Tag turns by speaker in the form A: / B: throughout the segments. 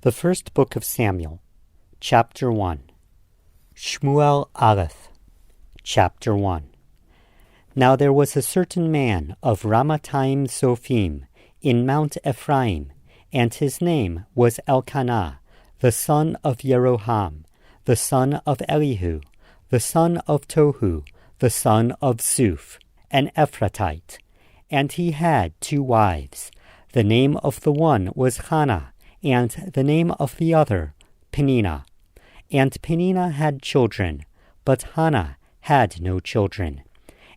A: The First Book of Samuel, Chapter 1. Shmuel Aleph, Chapter 1. Now there was a certain man of Ramathaim Zophim in Mount Ephraim, and his name was Elkanah, the son of Yeroham, the son of Elihu, the son of Tohu, the son of Zuph, an Ephratite. And he had 2 wives. The name of the one was Hannah, and the name of the other Peninnah. And Peninnah had children, but Hannah had no children.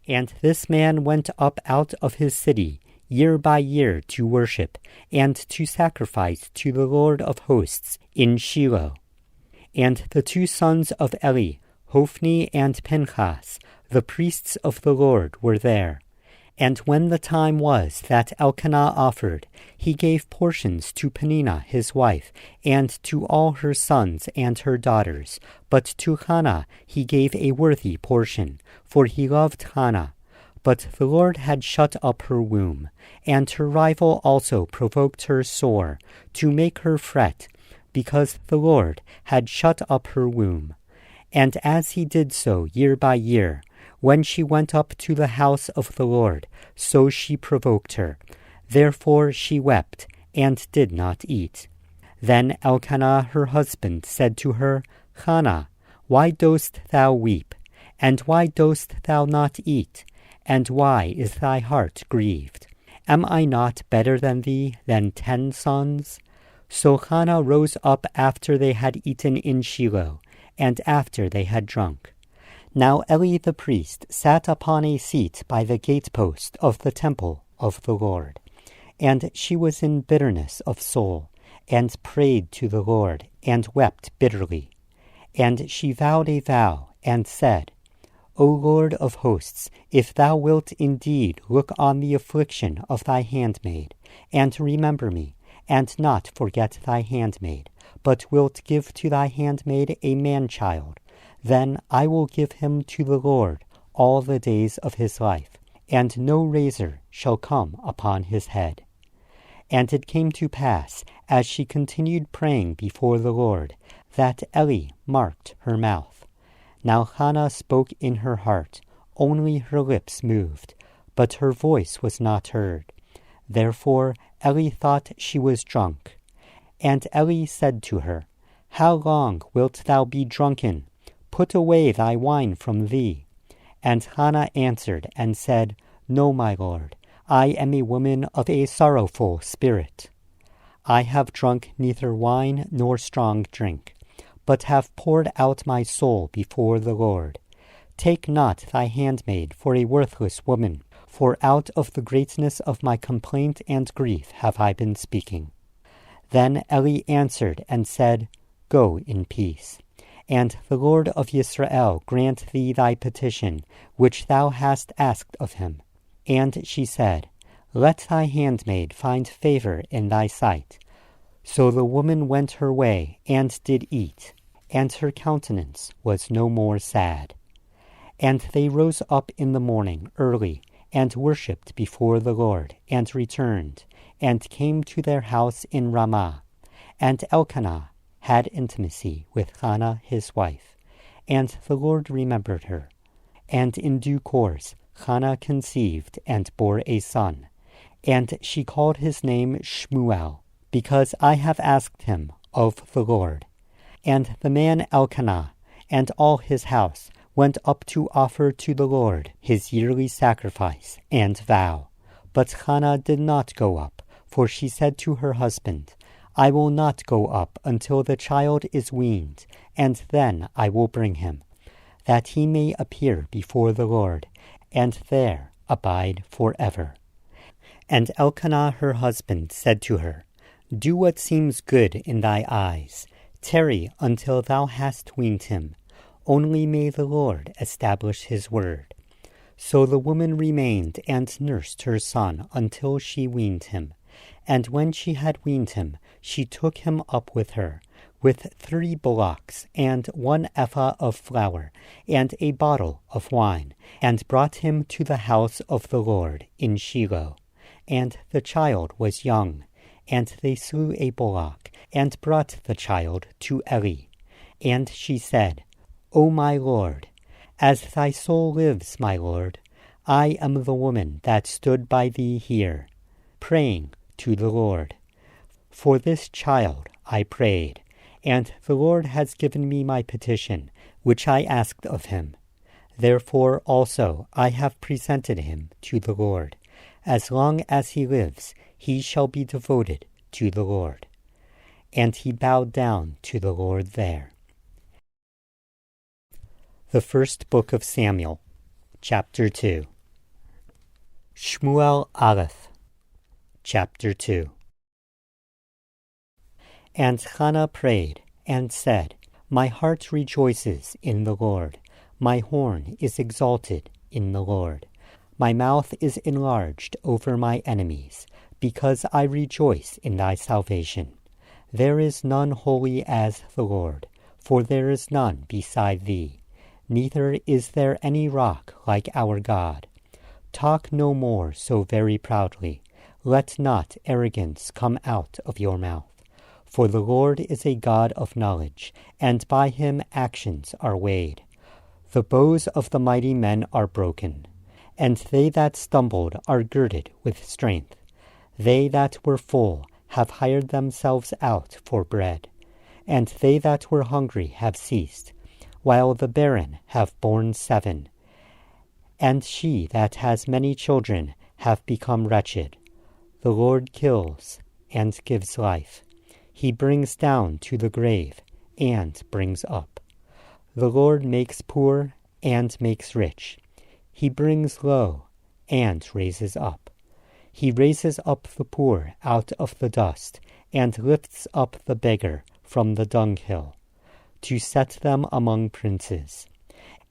A: And this man went up out of his city year by year to worship, and to sacrifice to the Lord of hosts in Shiloh. And the 2 sons of Eli, Hophni and Phinehas, the priests of the Lord, were there. And when the time was that Elkanah offered, he gave portions to Peninnah his wife, and to all her sons and her daughters. But to Hannah he gave a worthy portion, for he loved Hannah. But the Lord had shut up her womb, and her rival also provoked her sore, to make her fret, because the Lord had shut up her womb. And as he did so year by year, when she went up to the house of the Lord, so she provoked her. Therefore she wept, and did not eat. Then Elkanah her husband said to her, Hannah, why dost thou weep? And why dost thou not eat? And why is thy heart grieved? Am I not better than thee, than 10 sons? So Hannah rose up after they had eaten in Shiloh, and after they had drunk. Now Eli the priest sat upon a seat by the gatepost of the temple of the Lord. And she was in bitterness of soul, and prayed to the Lord, and wept bitterly. And she vowed a vow, and said, O Lord of hosts, if thou wilt indeed look on the affliction of thy handmaid, and remember me, and not forget thy handmaid, but wilt give to thy handmaid a man-child, then I will give him to the Lord all the days of his life, and no razor shall come upon his head. And it came to pass, as she continued praying before the Lord, that Eli marked her mouth. Now Hannah spoke in her heart, only her lips moved, but her voice was not heard. Therefore Eli thought she was drunk. And Eli said to her, How long wilt thou be drunken? Put away thy wine from thee. And Hannah answered and said, No, my lord, I am a woman of a sorrowful spirit. I have drunk neither wine nor strong drink, but have poured out my soul before the Lord. Take not thy handmaid for a worthless woman, for out of the greatness of my complaint and grief have I been speaking. Then Eli answered and said, Go in peace. And the Lord of Israel grant thee thy petition, which thou hast asked of him. And she said, Let thy handmaid find favor in thy sight. So the woman went her way, and did eat, and her countenance was no more sad. And they rose up in the morning early, and worshipped before the Lord, and returned, and came to their house in Ramah. And Elkanah had intimacy with Hannah his wife, and the Lord remembered her. And in due course Hannah conceived and bore a son, and she called his name Shmuel, because I have asked him of the Lord. And the man Elkanah and all his house went up to offer to the Lord his yearly sacrifice and vow. But Hannah did not go up, for she said to her husband, I will not go up until the child is weaned, and then I will bring him, that he may appear before the Lord, and there abide forever. And Elkanah her husband said to her, Do what seems good in thy eyes. Tarry until thou hast weaned him. Only may the Lord establish his word. So the woman remained and nursed her son until she weaned him. And when she had weaned him, she took him up with her, with 3 bullocks, and 1 ephah of flour, and a bottle of wine, and brought him to the house of the Lord in Shiloh. And the child was young. And they slew a bullock, and brought the child to Eli. And she said, O my lord, as thy soul lives, my lord, I am the woman that stood by thee here, praying to the Lord. For this child I prayed, and the Lord has given me my petition, which I asked of him. Therefore also I have presented him to the Lord. As long as he lives, he shall be devoted to the Lord. And he bowed down to the Lord there. The First Book of Samuel, Chapter 2. Shmuel Aleph, Chapter 2. And Hannah prayed, and said, My heart rejoices in the Lord. My horn is exalted in the Lord. My mouth is enlarged over my enemies, because I rejoice in thy salvation. There is none holy as the Lord, for there is none beside thee. Neither is there any rock like our God. Talk no more so very proudly. Let not arrogance come out of your mouth. For the Lord is a God of knowledge, and by him actions are weighed. The bows of the mighty men are broken, and they that stumbled are girded with strength. They that were full have hired themselves out for bread, and they that were hungry have ceased, while the barren have borne 7. And she that has many children have become wretched. The Lord kills and gives life. He brings down to the grave and brings up. The Lord makes poor and makes rich. He brings low and raises up. He raises up the poor out of the dust, and lifts up the beggar from the dunghill, to set them among princes,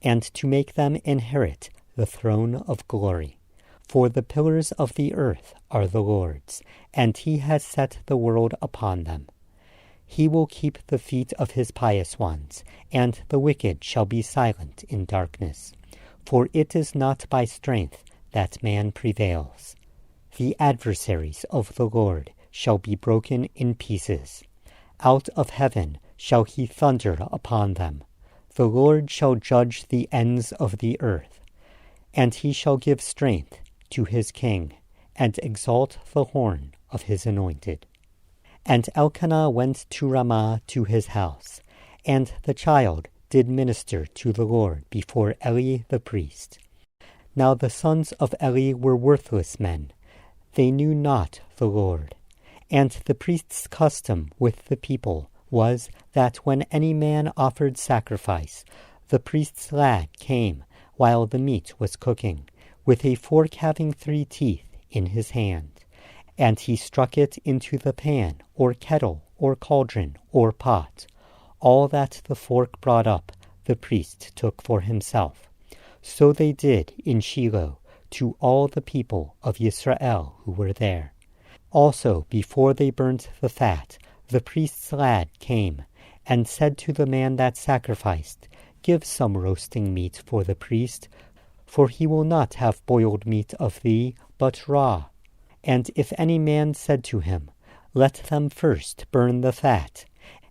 A: and to make them inherit the throne of glory. For the pillars of the earth are the Lord's, and he has set the world upon them. He will keep the feet of his pious ones, and the wicked shall be silent in darkness. For it is not by strength that man prevails. The adversaries of the Lord shall be broken in pieces. Out of heaven shall he thunder upon them. The Lord shall judge the ends of the earth. And he shall give strength to his king, and exalt the horn of his anointed. And Elkanah went to Ramah to his house, and the child did minister to the Lord before Eli the priest. Now the sons of Eli were worthless men. They knew not the Lord. And the priest's custom with the people was that when any man offered sacrifice, the priest's lad came while the meat was cooking, with a fork having 3 teeth in his hand. And he struck it into the pan, or kettle, or cauldron, or pot. All that the fork brought up, the priest took for himself. So they did in Shiloh to all the people of Israel who were there. Also, before they burnt the fat, the priest's lad came, and said to the man that sacrificed, Give some roasting meat for the priest, for he will not have boiled meat of thee, but raw. And if any man said to him, Let them first burn the fat,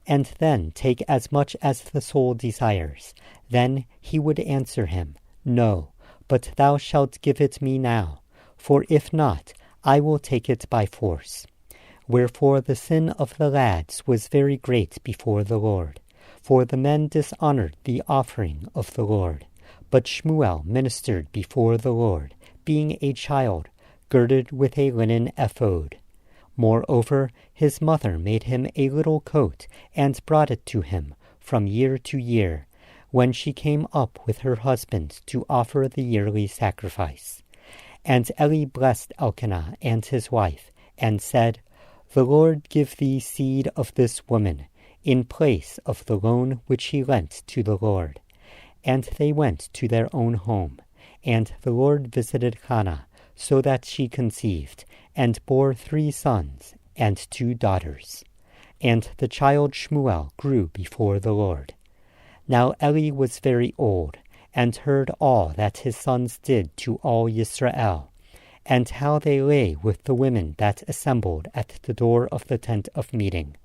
A: and then take as much as the soul desires, then he would answer him, No, but thou shalt give it me now, for if not, I will take it by force. Wherefore the sin of the lads was very great before the Lord, for the men dishonored the offering of the Lord. But Shmuel ministered before the Lord, being a child, girded with a linen ephod. Moreover, his mother made him a little coat, and brought it to him from year to year, when she came up with her husband to offer the yearly sacrifice. And Eli blessed Elkanah and his wife, and said, The Lord give thee seed of this woman, in place of the loan which he lent to the Lord. And they went to their own home, and the Lord visited Hannah, so that she conceived, and bore 3 sons and 2 daughters. And the child Shmuel grew before the Lord. Now Eli was very old, and heard all that his sons did to all Israel. and how they lay with the women that assembled at the door of the tent of meeting.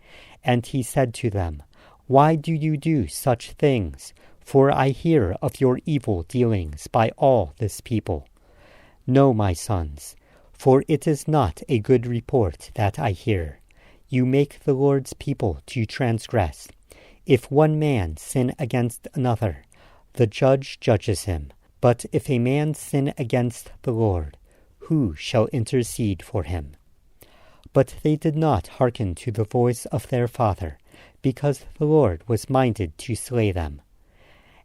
A: And he said to them, Why do you do such things? For I hear of your evil dealings by all this people. No, my sons, for it is not a good report that I hear. You make the Lord's people to transgress. If one man sin against another, the judge judges him. But if a man sin against the Lord, who shall intercede for him? But they did not hearken to the voice of their father, because the Lord was minded to slay them.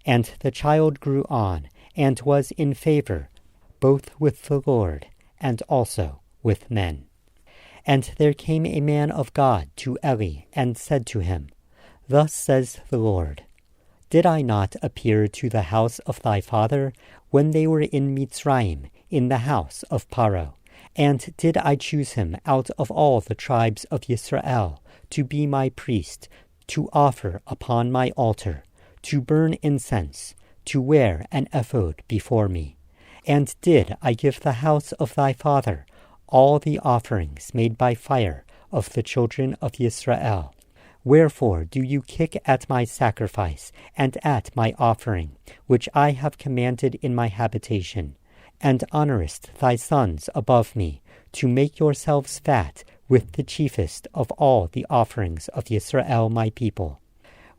A: And the child grew on, and was in favor, both with the Lord, and also with men. And there came a man of God to Eli, and said to him, Thus says the Lord, Did I not appear to the house of thy father, when they were in Mitzrayim, in the house of Paro? And did I choose him out of all the tribes of Israel, to be my priest, to offer upon my altar, to burn incense, to wear an ephod before me? And did I give the house of thy father all the offerings made by fire of the children of Israel? Wherefore do you kick at my sacrifice and at my offering, which I have commanded in my habitation, and honorest thy sons above me, to make yourselves fat with the chiefest of all the offerings of Israel my people?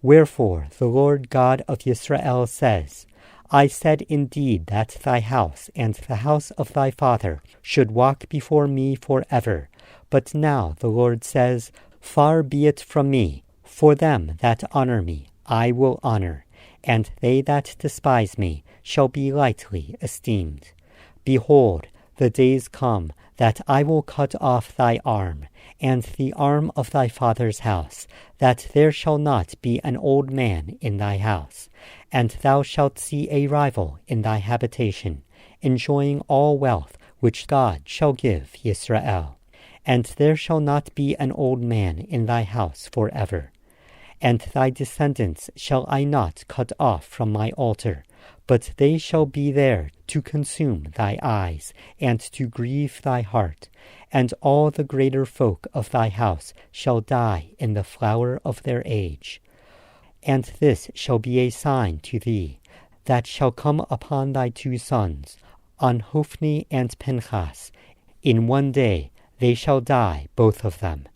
A: Wherefore the Lord God of Israel says, I said indeed that thy house and the house of thy father should walk before me forever. But now the Lord says, Far be it from me, for them that honor me I will honor, and they that despise me shall be lightly esteemed. Behold, the days come that I will cut off thy arm, and the arm of thy father's house, that there shall not be an old man in thy house. And thou shalt see a rival in thy habitation, enjoying all wealth which God shall give Israel. And there shall not be an old man in thy house forever. And thy descendants shall I not cut off from my altar, but they shall be there to consume thy eyes, and to grieve thy heart. And all the greater folk of thy house shall die in the flower of their age. And this shall be a sign to thee, that shall come upon thy two sons, on Hophni and Pinchas. In one day they shall die, both of them.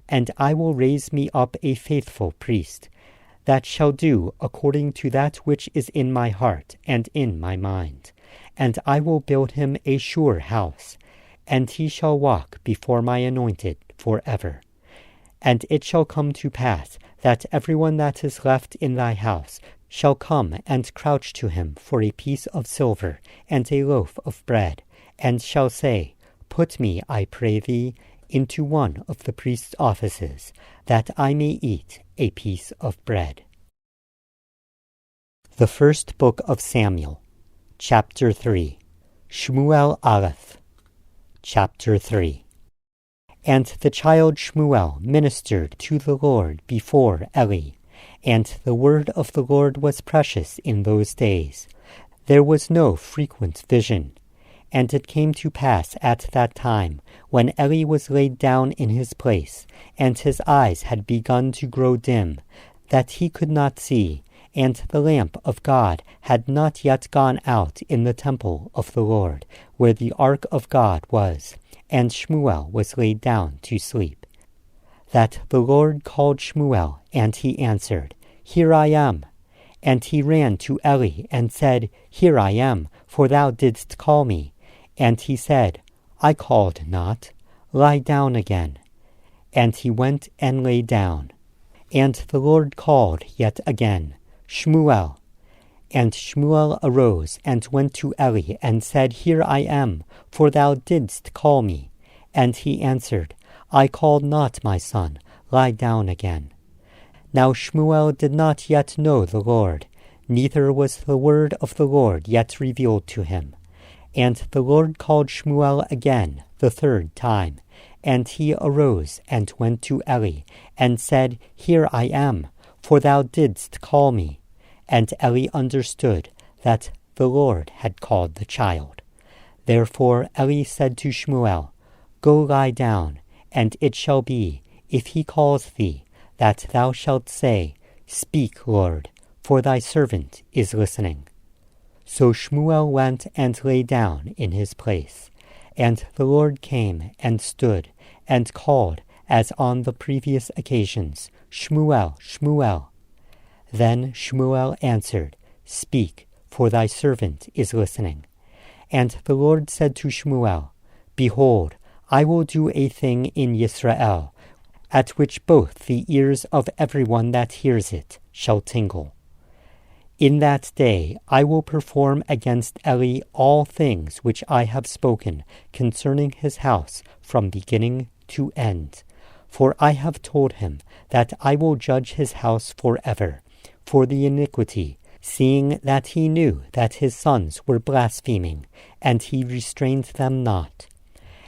A: And I will raise me up a faithful priest, that shall do according to that which is in my heart and in my mind. And I will build him a sure house, and he shall walk before my anointed forever. And it shall come to pass that everyone that is left in thy house shall come and crouch to him for a piece of silver and a loaf of bread, and shall say, Put me, I pray thee, into one of the priest's offices, that I may eat a piece of bread. The First Book of Samuel, Chapter 3. Shmuel Aleph, Chapter 3. And the child Shmuel ministered to the Lord before Eli, and the word of the Lord was precious in those days. There was no frequent vision. And it came to pass at that time, when Eli was laid down in his place, and his eyes had begun to grow dim, that he could not see, and the lamp of God had not yet gone out in the temple of the Lord, where the ark of God was, and Shmuel was laid down to sleep. That the Lord called Shmuel, and he answered, Here I am. And he ran to Eli, and said, Here I am, for thou didst call me. And he said, I called not. Lie down again. And he went and lay down. And the Lord called yet again, Shmuel. And Shmuel arose and went to Eli, and said, Here I am, for thou didst call me. And he answered, I called not, my son. Lie down again. Now Shmuel did not yet know the Lord, neither was the word of the Lord yet revealed to him. And the Lord called Shmuel again the third time. And he arose and went to Eli, and said, Here I am, for thou didst call me. And Eli understood that the Lord had called the child. Therefore Eli said to Shmuel, Go lie down, and it shall be, if he calls thee, that thou shalt say, Speak, Lord, for thy servant is listening. So Shmuel went and lay down in his place. And the Lord came and stood and called, as on the previous occasions, Shmuel, Shmuel. Then Shmuel answered, Speak, for thy servant is listening. And the Lord said to Shmuel, Behold, I will do a thing in Yisrael, at which both the ears of everyone that hears it shall tingle. In that day I will perform against Eli all things which I have spoken concerning his house from beginning to end. For I have told him that I will judge his house forever, for the iniquity, seeing that he knew that his sons were blaspheming, and he restrained them not.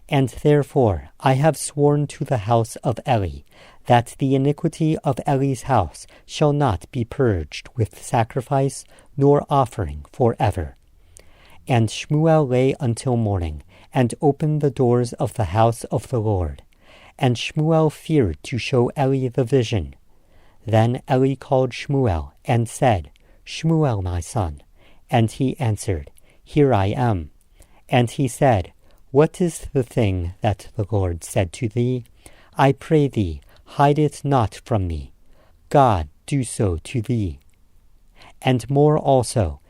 A: And therefore I have sworn to the house of Eli, that the iniquity of Eli's house shall not be purged with sacrifice nor offering forever. And Shmuel lay until morning, and opened the doors of the house of the Lord. And Shmuel feared to show Eli the vision. Then Eli called Shmuel, and said, Shmuel, my son. And he answered, Here I am. And he said, What is the thing that the Lord said to thee? I pray thee, hide it not from me. God do so to thee. And more also,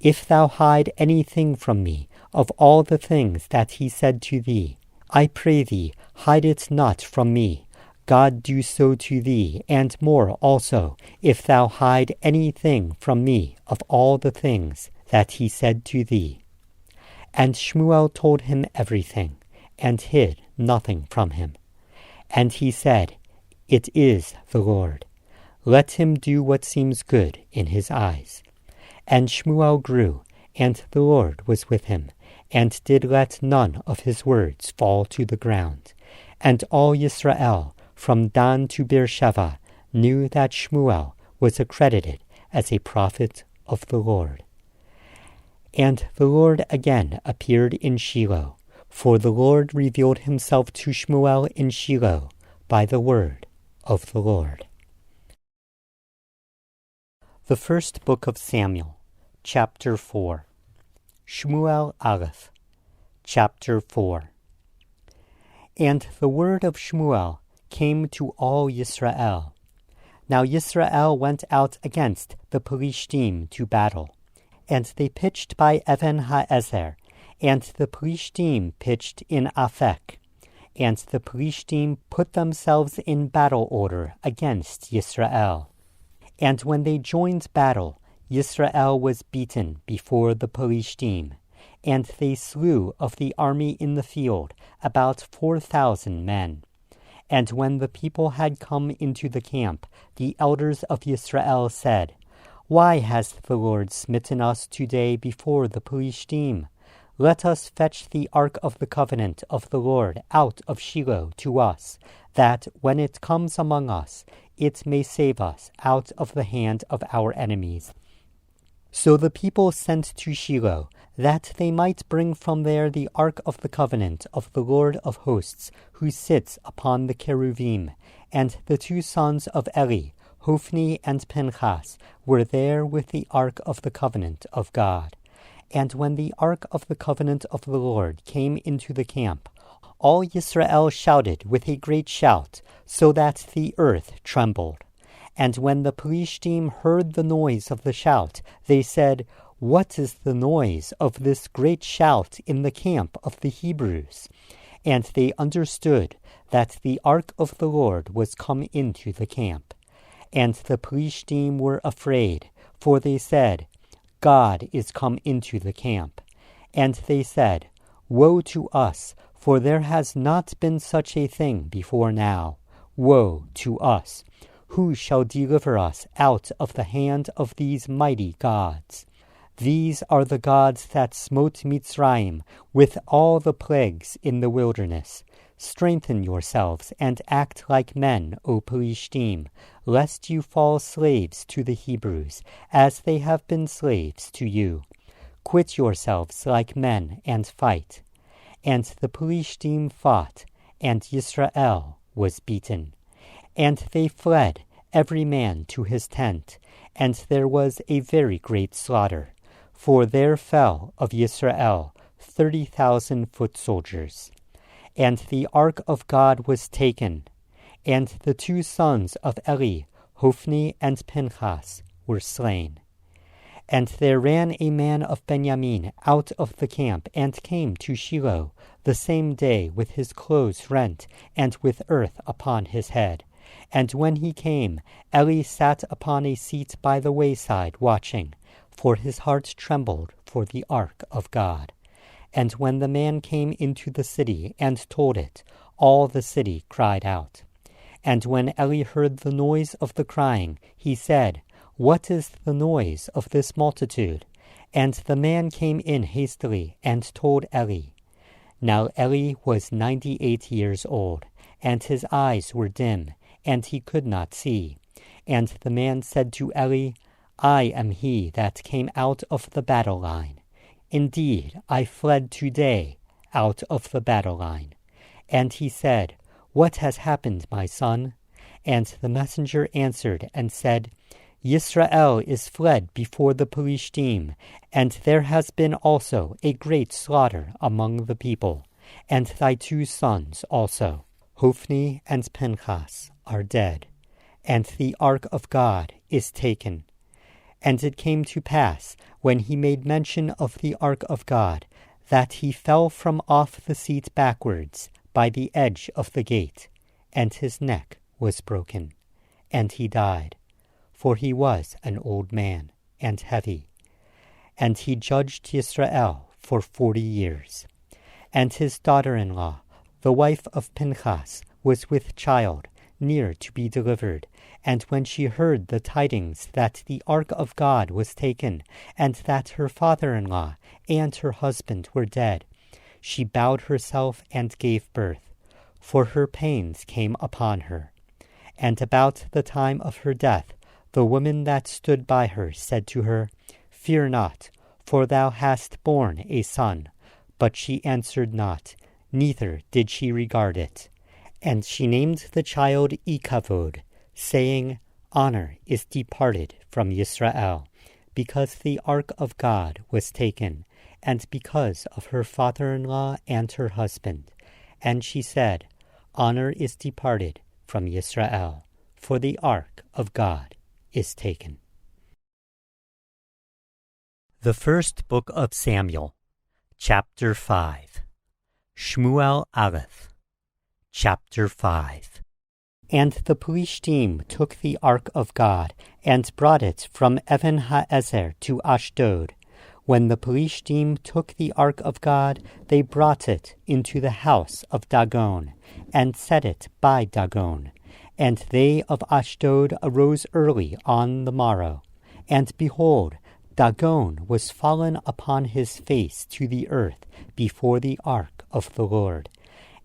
A: if thou hide anything from me of all the things that he said to thee, I pray thee, hide it not from me. God do so to thee, and more also, if thou hide anything from me of all the things that he said to thee. And Shmuel told him everything, and hid nothing from him. And he said, It is the Lord. Let him do what seems good in his eyes. And Shmuel grew, and the Lord was with him, and did let none of his words fall to the ground. And all Yisrael, from Dan to Beersheba, knew that Shmuel was accredited as a prophet of the Lord. And the Lord again appeared in Shiloh, for the Lord revealed himself to Shmuel in Shiloh by the word of the Lord. The First Book of Samuel, Chapter 4. Shmuel Aleph, Chapter 4. And the word of Shmuel came to all Yisrael. Now Yisrael went out against the Pelishtim to battle, and they pitched by Even Haezer, and the Pelishtim pitched in Aphek. And the Pelishtim put themselves in battle order against Yisrael. And when they joined battle, Yisrael was beaten before the Pelishtim, and they slew of the army in the field about 4,000 men. And when the people had come into the camp, the elders of Yisrael said, Why has the Lord smitten us today before the Pelishtim? Let us fetch the ark of the covenant of the Lord out of Shiloh to us, that when it comes among us, it may save us out of the hand of our enemies. So the people sent to Shiloh, that they might bring from there the ark of the covenant of the Lord of hosts, who sits upon the cherubim. And the two sons of Eli, Hophni and Pinchas, were there with the ark of the covenant of God. And when the ark of the covenant of the Lord came into the camp, all Yisrael shouted with a great shout, so that the earth trembled. And when the Pelishtim heard the noise of the shout, they said, What is the noise of this great shout in the camp of the Hebrews? And they understood that the ark of the Lord was come into the camp. And the Pelishtim were afraid, for they said, God is come into the camp. And they said, Woe to us, for there has not been such a thing before now. Woe to us! Who shall deliver us out of the hand of these mighty gods? These are the gods that smote Mitzrayim with all the plagues in the wilderness. Strengthen yourselves and act like men, O Pelishtim, lest you fall slaves to the Hebrews, as they have been slaves to you. Quit yourselves like men and fight. And the Pelishtim fought, and Yisrael was beaten. And they fled, every man to his tent, and there was a very great slaughter. For there fell of Yisrael 30,000 foot soldiers. And the ark of God was taken, and the 2 sons of Eli, Hophni and Pinchas, were slain. And there ran a man of Benjamin out of the camp, and came to Shiloh the same day with his clothes rent, and with earth upon his head. And when he came, Eli sat upon a seat by the wayside watching, for his heart trembled for the ark of God. And when the man came into the city and told it, all the city cried out. And when Eli heard the noise of the crying, he said, What is the noise of this multitude? And the man came in hastily and told Eli. Now Eli was 98 years old, and his eyes were dim, and he could not see. And the man said to Eli, I am he that came out of the battle line. Indeed, I fled today out of the battle line. And he said, What has happened, my son? And the messenger answered and said, Yisrael is fled before the Pelishtim, and there has been also a great slaughter among the people, and thy 2 sons also, Hophni and Pinchas, are dead, and the ark of God is taken. And it came to pass, when he made mention of the ark of God, that he fell from off the seat backwards by the edge of the gate, and his neck was broken, and he died, for he was an old man and heavy. And he judged Israel for 40 years. And his daughter-in-law, the wife of Pinchas, was with child, near to be delivered. And when she heard the tidings that the ark of God was taken, and that her father-in-law and her husband were dead, she bowed herself and gave birth, for her pains came upon her. And about the time of her death, the woman that stood by her said to her, Fear not, for thou hast borne a son. But she answered not, neither did she regard it. And she named the child Ikavod, saying, Honor is departed from Yisrael, because the ark of God was taken, and because of her father-in-law and her husband. And she said, Honor is departed from Yisrael, for the ark of God is taken. The First Book of Samuel, Chapter 5. Shmuel Aleph, Chapter 5. And the Pelishtim took the ark of God, and brought it from Even Haezer to Ashdod. When the Pelishtim took the ark of God, they brought it into the house of Dagon, and set it by Dagon. And they of Ashdod arose early on the morrow, and behold, Dagon was fallen upon his face to the earth before the ark of the Lord.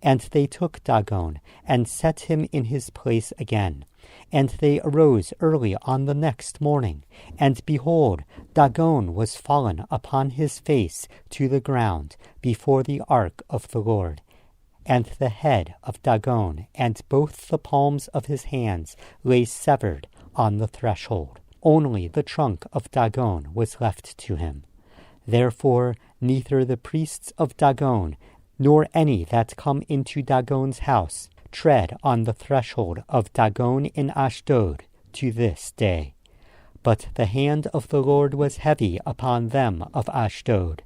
A: And they took Dagon, and set him in his place again. And they arose early on the next morning, and behold, Dagon was fallen upon his face to the ground before the ark of the Lord. And the head of Dagon and both the palms of his hands lay severed on the threshold. Only the trunk of Dagon was left to him. Therefore neither the priests of Dagon, nor any that come into Dagon's house, tread on the threshold of Dagon in Ashdod to this day. But the hand of the Lord was heavy upon them of Ashdod,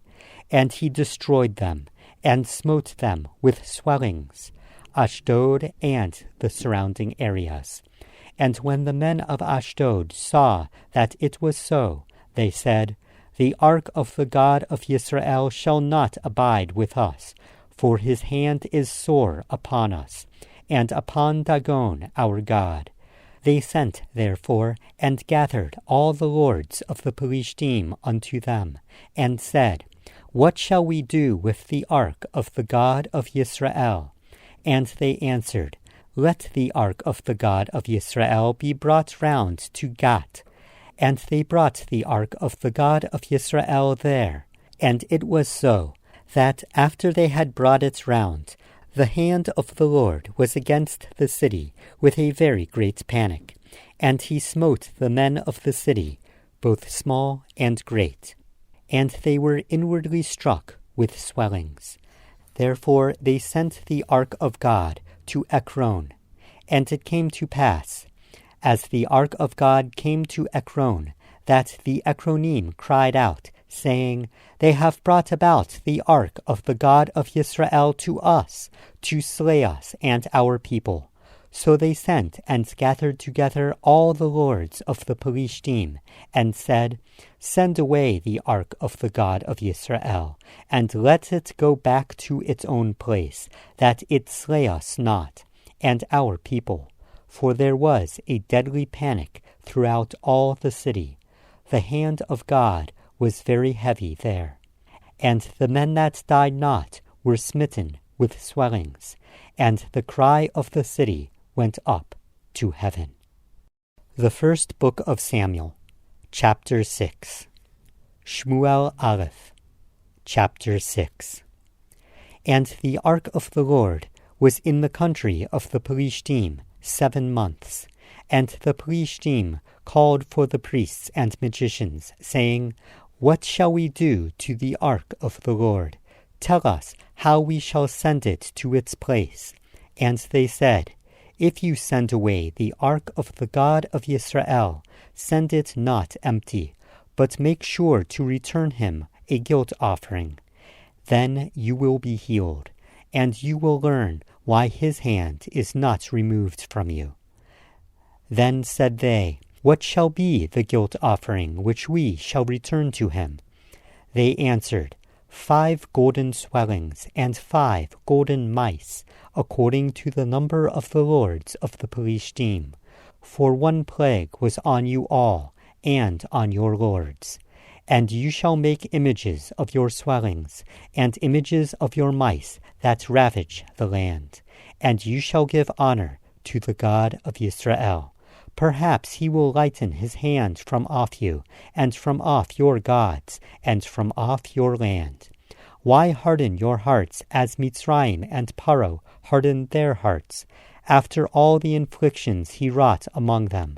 A: and he destroyed them, and smote them with swellings, Ashdod and the surrounding areas. And when the men of Ashdod saw that it was so, they said, The ark of the God of Israel shall not abide with us, for his hand is sore upon us, and upon Dagon our God. They sent, therefore, and gathered all the lords of the Pelishtim unto them, and said, What shall we do with the ark of the God of Israel? And they answered, Let the ark of the God of Israel be brought round to Gath. And they brought the ark of the God of Israel there. And it was so, that after they had brought it round, the hand of the Lord was against the city with a very great panic, and he smote the men of the city, both small and great. And they were inwardly struck with swellings. Therefore they sent the ark of God to Ekron. And it came to pass, as the ark of God came to Ekron, that the Ekronim cried out, saying, They have brought about the ark of the God of Israel to us, to slay us and our people. So they sent and gathered together all the lords of the Pelishtim, and said, Send away the ark of the God of Israel, and let it go back to its own place, that it slay us not, and our people. For there was a deadly panic throughout all the city. The hand of God was very heavy there. And the men that died not were smitten with swellings, and the cry of the city went up to heaven. The first book of Samuel, chapter 6. Shmuel Aleph, chapter 6. And the ark of the Lord was in the country of the Pelishtim 7 months. And the Pelishtim called for the priests and magicians, saying, What shall we do to the ark of the Lord? Tell us how we shall send it to its place. And they said, If you send away the ark of the God of Israel, send it not empty, but make sure to return him a guilt offering. Then you will be healed, and you will learn why his hand is not removed from you. Then said they, What shall be the guilt offering which we shall return to him? They answered, 5 golden swellings and 5 golden mice, according to the number of the lords of the Pelishtim. For 1 plague was on you all, and on your lords. And you shall make images of your swellings, and images of your mice that ravage the land. And you shall give honor to the God of Israel. Perhaps he will lighten his hand from off you, and from off your gods, and from off your land. Why harden your hearts as Mitzrayim and Paro hardened their hearts, after all the inflictions he wrought among them?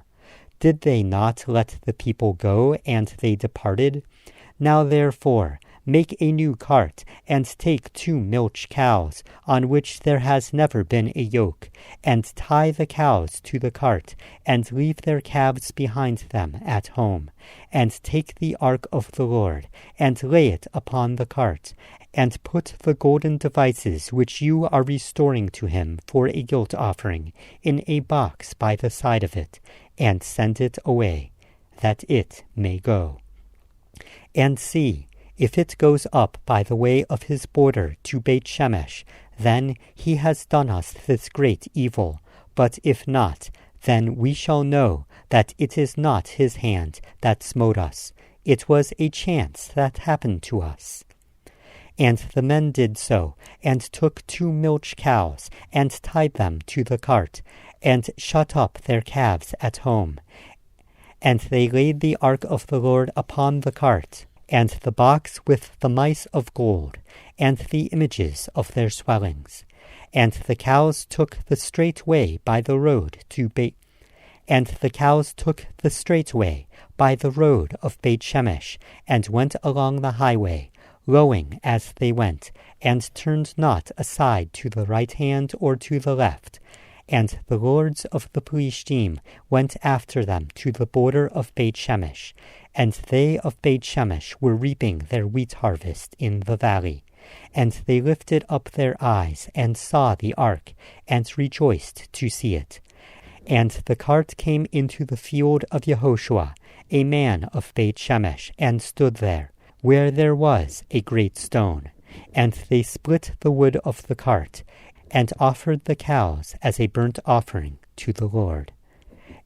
A: Did they not let the people go, and they departed? Now therefore make a new cart, and take 2 milch cows, on which there has never been a yoke, and tie the cows to the cart, and leave their calves behind them at home. And take the ark of the Lord, and lay it upon the cart, and put the golden devices which you are restoring to him for a guilt offering in a box by the side of it, and send it away, that it may go. And see, if it goes up by the way of his border to Beit Shemesh, then he has done us this great evil. But if not, then we shall know that it is not his hand that smote us. It was a chance that happened to us. And the men did so, and took 2 milch cows, and tied them to the cart, and shut up their calves at home. And they laid the ark of the Lord upon the cart, and the box with the mice of gold, and the images of their swellings. And the cows took the straight way by the road to Beit Shemesh, and went along the highway, lowing as they went, and turned not aside to the right hand or to the left. And the lords of the Pelishtim went after them to the border of Beit Shemesh, and they of Beit Shemesh were reaping their wheat harvest in the valley. And they lifted up their eyes, and saw the ark, and rejoiced to see it. And the cart came into the field of Yehoshua, a man of Beit Shemesh, and stood there, where there was a great stone. And they split the wood of the cart, and offered the cows as a burnt offering to the Lord.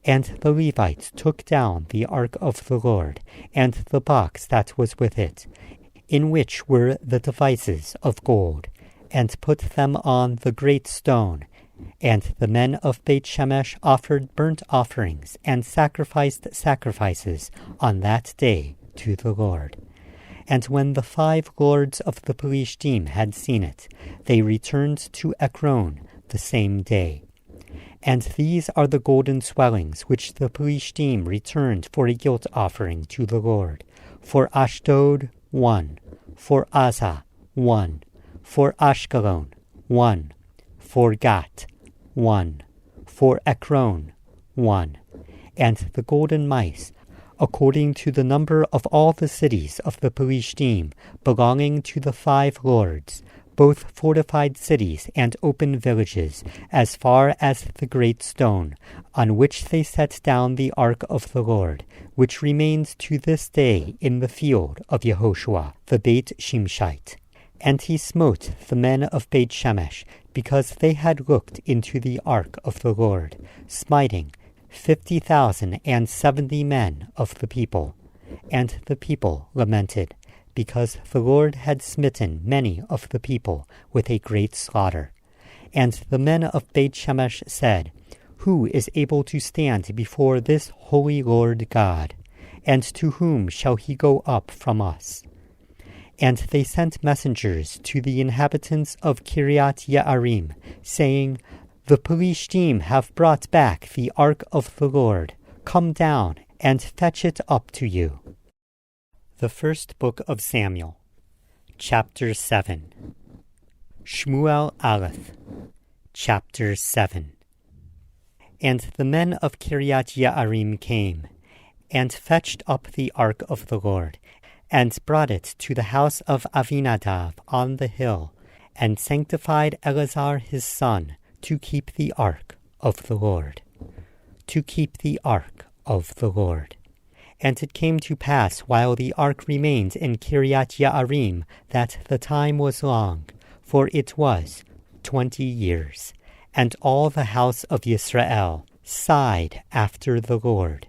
A: And the Levites took down the ark of the Lord, and the box that was with it, in which were the devices of gold, and put them on the great stone. And the men of Beit Shemesh offered burnt offerings, and sacrificed sacrifices on that day to the Lord. And when the 5 lords of the Pelishtim had seen it, they returned to Ekron the same day. And these are the golden swellings which the Pelishtim returned for a guilt offering to the Lord. For Ashdod, 1. For Azah, 1. For Ashkelon, 1. For Gat, 1. For Ekron, 1. And the golden mice, according to the number of all the cities of the Pelishtim, belonging to the 5 lords, both fortified cities and open villages, as far as the great stone, on which they set down the ark of the Lord, which remains to this day in the field of Yehoshua, the Beit Shimshite. And he smote the men of Beit Shemesh, because they had looked into the ark of the Lord, smiting 50,070 men of the people. And the people lamented, because the Lord had smitten many of the people with a great slaughter. And the men of Beit Shemesh said, Who is able to stand before this holy Lord God? And to whom shall he go up from us? And they sent messengers to the inhabitants of Kiriath Yearim, saying, The Pelishtim have brought back the ark of the Lord. Come down and fetch it up to you. The First Book of Samuel, Chapter 7. Shmuel Aleph, Chapter 7. And the men of Kiriath Yearim came, and fetched up the ark of the Lord, and brought it to the house of Avinadav on the hill, and sanctified Eleazar his son to keep the ark of the Lord. To keep the ark of the Lord. And it came to pass, while the ark remained in Kiriath Yearim, that the time was long, for it was 20 years. And all the house of Israel sighed after the Lord.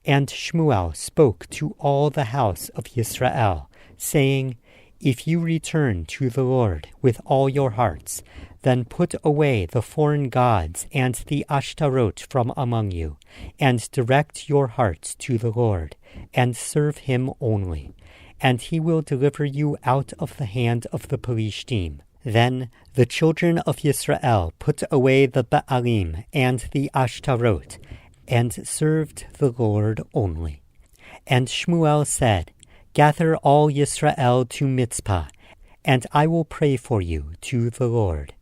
A: And Shmuel spoke to all the house of Israel, saying, If you return to the Lord with all your hearts, then put away the foreign gods and the Ashtaroth from among you, and direct your hearts to the Lord, and serve him only, and he will deliver you out of the hand of the Pelishtim. Then the children of Israel put away the Baalim and the Ashtaroth, and served the Lord only. And Shmuel said, Gather all Israel to Mitzpah, and I will pray for you to the Lord.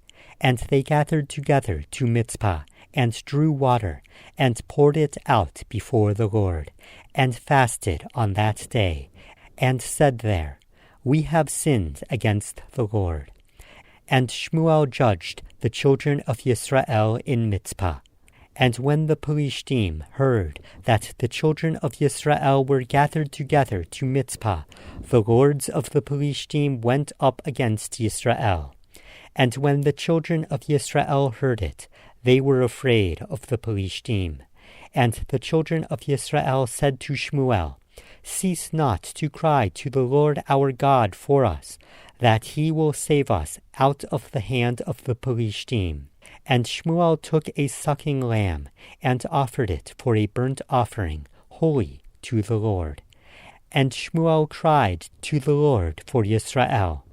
A: And they gathered together to Mitzpah, and drew water, and poured it out before the Lord, and fasted on that day, and said there, We have sinned against the Lord. And Shmuel judged the children of Israel in Mitzpah. And when the Pelishtim heard that the children of Israel were gathered together to Mitzpah, the lords of the Pelishtim went up against Israel. And when the children of Israel heard it, they were afraid of the Pelishtim. And the children of Israel said to Shmuel, Cease not to cry to the Lord our God for us, that he will save us out of the hand of the Pelishtim. And Shmuel took a sucking lamb, and offered it for a burnt offering, holy to the Lord. And Shmuel cried to the Lord for Israel.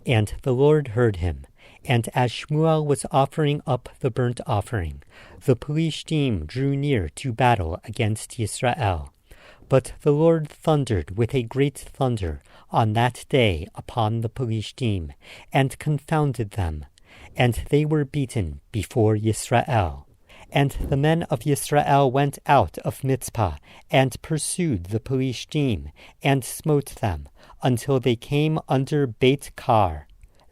A: And the Lord heard him. And as Shmuel was offering up the burnt offering, the Pelishtim drew near to battle against Israel. But the Lord thundered with a great thunder on that day upon the Pelishtim, and confounded them. And they were beaten before Israel. And the men of Israel went out of Mitzpah, and pursued the Pelishtim, and smote them, until they came under Beit Kar.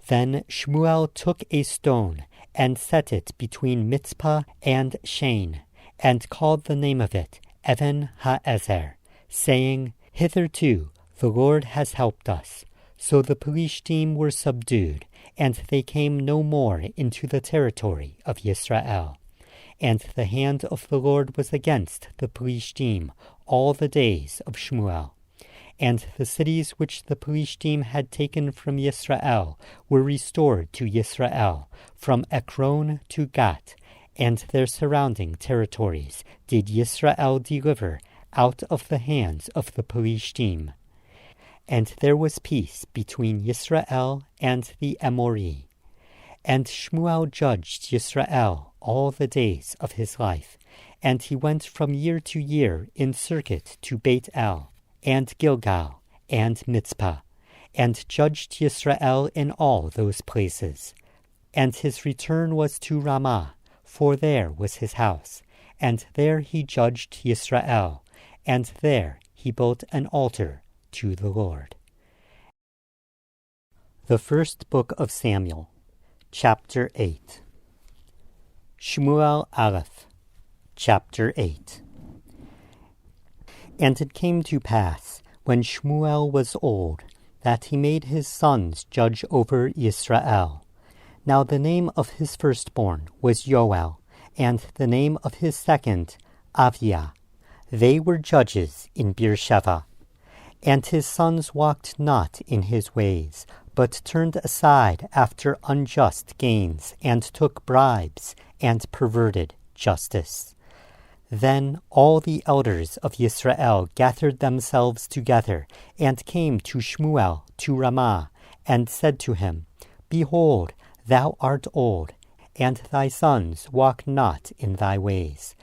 A: Then Shmuel took a stone, and set it between Mitzpah and Shane, and called the name of it Even Ha'ezer, saying, Hitherto the Lord has helped us. So the Pelishtim were subdued, and they came no more into the territory of Israel. And the hand of the Lord was against the Pelishtim all the days of Shmuel. And the cities which the Pelishtim had taken from Israel were restored to Israel, from Ekron to Gat, and their surrounding territories did Israel deliver out of the hands of the Pelishtim. and there was peace between Yisrael and the Amori. And Shmuel judged Yisrael all the days of his life, and he went from year to year in circuit to Beit El, and Gilgal, and Mitzpah, and judged Yisrael in all those places. And his return was to Ramah, for there was his house, and there he judged Yisrael, and there he built an altar to the Lord. The First Book of Samuel, Chapter 8. Shmuel Aleph, Chapter 8. And it came to pass, when Shmuel was old, that he made his sons judge over Yisrael. Now the name of his firstborn was Yoel, and the name of his second, Aviah. They were judges in Beersheba. And his sons walked not in his ways, but turned aside after unjust gains, and took bribes, and perverted justice. Then all the elders of Yisrael gathered themselves together, and came to Shmuel to Ramah, and said to him, Behold, thou art old, and thy sons walk not in thy ways.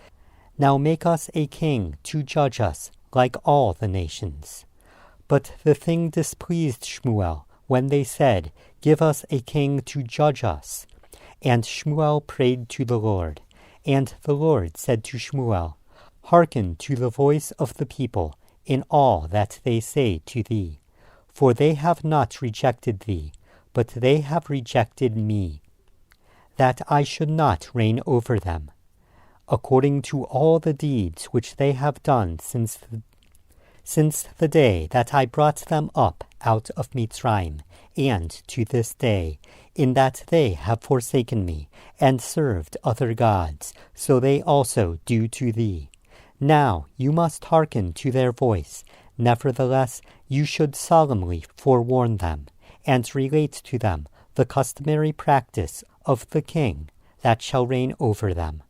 A: Now make us a king to judge us, like all the nations. But the thing displeased Shmuel, when they said, Give us a king to judge us. And Shmuel prayed to the Lord. And the Lord said to Shmuel, Hearken to the voice of the people in all that they say to thee. For they have not rejected thee, but they have rejected me, that I should not reign over them, according to all the deeds which they have done since the day that I brought them up out of Mitzrayim, and to this day, in that they have forsaken me, and served other gods, so they also do to thee. Now you must hearken to their voice. Nevertheless, you should solemnly forewarn them, and relate to them the customary practice of the king that shall reign over them.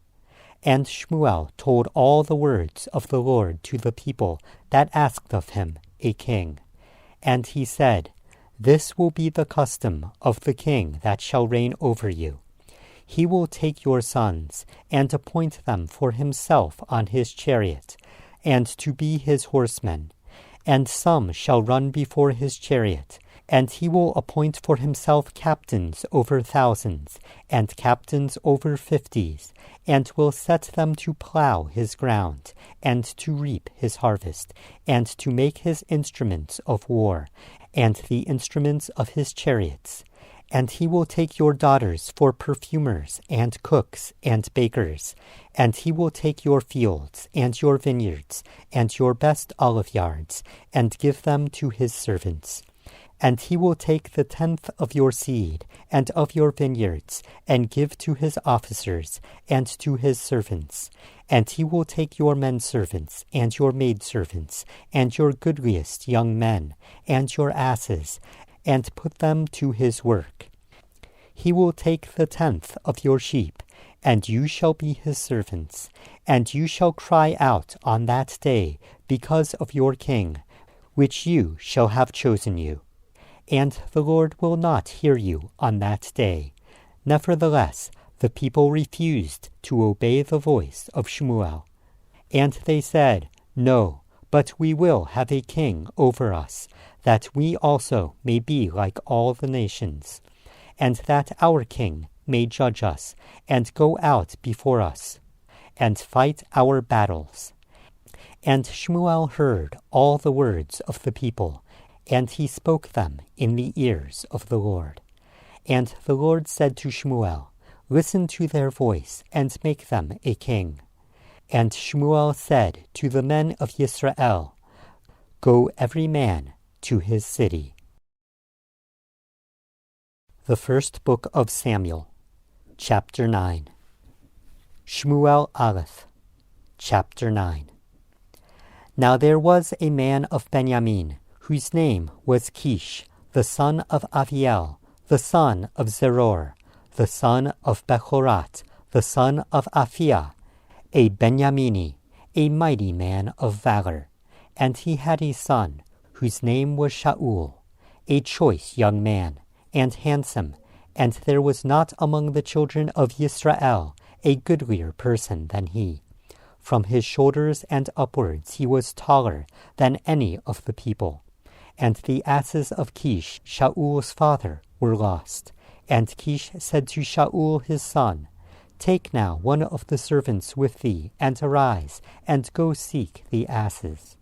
A: And Shmuel told all the words of the Lord to the people that asked of him a king. And he said, This will be the custom of the king that shall reign over you. He will take your sons, and appoint them for himself on his chariot, and to be his horsemen. And some shall run before his chariot, and he will appoint for himself captains over thousands, and captains over 50s, and will set them to plow his ground, and to reap his harvest, and to make his instruments of war, and the instruments of his chariots. And he will take your daughters for perfumers, and cooks, and bakers. And he will take your fields, and your vineyards, and your best oliveyards, and give them to his servants. And he will take the 10th of your seed, and of your vineyards, and give to his officers, and to his servants. And he will take your menservants, and your maidservants, and your goodliest young men, and your asses, and put them to his work. He will take the 10th of your sheep, and you shall be his servants. And you shall cry out on that day because of your king, which you shall have chosen you. And the Lord will not hear you on that day. Nevertheless, the people refused to obey the voice of Shmuel. And they said, No, but we will have a king over us, that we also may be like all the nations, and that our king may judge us, and go out before us, and fight our battles. And Shmuel heard all the words of the people, and he spoke them in the ears of the Lord. And the Lord said to Shmuel, Listen to their voice, and make them a king. And Shmuel said to the men of Yisrael, Go every man to his city. The First Book of Samuel, Chapter 9. Shmuel Aleph, Chapter 9. Now there was a man of Benjamin, whose name was Kish, the son of Aviel, the son of Zeror, the son of Bechorat, the son of Aphiah, a Benjamini, a mighty man of valor. And he had a son, whose name was Shaul, a choice young man, and handsome, and there was not among the children of Israel a goodlier person than he. From his shoulders and upwards he was taller than any of the people. And the asses of Kish, Shaul's father, were lost. And Kish said to Shaul his son, Take now one of the servants with thee, and arise, and go seek the asses.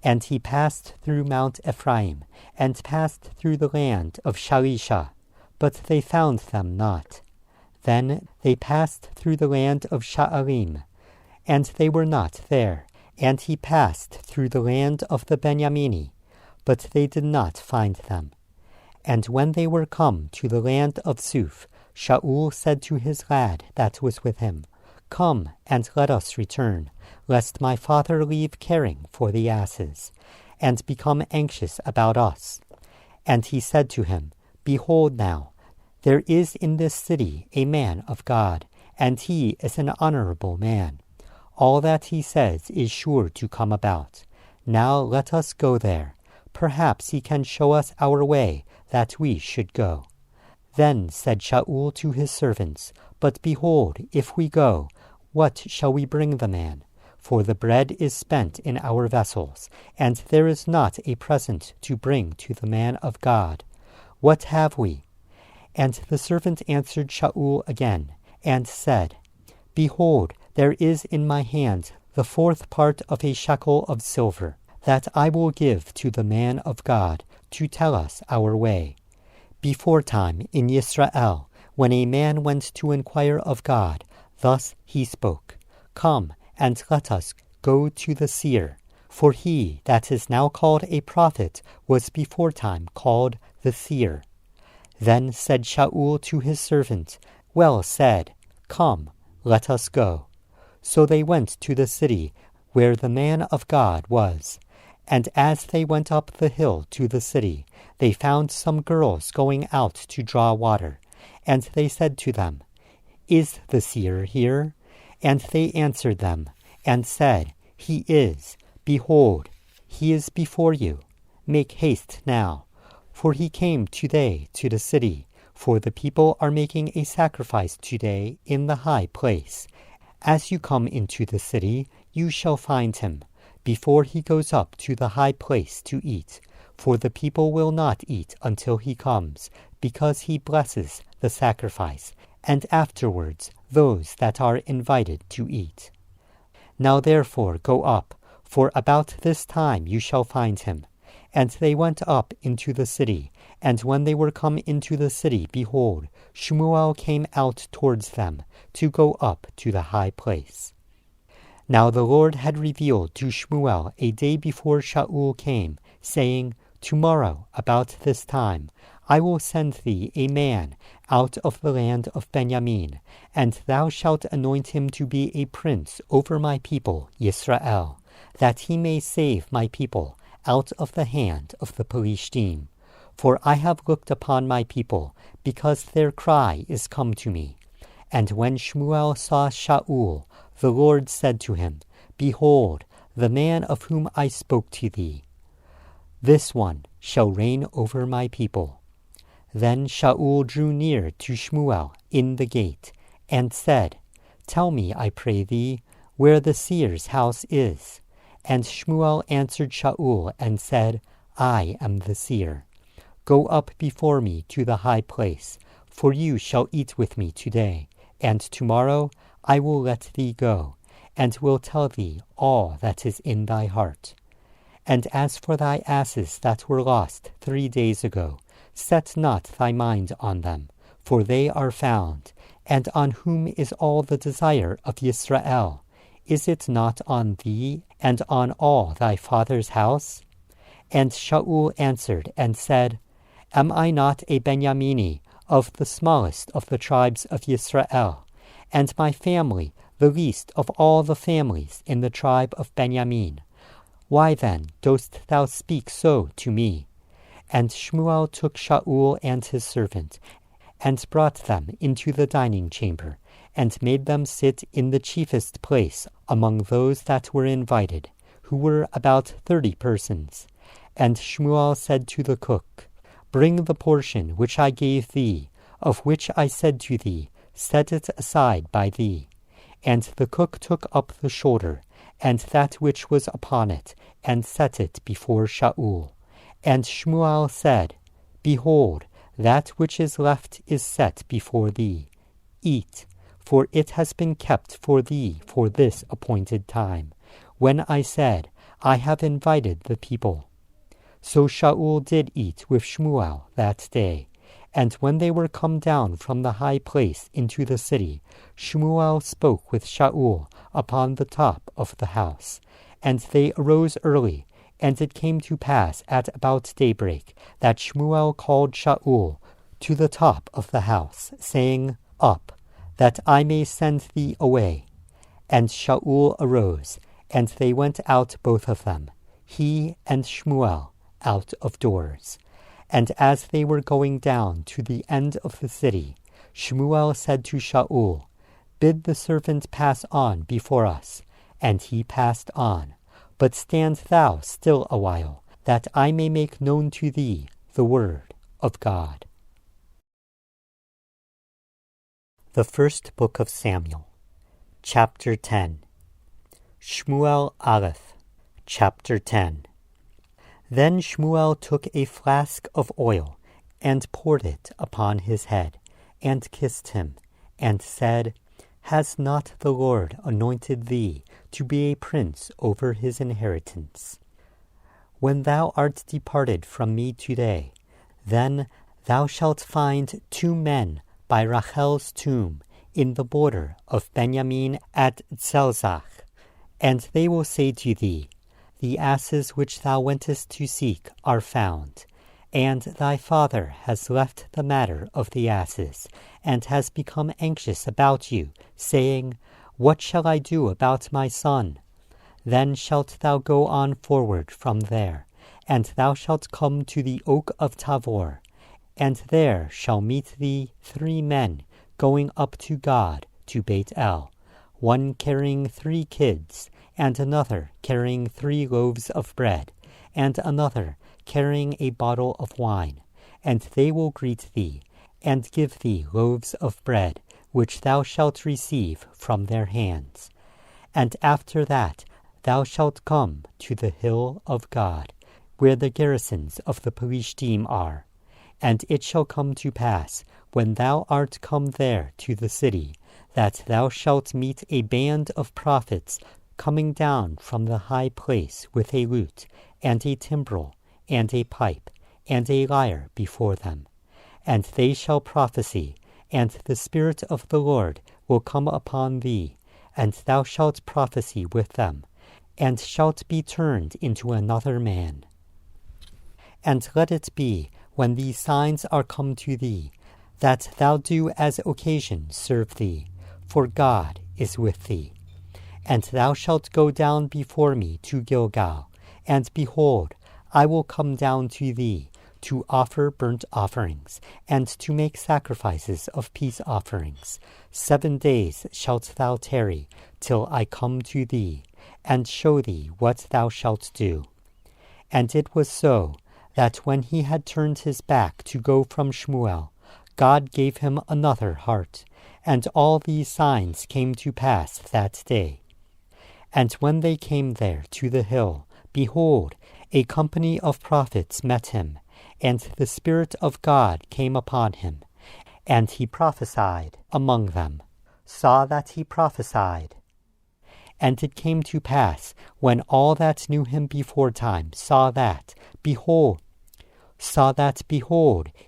A: And he passed through Mount Ephraim, and passed through the land of Shalisha, but they found them not. Then they passed through the land of Sha'alim, and they were not there. And he passed through the land of the Benyamini, but they did not find them. And when they were come to the land of Suf, Shaul said to his lad that was with him, Come, and let us return, lest my father leave caring for the asses, and become anxious about us. And he said to him, Behold now, there is in this city a man of God, and he is an honorable man. All that he says is sure to come about. Now let us go there. Perhaps he can show us our way, that we should go. Then said Shaul to his servants, But behold, if we go, what shall we bring the man? For the bread is spent in our vessels, and there is not a present to bring to the man of God. What have we? And the servant answered Shaul again, and said, Behold, there is in my hand the 4th part of a shekel of silver, that I will give to the man of God to tell us our way. Beforetime in Israel, when a man went to inquire of God, thus he spoke, Come, and let us go to the seer. For he that is now called a prophet was beforetime called the seer. Then said Shaul to his servant, Well said, Come, let us go. So they went to the city where the man of God was. And as they went up the hill to the city, they found some girls going out to draw water. And they said to them, Is the seer here? And they answered them, and said, He is. Behold, he is before you. Make haste now. For he came today to the city, for the people are making a sacrifice today in the high place. As you come into the city, you shall find him, before he goes up to the high place to eat. For the people will not eat until he comes, because he blesses the sacrifice, and afterwards those that are invited to eat. Now therefore go up, for about this time you shall find him. And they went up into the city, and when they were come into the city, behold, Shmuel came out towards them, to go up to the high place. Now the Lord had revealed to Shmuel a day before Shaul came, saying, Tomorrow, about this time, I will send thee a man out of the land of Benjamin, and thou shalt anoint him to be a prince over my people Israel, that he may save my people out of the hand of the Philistine. For I have looked upon my people, because their cry is come to me. And when Shmuel saw Shaul, the Lord said to him, Behold, the man of whom I spoke to thee. This one shall reign over my people. Then Shaul drew near to Shmuel in the gate, and said, Tell me, I pray thee, where the seer's house is. And Shmuel answered Shaul, and said, I am the seer. Go up before me to the high place, for you shall eat with me today, and tomorrow I will let thee go, and will tell thee all that is in thy heart. And as for thy asses that were lost 3 days ago, set not thy mind on them, for they are found. And on whom is all the desire of Israel? Is it not on thee and on all thy father's house? And Shaul answered and said, Am I not a Benyamini, of the smallest of the tribes of Israel, and my family the least of all the families in the tribe of Benjamin? Why then dost thou speak so to me? And Shmuel took Shaul and his servant, and brought them into the dining chamber, and made them sit in the chiefest place among those that were invited, who were about 30 persons. And Shmuel said to the cook, Bring the portion which I gave thee, of which I said to thee, Set it aside by thee. And the cook took up the shoulder, and that which was upon it, and set it before Shaul. And Shmuel said, Behold, that which is left is set before thee. Eat, for it has been kept for thee for this appointed time, when I said, I have invited the people. So Shaul did eat with Shmuel that day. And when they were come down from the high place into the city, Shmuel spoke with Shaul upon the top of the house. And they arose early, and it came to pass at about daybreak that Shmuel called Shaul to the top of the house, saying, Up, that I may send thee away. And Shaul arose, and they went out both of them, he and Shmuel, out of doors. And as they were going down to the end of the city, Shmuel said to Shaul, Bid the servant pass on before us. And he passed on. But stand thou still a while, that I may make known to thee the word of God. The First Book of Samuel, Chapter 10. Shmuel Aleph, Chapter 10. Then Shmuel took a flask of oil, and poured it upon his head, and kissed him, and said, Has not the Lord anointed thee to be a prince over his inheritance? When thou art departed from me today, then thou shalt find 2 men by Rachel's tomb in the border of Benjamin at Zelzach, and they will say to thee, The asses which thou wentest to seek are found, and thy father has left the matter of the asses, and has become anxious about you, saying, What shall I do about my son? Then shalt thou go on forward from there, and thou shalt come to the oak of Tavor, and there shall meet thee 3 men going up to God to Beit El, one carrying 3 kids, and another carrying 3 loaves of bread, and another carrying a bottle of wine. And they will greet thee, and give thee loaves of bread, which thou shalt receive from their hands. And after that thou shalt come to the hill of God, where the garrisons of the Pelishtim are. And it shall come to pass, when thou art come there to the city, that thou shalt meet a band of prophets coming down from the high place with a lute, and a timbrel, and a pipe, and a lyre before them. And they shall prophesy, and the Spirit of the Lord will come upon thee, and thou shalt prophesy with them, and shalt be turned into another man. And let it be, when these signs are come to thee, that thou do as occasion serve thee, for God is with thee. And thou shalt go down before me to Gilgal, and behold, I will come down to thee, to offer burnt offerings, and to make sacrifices of peace offerings. 7 days shalt thou tarry, till I come to thee, and show thee what thou shalt do. And it was so, that when he had turned his back to go from Shmuel, God gave him another heart, and all these signs came to pass that day. And when they came there to the hill, behold, a company of prophets met him, and the Spirit of God came upon him, and he prophesied among them, saw that he prophesied. And it came to pass, when all that knew him beforetime saw that, behold,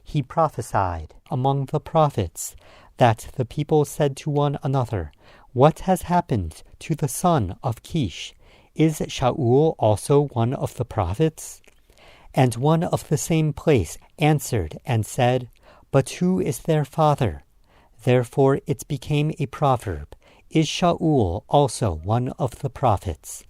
A: he prophesied among the prophets, that the people said to one another, What has happened to the son of Kish? Is Shaul also one of the prophets? And one of the same place answered and said, But who is their father? Therefore it became a proverb, Is Shaul also one of the prophets?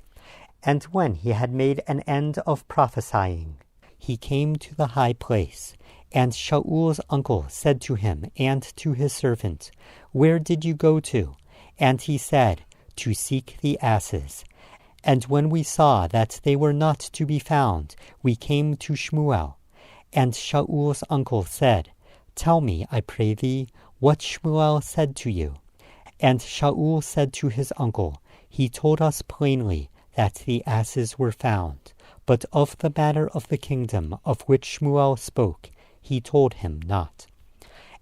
A: And when he had made an end of prophesying, he came to the high place. And Shaul's uncle said to him and to his servant, Where did you go to? And he said, To seek the asses. And when we saw that they were not to be found, we came to Shmuel. And Shaul's uncle said, Tell me, I pray thee, what Shmuel said to you. And Shaul said to his uncle, He told us plainly that the asses were found, but of the matter of the kingdom of which Shmuel spoke, he told him not.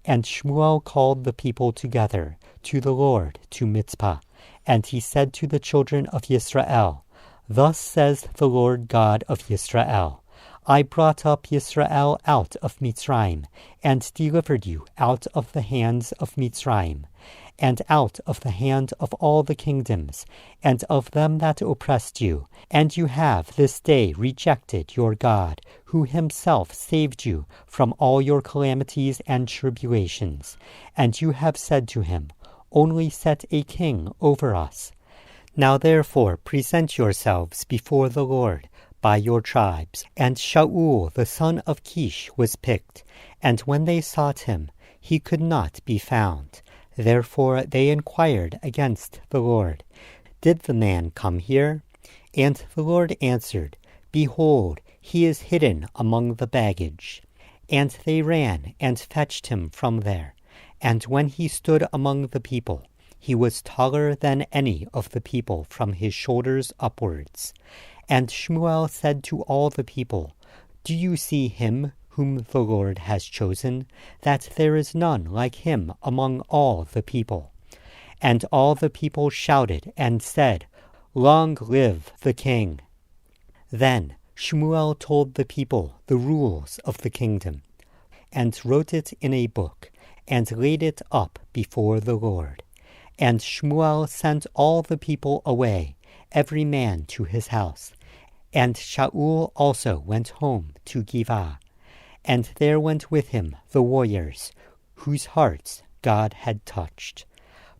A: And Shmuel called the people together to the Lord to Mitzpah, and he said to the children of Yisrael, Thus says the Lord God of Yisrael, I brought up Yisrael out of Mitzrayim, and delivered you out of the hands of Mitzrayim, and out of the hand of all the kingdoms, and of them that oppressed you. And you have this day rejected your God, who himself saved you from all your calamities and tribulations. And you have said to him, Only set a king over us. Now therefore present yourselves before the Lord by your tribes. And Shaul the son of Kish was picked, and when they sought him, he could not be found. Therefore they inquired against the Lord, Did the man come here? And the Lord answered, Behold, he is hidden among the baggage. And they ran and fetched him from there. And when he stood among the people, he was taller than any of the people from his shoulders upwards. And Shmuel said to all the people, Do you see him whom the Lord has chosen, that there is none like him among all the people? And all the people shouted and said, Long live the king! Then Shmuel told the people the rules of the kingdom, and wrote it in a book, and laid it up before the Lord. And Shmuel sent all the people away, every man to his house. And Shaul also went home to Giv'ah. And there went with him the warriors, whose hearts God had touched.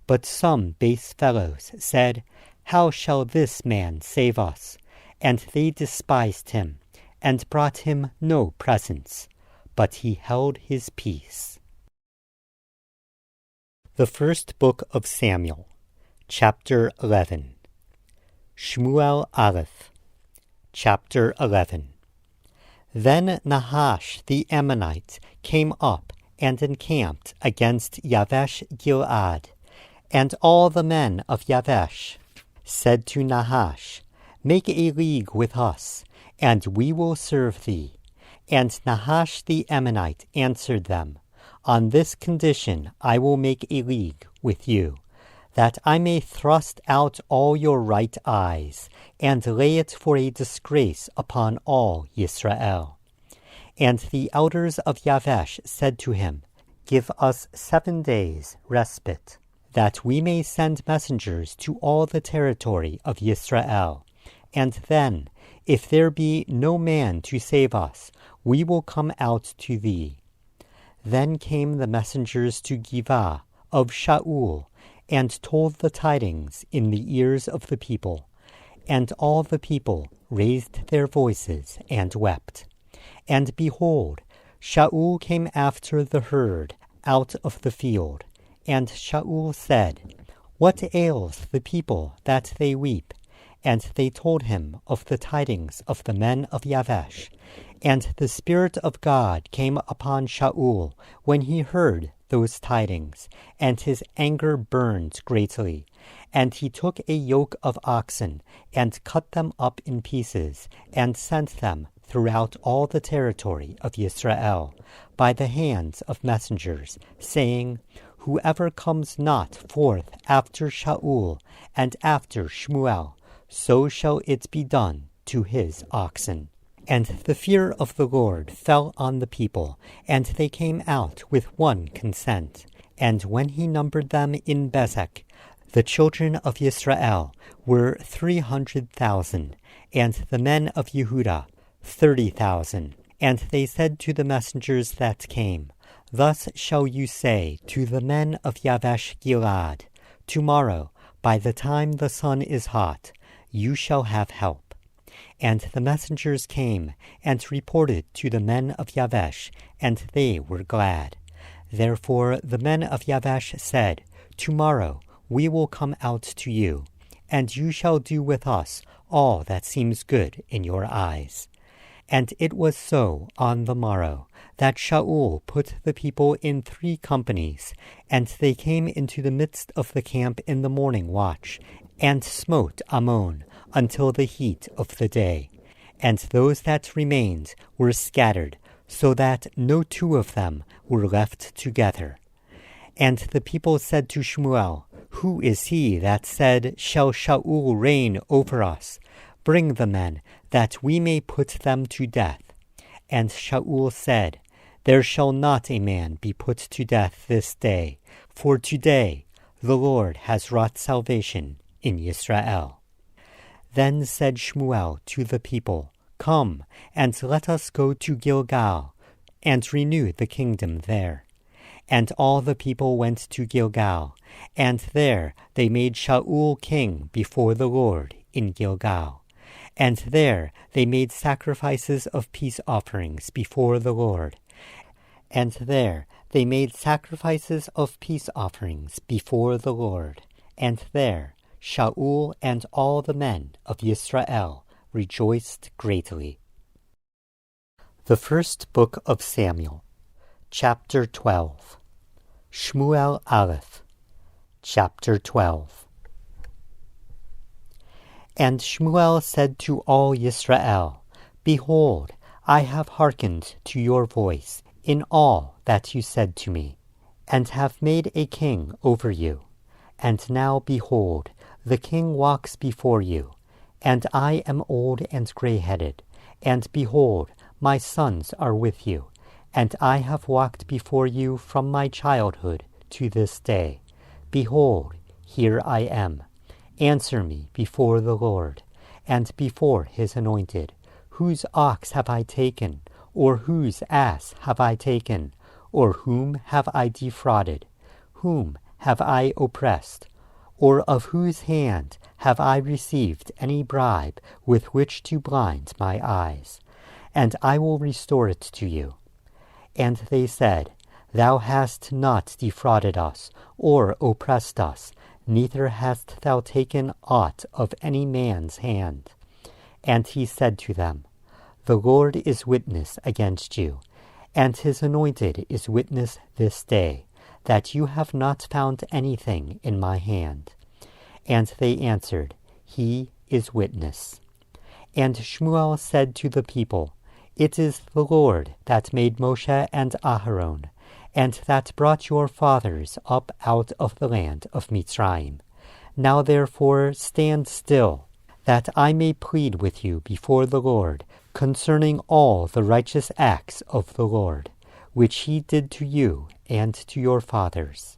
A: But some base fellows said, How shall this man save us? And they despised him, and brought him no presents. But he held his peace. The First Book of Samuel, Chapter 11. Shmuel Aleph, Chapter 11. Then Nahash the Ammonite came up and encamped against Yavesh Gilead. And all the men of Yavesh said to Nahash, Make a league with us, and we will serve thee. And Nahash the Ammonite answered them, On this condition I will make a league with you, that I may thrust out all your right eyes, and lay it for a disgrace upon all Yisrael. And the elders of Yavesh said to him, Give us 7 days respite, that we may send messengers to all the territory of Yisrael. And then, if there be no man to save us, we will come out to thee. Then came the messengers to Giv'ah of Shaul, and told the tidings in the ears of the people. And all the people raised their voices and wept. And behold, Shaul came after the herd out of the field. And Shaul said, What ails the people that they weep? And they told him of the tidings of the men of Yavesh. And the Spirit of God came upon Shaul when he heard those tidings, and his anger burned greatly. And he took a yoke of oxen, and cut them up in pieces, and sent them throughout all the territory of Yisrael, by the hands of messengers, saying, Whoever comes not forth after Shaul and after Shmuel, so shall it be done to his oxen. And the fear of the Lord fell on the people, and they came out with one consent. And when he numbered them in Bezek, the children of Yisrael were 300,000, and the men of Yehudah 30,000. And they said to the messengers that came, Thus shall you say to the men of Yavesh Gilead, Tomorrow, by the time the sun is hot, you shall have help. And the messengers came and reported to the men of Yavesh, and they were glad. Therefore the men of Yavesh said, Tomorrow we will come out to you, and you shall do with us all that seems good in your eyes. And it was so on the morrow, that Shaul put the people in 3 companies, and they came into the midst of the camp in the morning watch, and smote Ammon until the heat of the day. And those that remained were scattered, so that no 2 of them were left together. And the people said to Shmuel, Who is he that said, Shall Shaul reign over us? Bring the men, that we may put them to death. And Shaul said, There shall not a man be put to death this day, for today the Lord has wrought salvation in Israel. Then said Shmuel to the people, Come, and let us go to Gilgal, and renew the kingdom there. And all the people went to Gilgal, and there they made Shaul king before the Lord in Gilgal. And there they made sacrifices of peace offerings before the Lord. And there they made sacrifices of peace offerings before the Lord. And there Shaul and all the men of Israel rejoiced greatly. The First Book of Samuel, Chapter 12. Shmuel Aleph, Chapter 12. And Shmuel said to all Israel, Behold, I have hearkened to your voice in all that you said to me, and have made a king over you. And now, behold, the king walks before you, and I am old and gray-headed, and behold, my sons are with you, and I have walked before you from my childhood to this day. Behold, here I am. Answer me before the Lord, and before his anointed. Whose ox have I taken, or whose ass have I taken, or whom have I defrauded? Whom have I oppressed? Or of whose hand have I received any bribe with which to blind my eyes? And I will restore it to you. And they said, Thou hast not defrauded us, or oppressed us, neither hast thou taken aught of any man's hand. And he said to them, The Lord is witness against you, and his anointed is witness this day, that you have not found anything in my hand. And they answered, He is witness. And Shmuel said to the people, It is the Lord that made Moshe and Aharon, and that brought your fathers up out of the land of Mitzrayim. Now therefore stand still, that I may plead with you before the Lord concerning all the righteous acts of the Lord, which he did to you and to your fathers.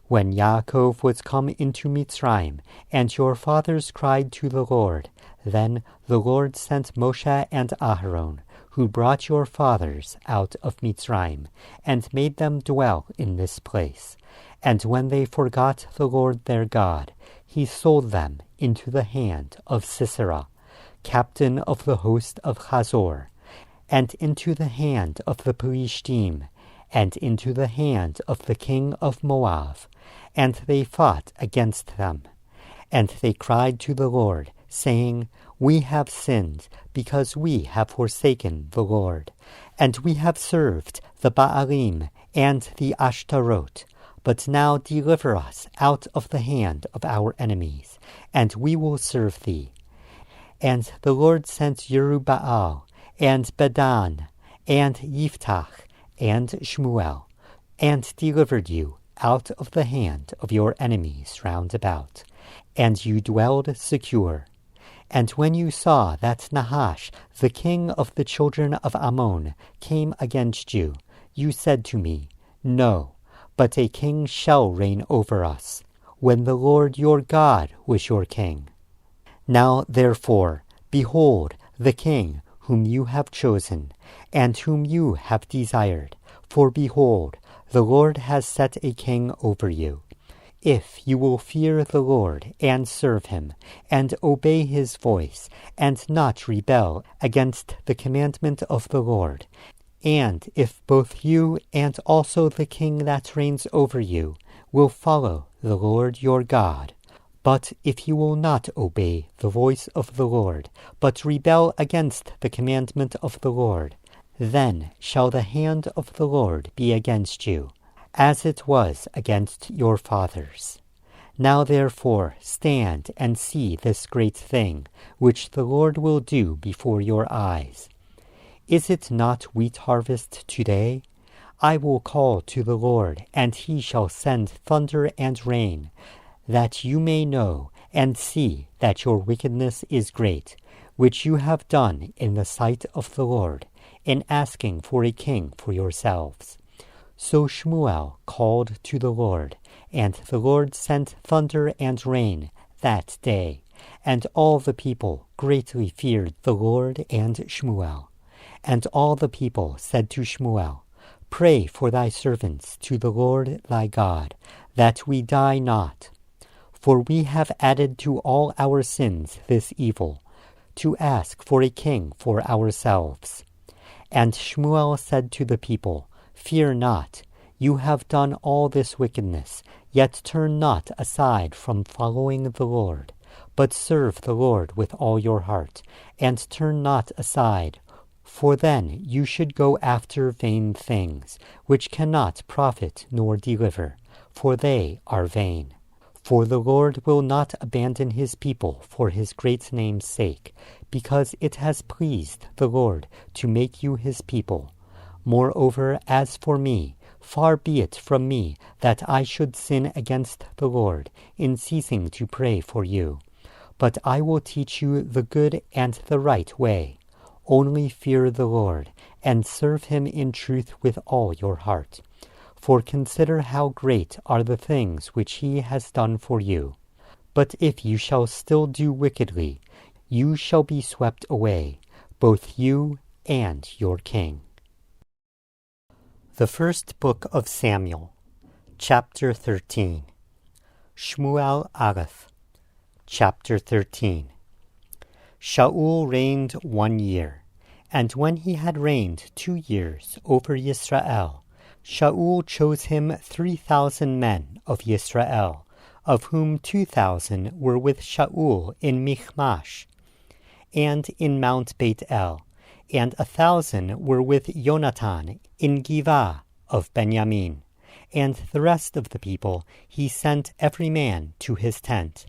A: When Yaakov was come into Mitzrayim, and your fathers cried to the Lord, then the Lord sent Moshe and Aharon, who brought your fathers out of Mitzrayim, and made them dwell in this place. And when they forgot the Lord their God, he sold them into the hand of Sisera, captain of the host of Hazor, and into the hand of the Pelishtim, and into the hand of the king of Moab. And they fought against them. And they cried to the Lord, saying, We have sinned, because we have forsaken the Lord, and we have served the Baalim and the Ashtaroth. But now deliver us out of the hand of our enemies, and we will serve thee. And the Lord sent Jerubbaal, and Bedan, and Yiftach, and Shmuel, and delivered you out of the hand of your enemies round about, and you dwelled secure. And when you saw that Nahash, the king of the children of Ammon, came against you, you said to me, No, but a king shall reign over us, when the Lord your God was your king. Now therefore, behold, the king whom you have chosen, and whom you have desired, for behold, the Lord has set a king over you. If you will fear the Lord and serve him, and obey his voice, and not rebel against the commandment of the Lord, and if both you and also the king that reigns over you will follow the Lord your God, But if you will not obey the voice of the Lord, but rebel against the commandment of the Lord, then shall the hand of the Lord be against you, as it was against your fathers. Now therefore stand and see this great thing, which the Lord will do before your eyes. Is it not wheat harvest today? I will call to the Lord, and he shall send thunder and rain, that you may know and see that your wickedness is great, which you have done in the sight of the Lord, in asking for a king for yourselves. So Shmuel called to the Lord, and the Lord sent thunder and rain that day, and all the people greatly feared the Lord and Shmuel. And all the people said to Shmuel, Pray for thy servants to the Lord thy God, that we die not. For we have added to all our sins this evil, to ask for a king for ourselves. And Shmuel said to the people, Fear not, you have done all this wickedness, yet turn not aside from following the Lord, but serve the Lord with all your heart, and turn not aside. For then you should go after vain things, which cannot profit nor deliver, for they are vain. For the Lord will not abandon his people for his great name's sake, because it has pleased the Lord to make you his people. Moreover, as for me, far be it from me that I should sin against the Lord in ceasing to pray for you. But I will teach you the good and the right way. Only fear the Lord, and serve him in truth with all your heart. For consider how great are the things which he has done for you. But if you shall still do wickedly, you shall be swept away, both you and your king. The First Book of Samuel, Chapter 13. Shmuel Aleph, Chapter 13. Shaul reigned 1 year, and when he had reigned 2 years over Yisrael, Shaul chose him 3,000 men of Yisrael, of whom 2,000 were with Shaul in Michmash, and in Mount Beit El, and 1,000 were with Yonatan in Givah of Benjamin, and the rest of the people he sent every man to his tent.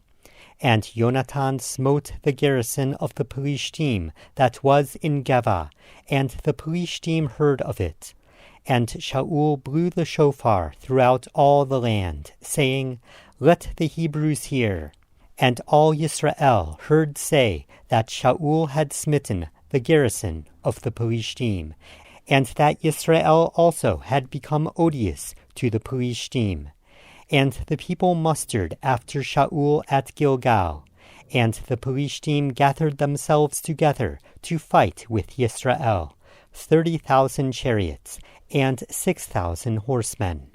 A: And Yonatan smote the garrison of the Pelishtim that was in Givah, and the Pelishtim heard of it. And Shaul blew the shofar throughout all the land, saying, Let the Hebrews hear. And all Yisrael heard say that Shaul had smitten the garrison of the Pelishtim, and that Yisrael also had become odious to the Pelishtim. And the people mustered after Shaul at Gilgal, and the Pelishtim gathered themselves together to fight with Yisrael, 30,000 chariots, and 6,000 horsemen,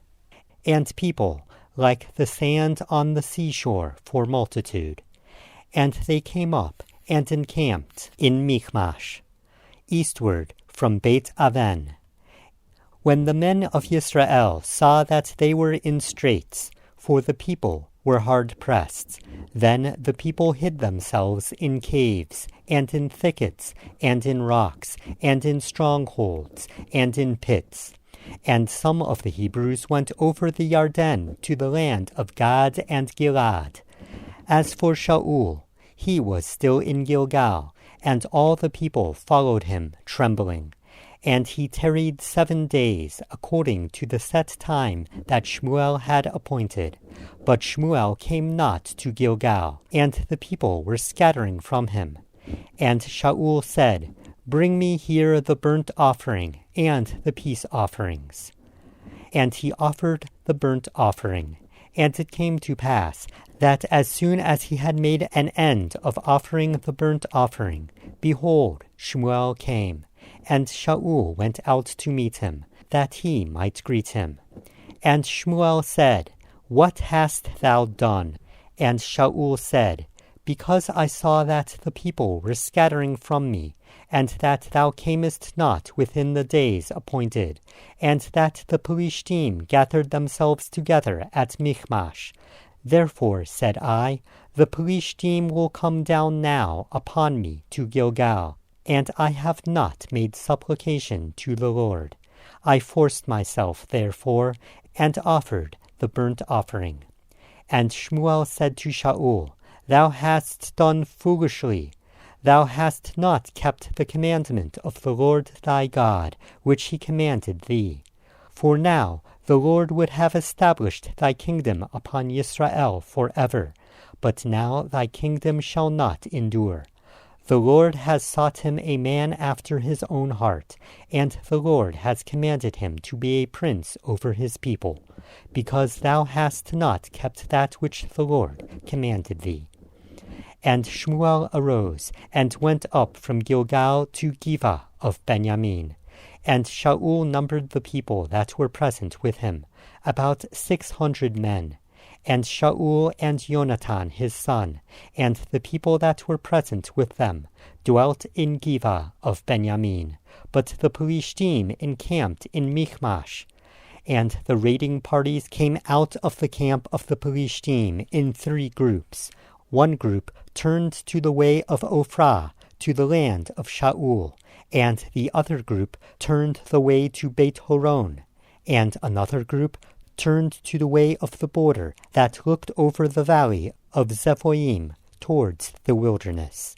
A: and people like the sand on the seashore for multitude. And they came up and encamped in Michmash, eastward from Beit Aven. When the men of Yisrael saw that they were in straits, for the people were hard pressed, then the people hid themselves in caves, and in thickets, and in rocks, and in strongholds, and in pits. And some of the Hebrews went over the Yarden to the land of Gad and Gilad. As for Shaul, he was still in Gilgal, and all the people followed him, trembling. And he tarried 7 days, according to the set time that Shmuel had appointed. But Shmuel came not to Gilgal, and the people were scattering from him. And Shaul said, Bring me here the burnt offering and the peace offerings. And he offered the burnt offering. And it came to pass that as soon as he had made an end of offering the burnt offering, behold, Shmuel came. And Shaul went out to meet him, that he might greet him. And Shmuel said, What hast thou done? And Shaul said, Because I saw that the people were scattering from me, and that thou camest not within the days appointed, and that the Pelishtim gathered themselves together at Michmash. Therefore said I, The Pelishtim will come down now upon me to Gilgal, and I have not made supplication to the Lord. I forced myself, therefore, and offered the burnt offering. And Shmuel said to Shaul, Thou hast done foolishly. Thou hast not kept the commandment of the Lord thy God, which he commanded thee. For now the Lord would have established thy kingdom upon Yisrael forever, but now thy kingdom shall not endure. The Lord has sought him a man after his own heart, and the Lord has commanded him to be a prince over his people, because thou hast not kept that which the Lord commanded thee. And Shmuel arose, and went up from Gilgal to Giva of Benjamin. And Shaul numbered the people that were present with him, about 600 men. And Shaul and Jonathan his son, and the people that were present with them, dwelt in Giva of Benjamin. But the Pelishtim encamped in Michmash. And the raiding parties came out of the camp of the Pelishtim in 3 groups. One group turned to the way of Ophrah, to the land of Shaul, and the other group turned the way to Beit Horon, and another group turned to the way of the border that looked over the valley of Zephoim towards the wilderness.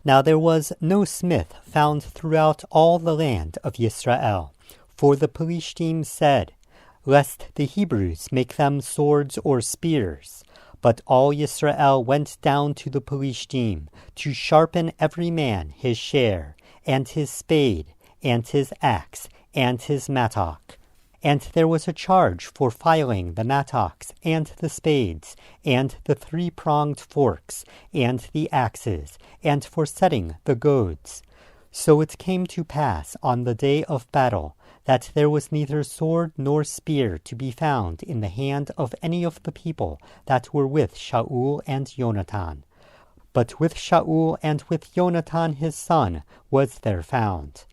A: Now there was no smith found throughout all the land of Yisrael, for the Pelishtim said, Lest the Hebrews make them swords or spears. But all Yisrael went down to the Pelishtim, to sharpen every man his share, and his spade, and his axe, and his mattock. And there was a charge for filing the mattocks, and the spades, and the 3-pronged forks, and the axes, and for setting the goads. So it came to pass on the day of battle, that there was neither sword nor spear to be found in the hand of any of the people that were with Shaul and Jonathan. But with Shaul and with Jonathan his son was there found.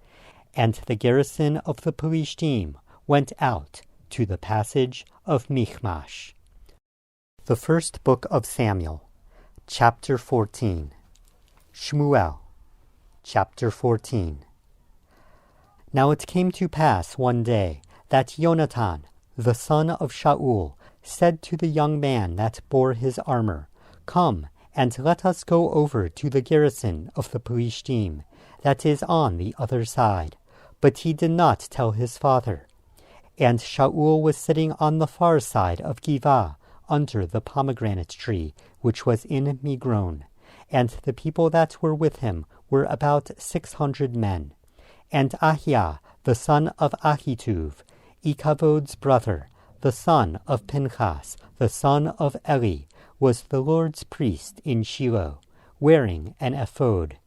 A: And the garrison of the Pelishtim went out to the passage of Michmash. The first book of Samuel, chapter 14. Shmuel, chapter 14. Now it came to pass one day that Jonathan, the son of Shaul, said to the young man that bore his armor, Come, and let us go over to the garrison of the Pelishtim, that is on the other side. But he did not tell his father. And Shaul was sitting on the far side of Giva, under the pomegranate tree, which was in Migron. And the people that were with him were about 600 men. And Ahiah, the son of Ahituv, Ikavod's brother, the son of Pinchas, the son of Eli, was the Lord's priest in Shiloh, wearing an ephod.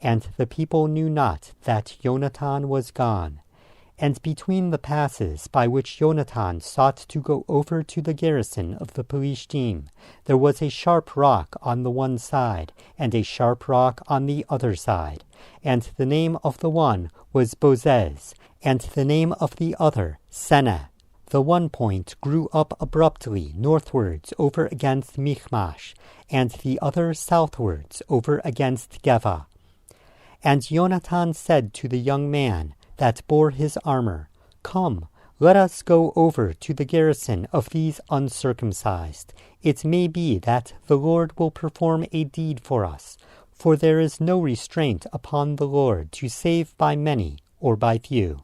A: And the people knew not that Jonathan was gone. And between the passes by which Jonathan sought to go over to the garrison of the Pelishtim, there was a sharp rock on the one side, and a sharp rock on the other side. And the name of the one was Bozez, and the name of the other Seneh. The one point grew up abruptly northwards over against Michmash, and the other southwards over against Geva. And Jonathan said to the young man that bore his armor, Come, let us go over to the garrison of these uncircumcised. It may be that the Lord will perform a deed for us, for there is no restraint upon the Lord to save by many or by few.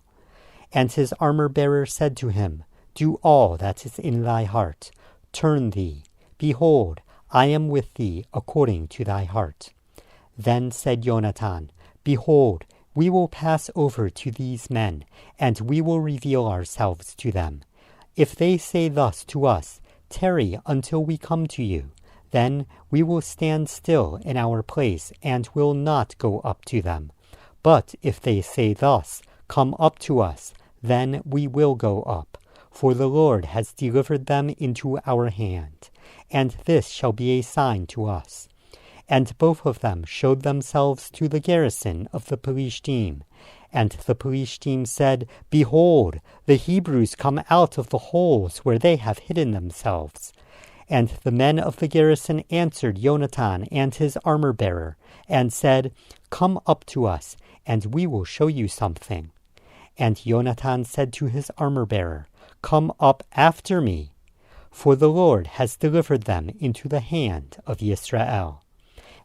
A: And his armor-bearer said to him, Do all that is in thy heart. Turn thee. Behold, I am with thee according to thy heart. Then said Jonathan, Behold, we will pass over to these men, and we will reveal ourselves to them. If they say thus to us, Tarry until we come to you, then we will stand still in our place, and will not go up to them. But if they say thus, Come up to us, then we will go up, for the Lord has delivered them into our hand, and this shall be a sign to us. And both of them showed themselves to the garrison of the Pelishtim. And the Pelishtim said, Behold, the Hebrews come out of the holes where they have hidden themselves. And the men of the garrison answered Yonatan and his armor-bearer, and said, "Come up to us, and we will show you something." And Yonatan said to his armor-bearer, "Come up after me, for the Lord has delivered them into the hand of Israel."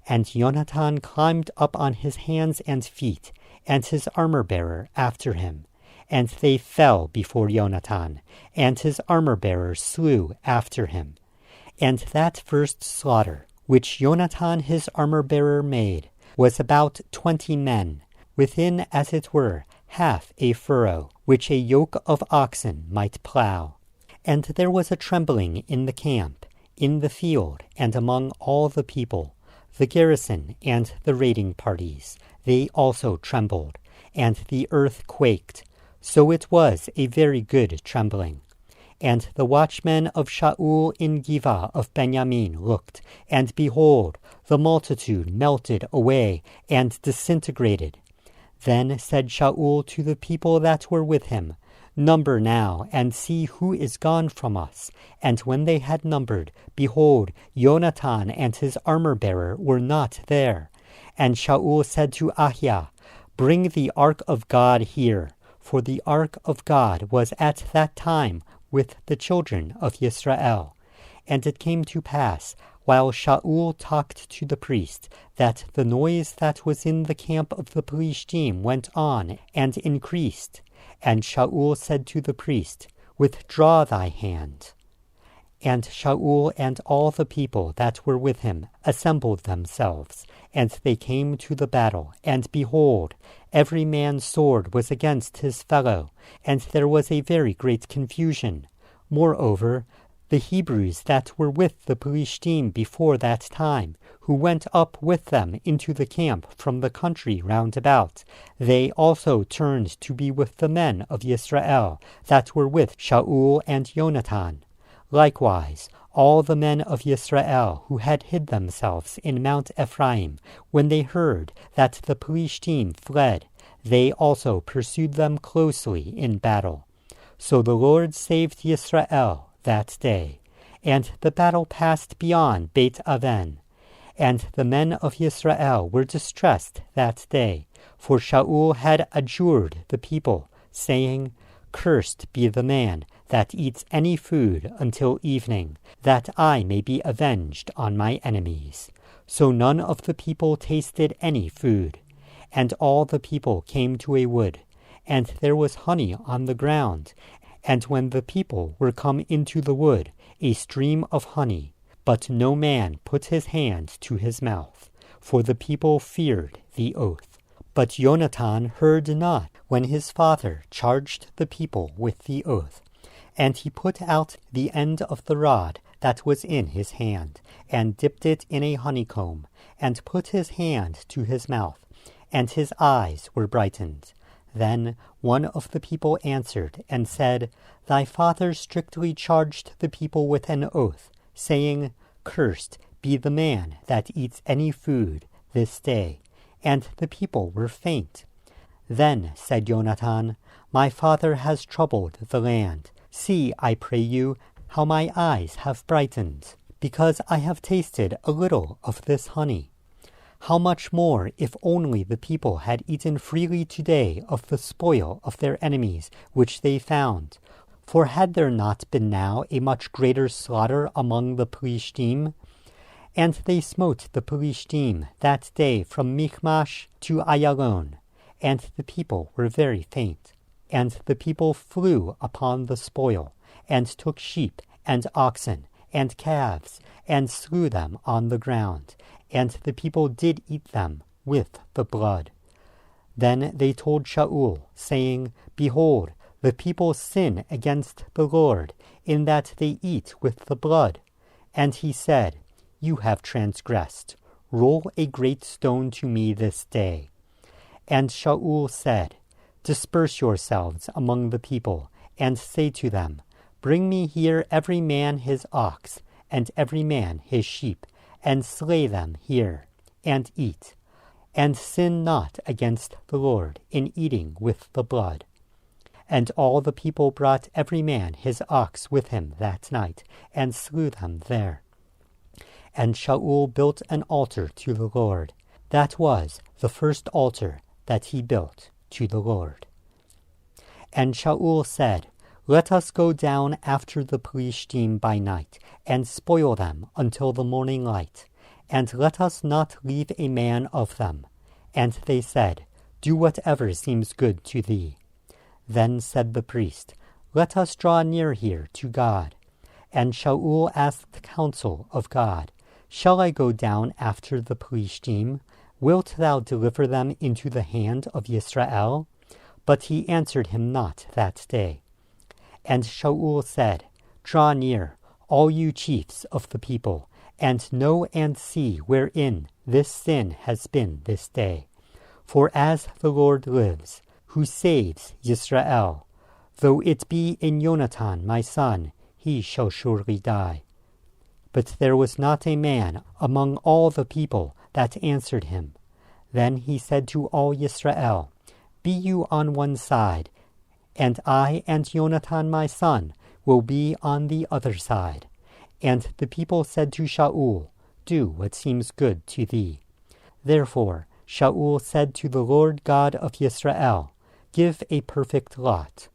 A: And Yonatan climbed up on his hands and feet, and his armor-bearer after him. And they fell before Yonatan, and his armor-bearer slew after him. And that first slaughter, which Yonatan his armor-bearer made, was about 20 men, within, as it were, half a furrow, which a yoke of oxen might plow. And there was a trembling in the camp, in the field, and among all the people, the garrison and the raiding parties. They also trembled, and the earth quaked. So it was a very good trembling. And the watchmen of Shaul in Gibeah of Benjamin looked, and behold, the multitude melted away and disintegrated. Then said Shaul to the people that were with him, "Number now, and see who is gone from us." And when they had numbered, behold, Yonatan and his armor-bearer were not there. And Shaul said to Ahiah, "Bring the ark of God here." For the ark of God was at that time with the children of Israel. And it came to pass, while Shaul talked to the priest, that the noise that was in the camp of the Philistine went on and increased. And Shaul said to the priest, "Withdraw thy hand." And Shaul and all the people that were with him assembled themselves, and they came to the battle. And behold, every man's sword was against his fellow, and there was a very great confusion. Moreover, the Hebrews that were with the Philistine before that time, who went up with them into the camp from the country round about, they also turned to be with the men of Israel that were with Shaul and Yonatan. Likewise, all the men of Israel who had hid themselves in Mount Ephraim, when they heard that the Philistine fled, they also pursued them closely in battle. So the Lord saved Israel that day, and the battle passed beyond Beit Aven. And the men of Israel were distressed that day, for Shaul had adjured the people, saying, "Cursed be the man that eats any food until evening, that I may be avenged on my enemies." So none of the people tasted any food. And all the people came to a wood, and there was honey on the ground. And when the people were come into the wood, a stream of honey, but no man put his hand to his mouth, for the people feared the oath. But Yonatan heard not when his father charged the people with the oath. And he put out the end of the rod that was in his hand, and dipped it in a honeycomb, and put his hand to his mouth, and his eyes were brightened. Then one of the people answered and said, "Thy father strictly charged the people with an oath, saying, Cursed be the man that eats any food this day." And the people were faint. Then said Yonatan, "My father has troubled the land. See, I pray you, how my eyes have brightened, because I have tasted a little of this honey. How much more if only the people had eaten freely today of the spoil of their enemies which they found. For had there not been now a much greater slaughter among the Philistine? And they smote the Philistine that day from Michmash to Ayalon, and the people were very faint. And the people flew upon the spoil, and took sheep and oxen and calves, and slew them on the ground, and the people did eat them with the blood. Then they told Shaul, saying, Behold, the people sin against the Lord, in that they eat with the blood. And he said, You have transgressed. Roll a great stone to me this day. And Shaul said, Disperse yourselves among the people, and say to them, Bring me here every man his ox, and every man his sheep, and slay them here, and eat. And sin not against the Lord in eating with the blood. And all the people brought every man his ox with him that night, and slew them there. And Shaul built an altar to the Lord. That was the first altar that he built to the Lord. And Shaul said, Let us go down after the Philistine by night, and spoil them until the morning light, and let us not leave a man of them. And they said, Do whatever seems good to thee. Then said the priest, Let us draw near here to God. And Shaul asked counsel of God, Shall I go down after the Philistine? Wilt thou deliver them into the hand of Israel? But he answered him not that day. And Shaul said, Draw near, all you chiefs of the people, and know and see wherein this sin has been this day. For as the Lord lives, who saves Israel, though it be in Jonathan my son, he shall surely die. But there was not a man among all the people that answered him. Then he said to all Israel, Be you on one side, and I and Jonathan my son will be on the other side. And the people said to Shaul, Do what seems good to thee. Therefore Shaul said to the Lord God of Israel, Give a perfect lot.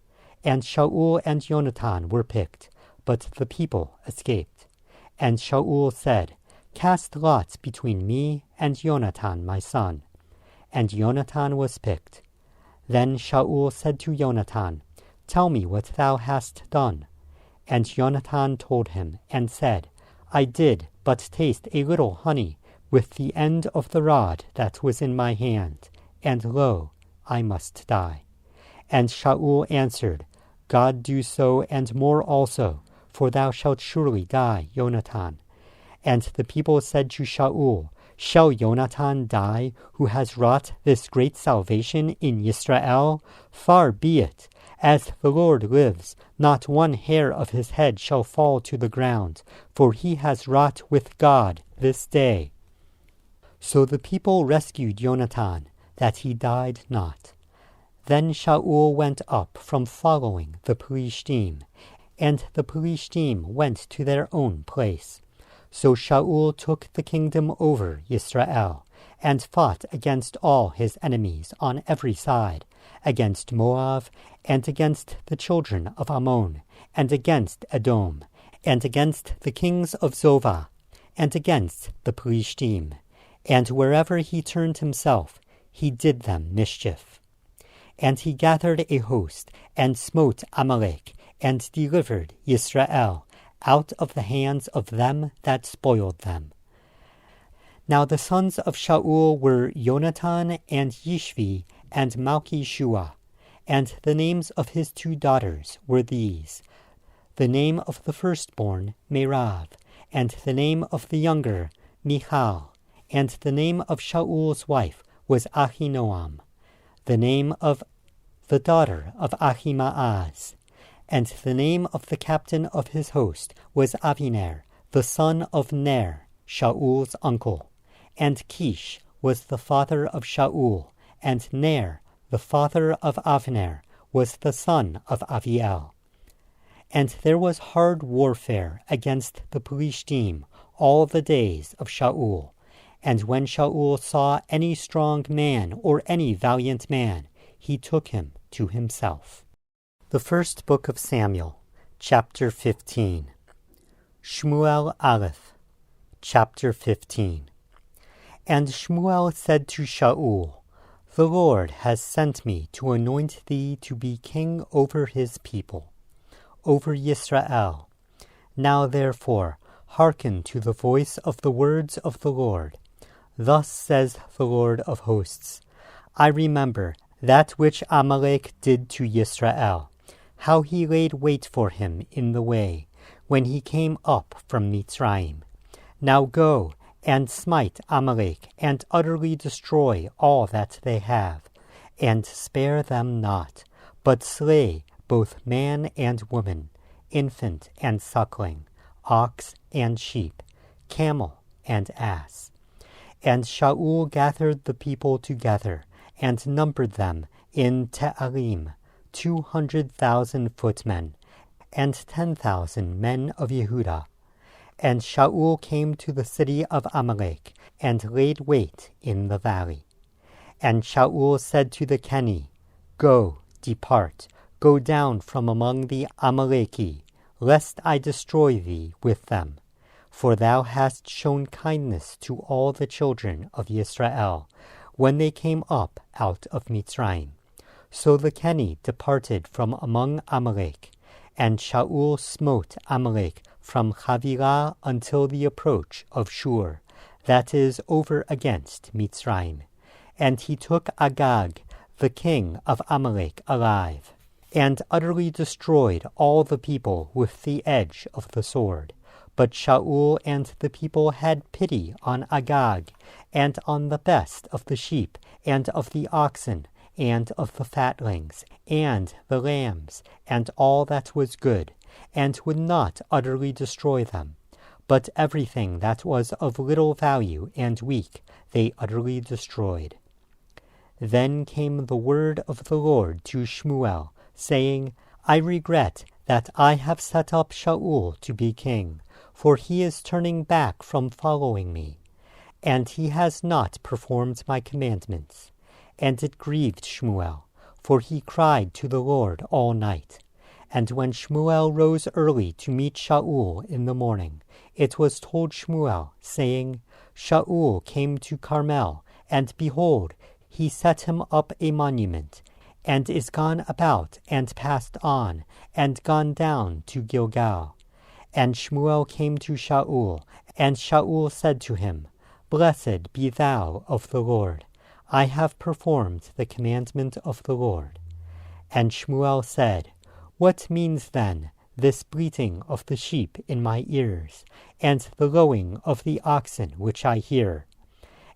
A: And Shaul and Jonathan were picked, but the people escaped. And Shaul said, Cast lots between me and Jonathan my son. And Jonathan was picked. Then Shaul said to Jonathan, Tell me what thou hast done. And Jonathan told him, and said, I did but taste a little honey with the end of the rod that was in my hand, and lo, I must die. And Shaul answered, God do so and more also, for thou shalt surely die, Jonathan. And the people said to Shaul, Shall Jonathan die, who has wrought this great salvation in Israel? Far be it. As the Lord lives, not one hair of his head shall fall to the ground, for he has wrought with God this day. So the people rescued Jonathan, that he died not. Then Shaul went up from following the Philistine, and the Philistine went to their own place. So Shaul took the kingdom over Israel, and fought against all his enemies on every side, against Moab, and against the children of Ammon, and against Edom, and against the kings of Zobah, and against the Philistine. And wherever he turned himself, he did them mischief. And he gathered a host, and smote Amalek, and delivered Israel out of the hands of them that spoiled them. Now the sons of Shaul were Jonathan, and Yishvi, and Malchishua, and the names of his 2 daughters were these: the name of the firstborn, Merav, and the name of the younger, Michal, and the name of Shaul's wife was Ahinoam, the name of the daughter of Ahimaaz, and the name of the captain of his host was Avner, the son of Ner, Shaul's uncle. And Kish was the father of Shaul, and Ner, the father of Avner, was the son of Aviel. And there was hard warfare against the Philistine all the days of Shaul. And when Shaul saw any strong man or any valiant man, he took him to himself. The first book of Samuel, chapter 15. Shmuel Aleph, chapter 15. And Shmuel said to Shaul, The Lord has sent me to anoint thee to be king over his people, over Israel. Now therefore hearken to the voice of the words of the Lord. Thus says the Lord of hosts, I remember that which Amalek did to Israel, how he laid wait for him in the way, when he came up from Mitzrayim. Now go and smite Amalek, and utterly destroy all that they have, and spare them not, but slay both man and woman, infant and suckling, ox and sheep, camel and ass. And Shaul gathered the people together, and numbered them in Te'alim, 200,000 footmen, and 10,000 men of Yehudah. And Shaul came to the city of Amalek, and laid wait in the valley. And Shaul said to the Keni, Go, depart, go down from among the Amaleki, lest I destroy thee with them. For thou hast shown kindness to all the children of Israel, when they came up out of Mitzrayim. So the Keni departed from among Amalek, and Shaul smote Amalek from Havilah until the approach of Shur, that is over against Mitzrayim. And he took Agag, the king of Amalek, alive, and utterly destroyed all the people with the edge of the sword. But Shaul and the people had pity on Agag, and on the best of the sheep, and of the oxen, and of the fatlings, and the lambs, and all that was good, and would not utterly destroy them. But everything that was of little value and weak they utterly destroyed. Then came the word of the Lord to Shmuel, saying, I regret that I have set up Shaul to be king, for he is turning back from following me, and he has not performed my commandments. And it grieved Shmuel, for he cried to the Lord all night. And when Shmuel rose early to meet Shaul in the morning, it was told Shmuel, saying, Shaul came to Carmel, and behold, he set him up a monument, and is gone about, and passed on, and gone down to Gilgal. And Shmuel came to Shaul, and Shaul said to him, Blessed be thou of the Lord. I have performed the commandment of the Lord. And Shmuel said, What means then this bleating of the sheep in my ears, and the lowing of the oxen which I hear?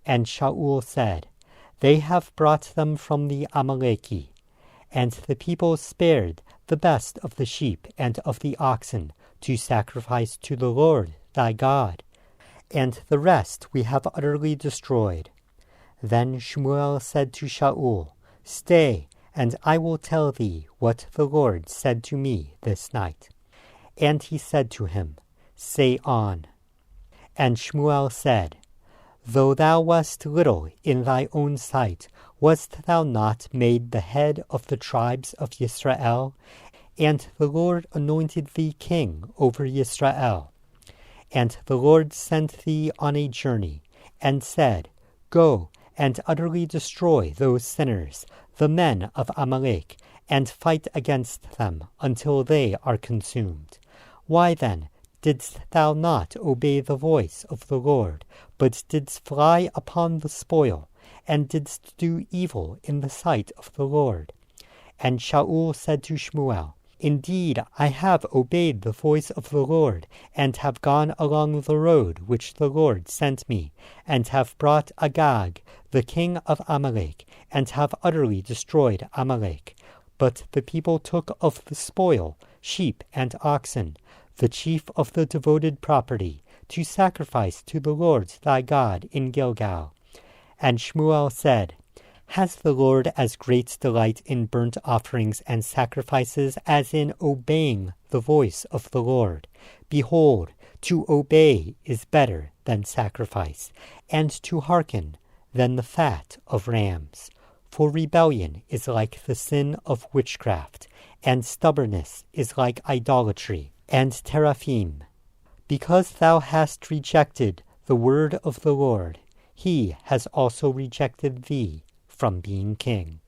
A: And Shaul said, They have brought them from the Amaleki. And the people spared the best of the sheep and of the oxen to sacrifice to the Lord thy God, and the rest we have utterly destroyed. Then Shmuel said to Shaul, Stay, and I will tell thee what the Lord said to me this night. And he said to him, Say on. And Shmuel said, Though thou wast little in thy own sight, wast thou not made the head of the tribes of Israel? And the Lord anointed thee king over Israel. And the Lord sent thee on a journey, and said, Go, and utterly destroy those sinners, the men of Amalek, and fight against them until they are consumed. Why then didst thou not obey the voice of the Lord, but didst fly upon the spoil, and didst do evil in the sight of the Lord? And Shaul said to Shmuel, Indeed, I have obeyed the voice of the Lord, and have gone along the road which the Lord sent me, and have brought Agag, the king of Amalek, and have utterly destroyed Amalek. But the people took of the spoil sheep and oxen, the chief of the devoted property, to sacrifice to the Lord thy God in Gilgal. And Shmuel said, Has the Lord as great delight in burnt offerings and sacrifices as in obeying the voice of the Lord? Behold, to obey is better than sacrifice, and to hearken than the fat of rams. For rebellion is like the sin of witchcraft, and stubbornness is like idolatry and teraphim. Because thou hast rejected the word of the Lord, he has also rejected thee from being king.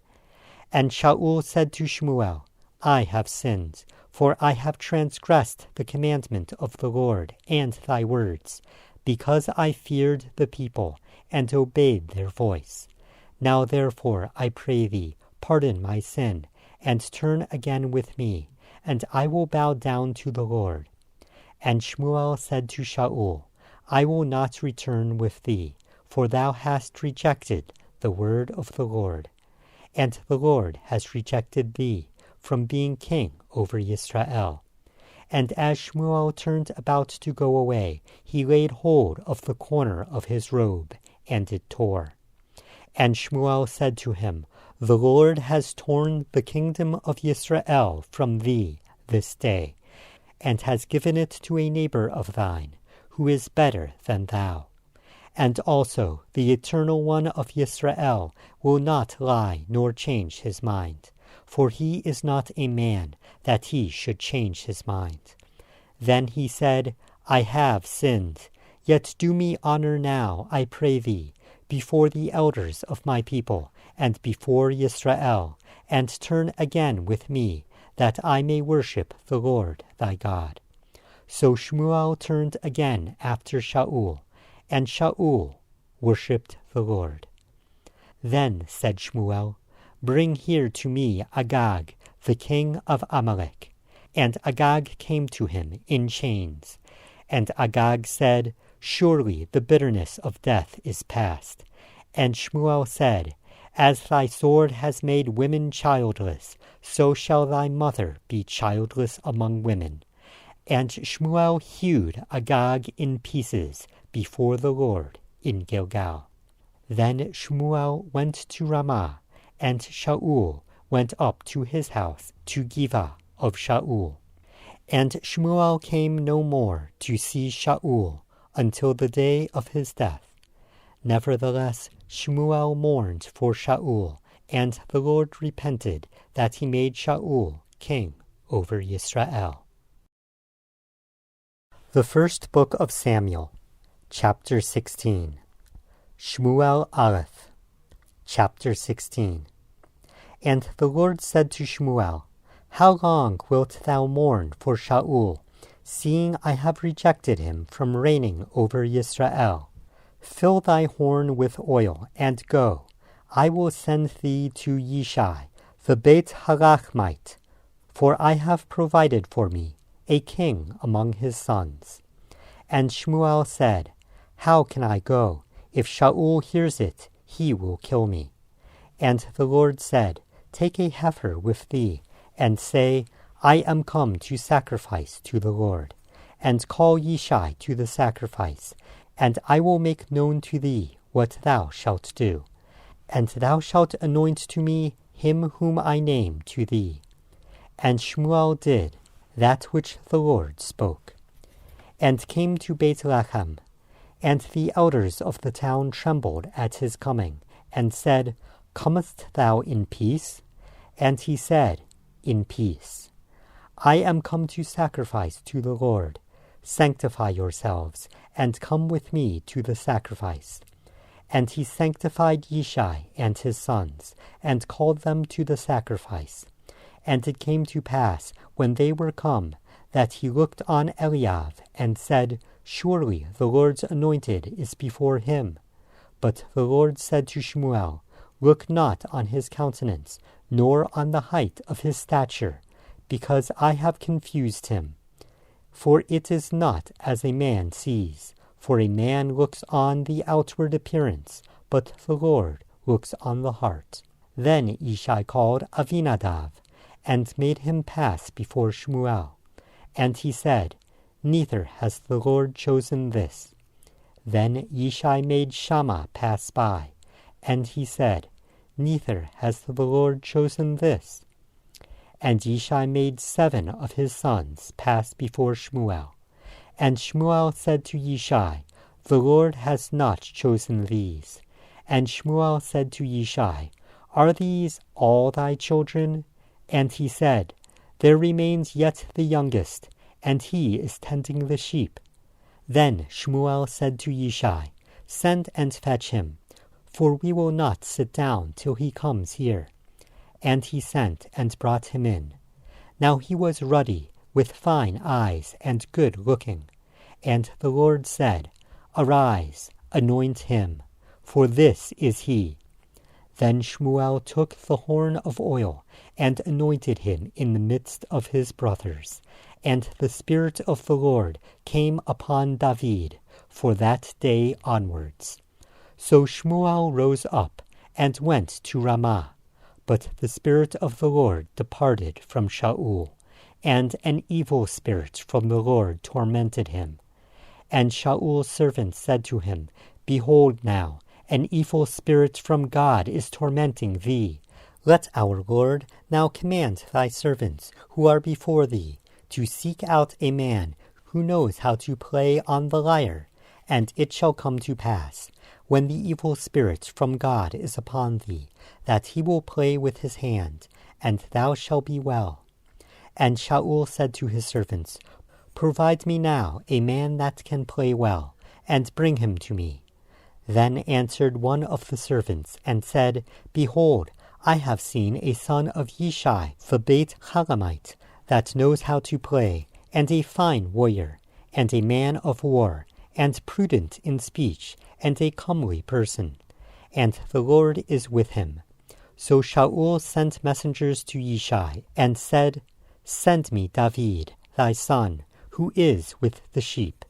A: And Shaul said to Shmuel, I have sinned, for I have transgressed the commandment of the Lord and thy words, because I feared the people and obeyed their voice. Now therefore, I pray thee, pardon my sin, and turn again with me, and I will bow down to the Lord. And Shmuel said to Shaul, I will not return with thee, for thou hast rejected the word of the Lord, and the Lord has rejected thee from being king over Israel. And as Shmuel turned about to go away, he laid hold of the corner of his robe, and it tore. And Shmuel said to him, The Lord has torn the kingdom of Israel from thee this day, and has given it to a neighbor of thine, who is better than thou. And also the Eternal One of Israel will not lie nor change his mind, for he is not a man that he should change his mind. Then he said, I have sinned, yet do me honor now, I pray thee, before the elders of my people, and before Israel, and turn again with me, that I may worship the Lord thy God. So Shmuel turned again after Shaul, and Shaul worshipped the Lord. Then said Shmuel, Bring here to me Agag, the king of Amalek. And Agag came to him in chains. And Agag said, Surely the bitterness of death is past. And Shmuel said, As thy sword has made women childless, so shall thy mother be childless among women. And Shmuel hewed Agag in pieces before the Lord in Gilgal. Then Shmuel went to Ramah, and Shaul went up to his house to Givah of Shaul. And Shmuel came no more to see Shaul until the day of his death. Nevertheless, Shmuel mourned for Shaul, and the Lord repented that he made Shaul king over Israel. The First Book of Samuel, Chapter 16. Shmuel Aleph, Chapter 16. And the Lord said to Shmuel, How long wilt thou mourn for Shaul, seeing I have rejected him from reigning over Israel? Fill thy horn with oil, and go. I will send thee to Yishai, the Beit Halachmite, for I have provided for me a king among his sons. And Shmuel said, How can I go? If Shaul hears it, he will kill me. And the Lord said, Take a heifer with thee, and say, I am come to sacrifice to the Lord. And call Yishai to the sacrifice, and I will make known to thee what thou shalt do. And thou shalt anoint to me him whom I name to thee. And Shmuel did that which the Lord spoke, and came to Bethlehem. And the elders of the town trembled at his coming, and said, Comest thou in peace? And he said, In peace. I am come to sacrifice to the Lord. Sanctify yourselves, and come with me to the sacrifice. And he sanctified Yishai and his sons, and called them to the sacrifice. And it came to pass, when they were come, that he looked on Eliab, and said, Surely the Lord's anointed is before him. But the Lord said to Shmuel, Look not on his countenance, nor on the height of his stature, because I have confused him. For it is not as a man sees, for a man looks on the outward appearance, but the Lord looks on the heart. Then Yishai called Avinadav, and made him pass before Shmuel. And he said, Neither has the Lord chosen this. Then Yishai made Shammah pass by, and he said, Neither has the Lord chosen this. And Yishai made 7 of his sons pass before Shmuel. And Shmuel said to Yishai, The Lord has not chosen these. And Shmuel said to Yishai, Are these all thy children? And he said, There remains yet the youngest, and he is tending the sheep. Then Shmuel said to Yishai, Send and fetch him, for we will not sit down till he comes here. And he sent and brought him in. Now he was ruddy, with fine eyes, and good looking. And the Lord said, Arise, anoint him, for this is he. Then Shmuel took the horn of oil, and anointed him in the midst of his brothers. And the Spirit of the Lord came upon David for that day onwards. So Shmuel rose up, and went to Ramah. But the Spirit of the Lord departed from Shaul, and an evil spirit from the Lord tormented him. And Shaul's servant said to him, Behold now, an evil spirit from God is tormenting thee. Let our Lord now command thy servants who are before thee to seek out a man who knows how to play on the lyre, and it shall come to pass, when the evil spirit from God is upon thee, that he will play with his hand, and thou shalt be well. And Shaul said to his servants, Provide me now a man that can play well, and bring him to me. Then answered one of the servants, and said, Behold, I have seen a son of Yishai the Beit Halamite, that knows how to play, and a fine warrior, and a man of war, and prudent in speech, and a comely person. And the Lord is with him. So Shaul sent messengers to Yishai, and said, Send me David, thy son, who is with the sheep.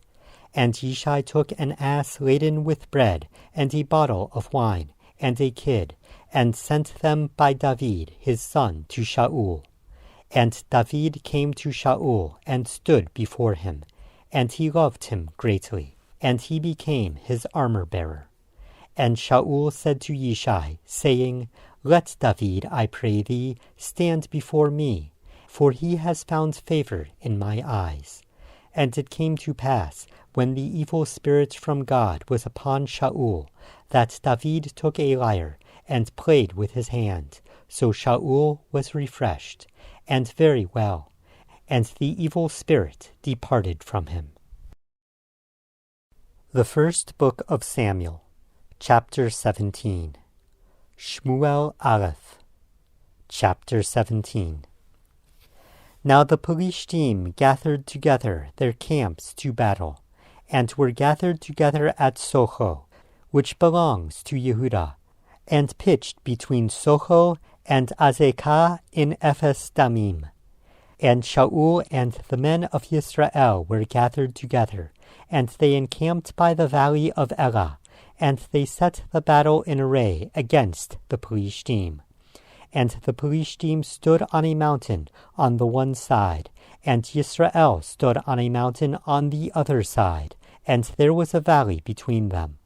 A: And Yishai took an ass laden with bread, and a bottle of wine, and a kid, and sent them by David his son to Shaul. And David came to Shaul, and stood before him, and he loved him greatly, and he became his armor-bearer. And Shaul said to Yishai, saying, Let David, I pray thee, stand before me, for he has found favor in my eyes. And it came to pass, when the evil spirit from God was upon Shaul, that David took a lyre, and played with his hand. So Shaul was refreshed, and very well, and the evil spirit departed from him. The First Book of Samuel, Chapter 17. Shmuel Aleph, Chapter 17. Now the Pelishtim gathered together their camps to battle, and were gathered together at Socho, which belongs to Yehudah, and pitched between Socho and Azekah in Ephes Damim. And Shaul and the men of Yisrael were gathered together, and they encamped by the valley of Elah, and they set the battle in array against the Pelishtim. And the Pelishtim stood on a mountain on the one side, and Yisrael stood on a mountain on the other side, and there was a valley between them.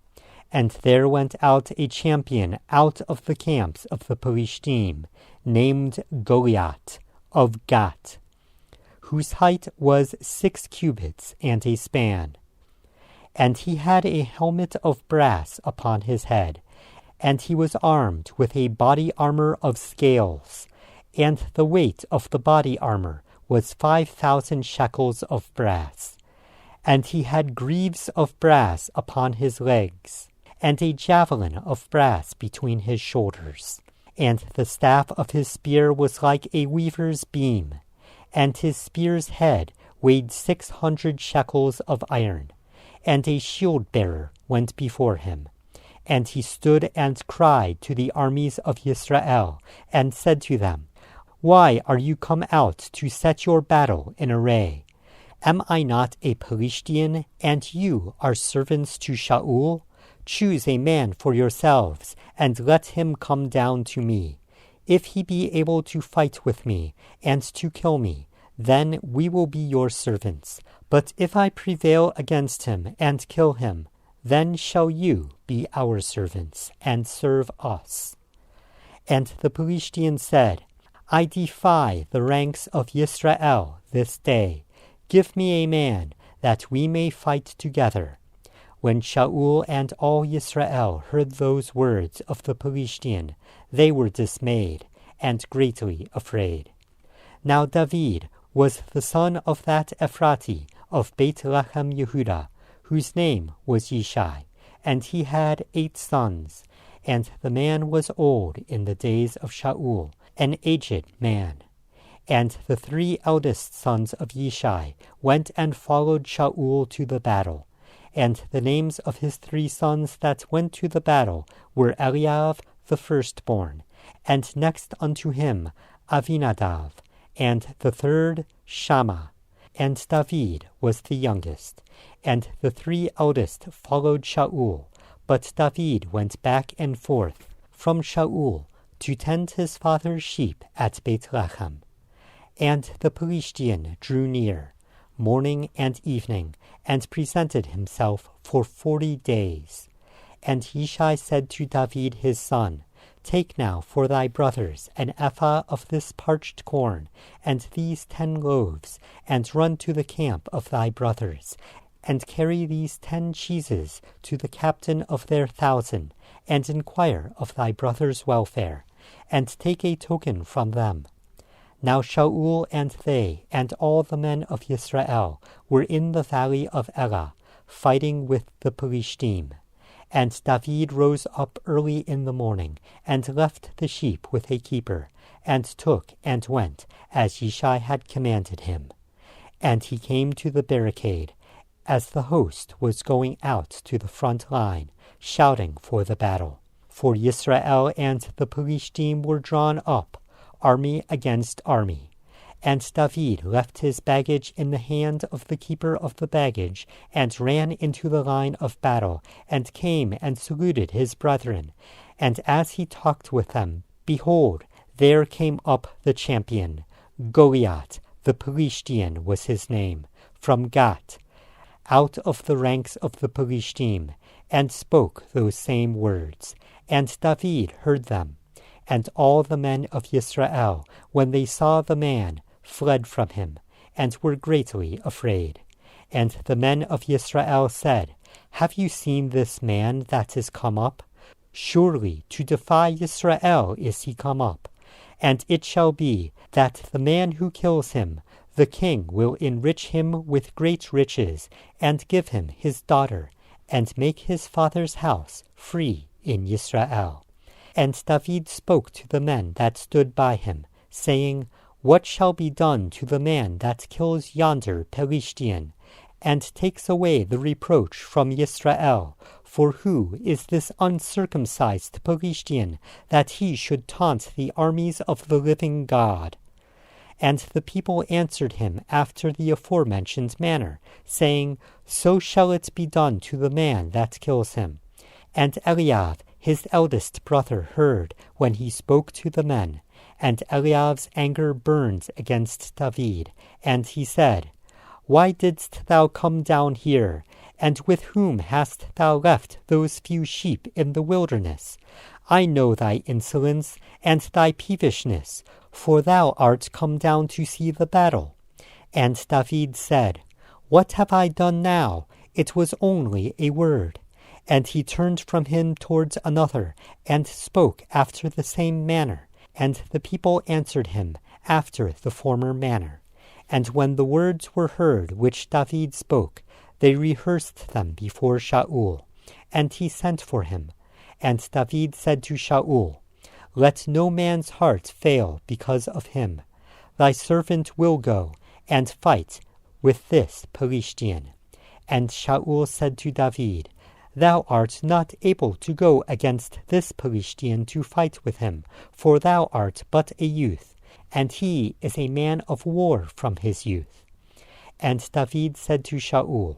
A: And there went out a champion out of the camps of the Pelishtim, named Goliath, of Gath, whose height was 6 cubits and a span. And he had a helmet of brass upon his head, and he was armed with a body armor of scales, and the weight of the body armor was 5,000 shekels of brass. And he had greaves of brass upon his legs, and a javelin of brass between his shoulders. And the staff of his spear was like a weaver's beam, and his spear's head weighed 600 shekels of iron. And a shield-bearer went before him. And he stood and cried to the armies of Yisrael, and said to them, Why are you come out to set your battle in array? Am I not a Pelishtian, and you are servants to Shaul? Choose a man for yourselves, and let him come down to me. If he be able to fight with me, and to kill me, then we will be your servants. But if I prevail against him, and kill him, then shall you be our servants, and serve us. And the Pelishtian said, I defy the ranks of Yisrael this day. Give me a man, that we may fight together. When Shaul and all Yisrael heard those words of the Pelishtian, they were dismayed, and greatly afraid. Now David was the son of that Ephrati of Beit Lechem Yehudah, whose name was Yishai, and he had 8 sons. And the man was old in the days of Shaul, an aged man. And the 3 eldest sons of Yishai went and followed Shaul to the battle. And the names of his 3 sons that went to the battle were Eliab the firstborn, and next unto him Avinadav, and the third Shammah. And David was the youngest. And the 3 eldest followed Shaul, but David went back and forth from Shaul to tend his father's sheep at Beit Lechem. And the Pelishtian drew near, morning and evening, and presented himself for 40 days. And Yishai said to David his son, Take now for thy brothers an ephah of this parched corn, and these 10 loaves, and run to the camp of thy brothers, and carry these 10 cheeses to the captain of their 1,000, and inquire of thy brothers' welfare, and take a token from them. Now Shaul and they, and all the men of Israel, were in the valley of Elah, fighting with the Pelishtim. And David rose up early in the morning, and left the sheep with a keeper, and took and went, as Yishai had commanded him. And he came to the barricade, as the host was going out to the front line, shouting for the battle. For Yisrael and the Pelishtim were drawn up, army against army. And David left his baggage in the hand of the keeper of the baggage, and ran into the line of battle, and came and saluted his brethren. And as he talked with them, behold, there came up the champion. Goliath, the Pelishtian was his name, from Gath, out of the ranks of the Pelishtim, and spoke those same words. And David heard them. And all the men of Israel, when they saw the man, fled from him, and were greatly afraid. And the men of Israel said, Have you seen this man that is come up? Surely to defy Israel is he come up. And it shall be that the man who kills him, the king will enrich him with great riches, and give him his daughter, and make his father's house free in Israel. And David spoke to the men that stood by him, saying, What shall be done to the man that kills yonder Pelishtian, and takes away the reproach from Yisrael? For who is this uncircumcised Pelishtian, that he should taunt the armies of the living God? And the people answered him after the aforementioned manner, saying, So shall it be done to the man that kills him. And Eliab, his eldest brother, heard when he spoke to the men. And Eliab's anger burned against David, and he said, Why didst thou come down here? And with whom hast thou left those few sheep in the wilderness? I know thy insolence and thy peevishness, for thou art come down to see the battle. And David said, What have I done now? It was only a word. And he turned from him towards another, and spoke after the same manner. And the people answered him after the former manner. And when the words were heard which David spoke, they rehearsed them before Shaul. And he sent for him. And David said to Shaul, Let no man's heart fail because of him. Thy servant will go and fight with this Pelishtian. And Shaul said to David, Thou art not able to go against this Pelishtian to fight with him, for thou art but a youth, and he is a man of war from his youth. And David said to Shaul,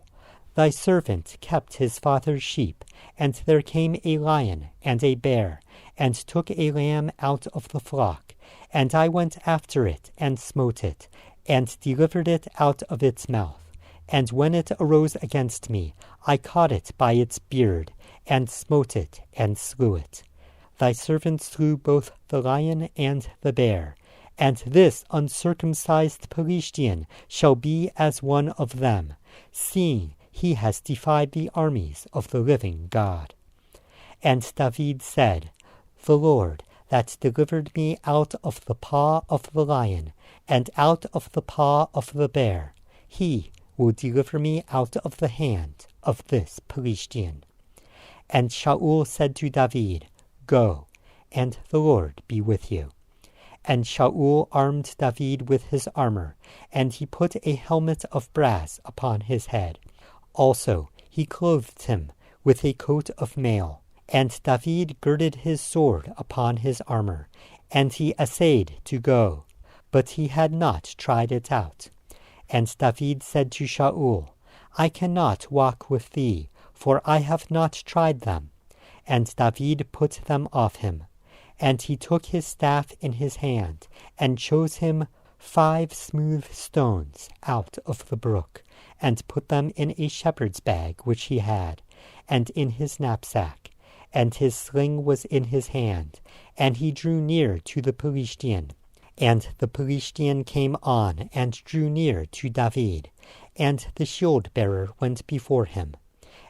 A: Thy servant kept his father's sheep, and there came a lion and a bear, and took a lamb out of the flock, and I went after it, and smote it, and delivered it out of its mouth. And when it arose against me, I caught it by its beard, and smote it, and slew it. Thy servant slew both the lion and the bear, and this uncircumcised Pelishtian shall be as one of them, seeing he has defied the armies of the living God. And David said, The Lord that delivered me out of the paw of the lion, and out of the paw of the bear, he will deliver me out of the hand of this Pelishtian. And Shaul said to David, Go, and the Lord be with you. And Shaul armed David with his armor, and he put a helmet of brass upon his head. Also he clothed him with a coat of mail. And David girded his sword upon his armor, and he essayed to go, but he had not tried it out. And David said to Shaul, I cannot walk with thee, for I have not tried them. And David put them off him. And he took his staff in his hand, and chose him 5 smooth stones out of the brook, and put them in a shepherd's bag which he had, and in his knapsack. and his sling was in his hand, and he drew near to the Pelishtian. And the Pelishtian came on, and drew near to David, and the shield-bearer went before him.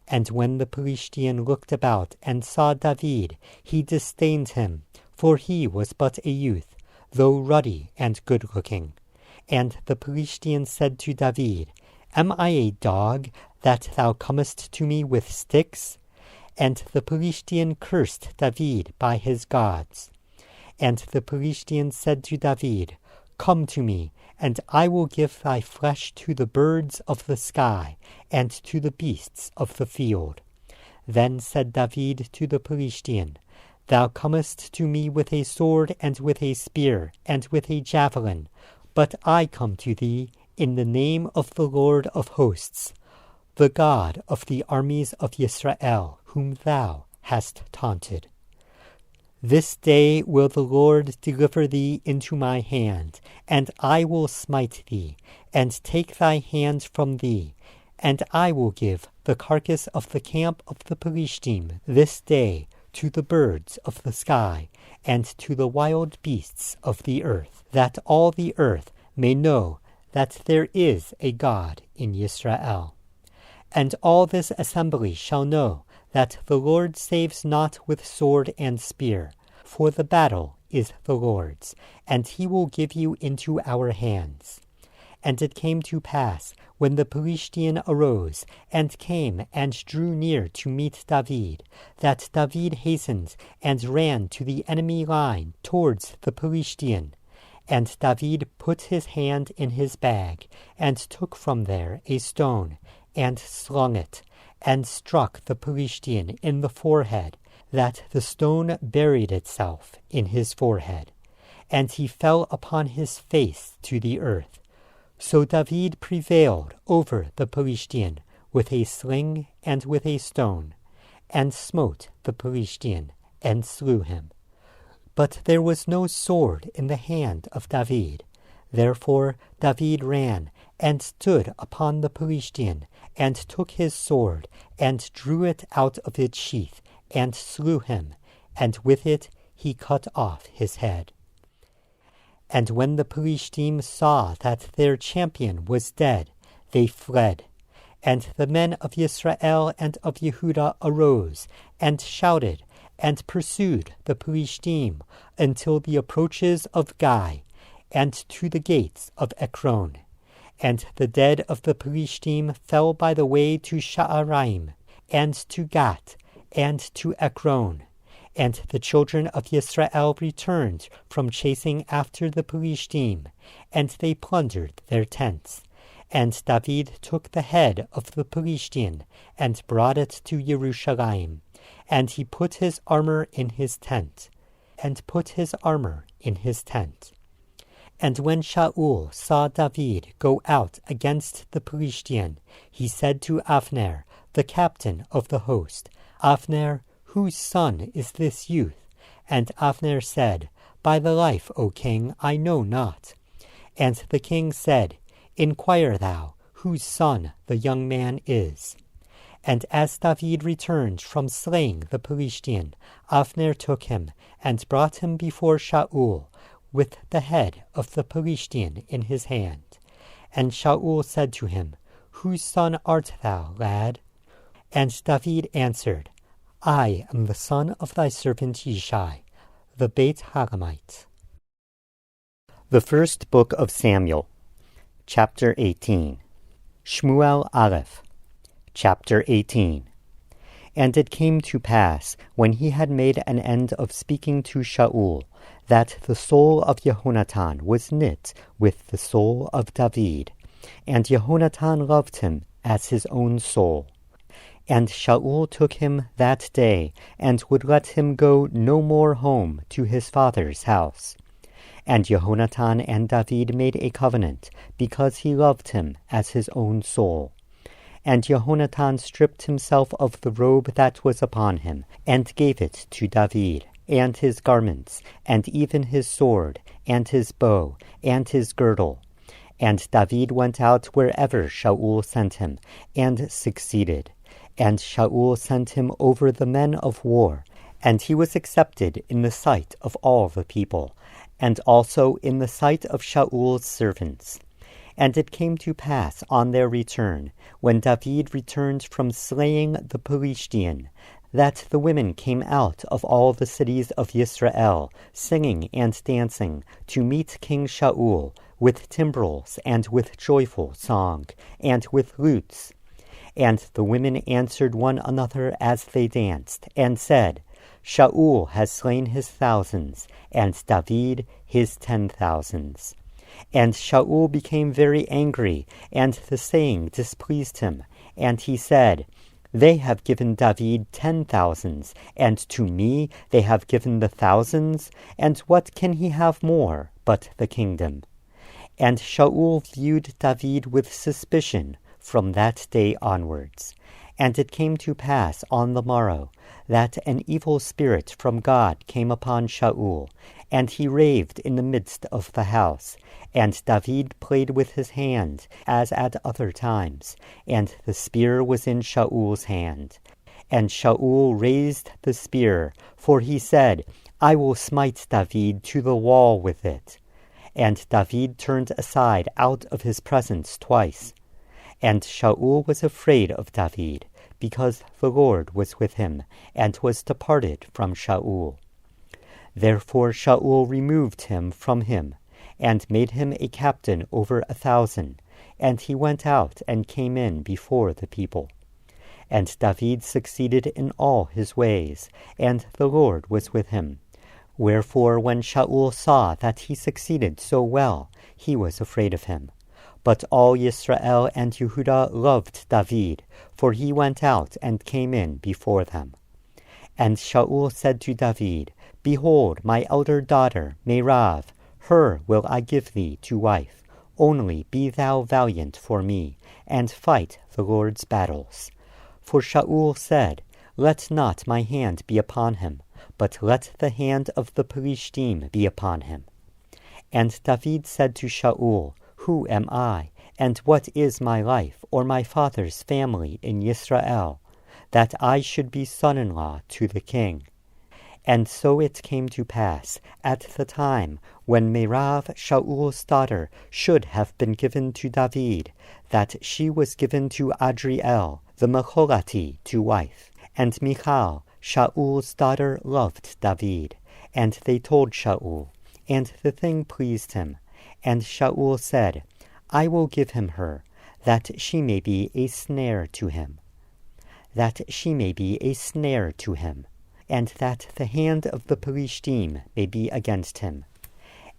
A: And when the Pelishtian looked about and saw David, he disdained him, for he was but a youth, though ruddy and good-looking. And the Pelishtian said to David, Am I a dog, that thou comest to me with sticks? And the Pelishtian cursed David by his gods. And the Pelishtian said to David, Come to me, and I will give thy flesh to the birds of the sky, and to the beasts of the field. Then said David to the Pelishtian, Thou comest to me with a sword, and with a spear, and with a javelin, but I come to thee in the name of the Lord of hosts, the God of the armies of Israel, whom thou hast taunted. This day will the Lord deliver thee into my hand, and I will smite thee, and take thy hand from thee, and I will give the carcass of the camp of the Pelishtim this day to the birds of the sky, and to the wild beasts of the earth, that all the earth may know that there is a God in Israel. And all this assembly shall know that the Lord saves not with sword and spear, for the battle is the Lord's, and he will give you into our hands. And it came to pass, when the Pelishtian arose, and came and drew near to meet David, that David hastened and ran to the enemy line towards the Pelishtian. And David put his hand in his bag, and took from there a stone, and slung it, and struck the Pelishtian in the forehead, that the stone buried itself in his forehead, and he fell upon his face to the earth. So David prevailed over the Pelishtian with a sling and with a stone, and smote the Pelishtian, and slew him. But there was no sword in the hand of David. Therefore David ran, and stood upon the Pelishtian, and took his sword, and drew it out of its sheath, and slew him, and with it he cut off his head. And when the Pelishtim saw that their champion was dead, they fled. And the men of Israel and of Yehudah arose, and shouted, and pursued the Pelishtim until the approaches of Gai, and to the gates of Ekron. And the dead of the Pelishtim fell by the way to Sha'araim, and to Gat, and to Ekron. And the children of Israel returned from chasing after the Pelishtim, and they plundered their tents. And David took the head of the Pelishtian, and brought it to Jerusalem. And he put his armor in his tent, And when Shaul saw David go out against the Pelishtian, he said to Avner, the captain of the host, Avner, whose son is this youth? And Avner said, By the life, O king, I know not. And the king said, Inquire thou, whose son the young man is. And as David returned from slaying the Pelishtian, Avner took him, and brought him before Shaul, with the head of the Pelishtian in his hand. And Shaul said to him, Whose son art thou, lad? And David answered, I am the son of thy servant Yishai, the Beit Hagamite. The First Book of Samuel, Chapter 18. Shmuel Aleph, Chapter 18. And it came to pass, when he had made an end of speaking to Shaul, that the soul of Jehonatan was knit with the soul of David, and Jehonatan loved him as his own soul. And Shaul took him that day, and would let him go no more home to his father's house. And Jehonatan and David made a covenant, because he loved him as his own soul. And Jehonatan stripped himself of the robe that was upon him, and gave it to David, and his garments, and even his sword, and his bow, and his girdle. And David went out wherever Shaul sent him, and succeeded. And Shaul sent him over the men of war, and he was accepted in the sight of all the people, and also in the sight of Shaul's servants. And it came to pass on their return, when David returned from slaying the Philistine, that the women came out of all the cities of Israel, singing and dancing, to meet King Shaul, with timbrels, and with joyful song, and with lutes. And the women answered one another as they danced, and said, Shaul has slain his thousands, and David his 10,000s. And Shaul became very angry, and the saying displeased him. And he said, They have given David 10,000s, and to me they have given the thousands, and what can he have more but the kingdom? And Shaul viewed David with suspicion from that day onwards. And it came to pass on the morrow that an evil spirit from God came upon Shaul, and he raved in the midst of the house. And David played with his hand, as at other times, and the spear was in Shaul's hand. And Shaul raised the spear, for he said, I will smite David to the wall with it. And David turned aside out of his presence twice. And Shaul was afraid of David, because the Lord was with him, and was departed from Shaul. Therefore Shaul removed him from him, and made him a captain over 1,000, and he went out and came in before the people. And David succeeded in all his ways, and the Lord was with him. Wherefore when Shaul saw that he succeeded so well, he was afraid of him. But all Israel and Yehudah loved David, for he went out and came in before them. And Shaul said to David, Behold, my elder daughter, Merav, her will I give thee to wife. Only be thou valiant for me, and fight the Lord's battles. For Shaul said, Let not my hand be upon him, but let the hand of the Philistine be upon him. And David said to Shaul, Who am I, and what is my life, or my father's family in Israel, that I should be son-in-law to the king? And so it came to pass, at the time when Merav, Shaul's daughter, should have been given to David, that she was given to Adriel, the Mecholati, to wife. And Michal, Shaul's daughter, loved David. And they told Shaul, and the thing pleased him. And Shaul said, I will give him her, that she may be a snare to him. That she may be a snare to him, and that the hand of the Philistine may be against him.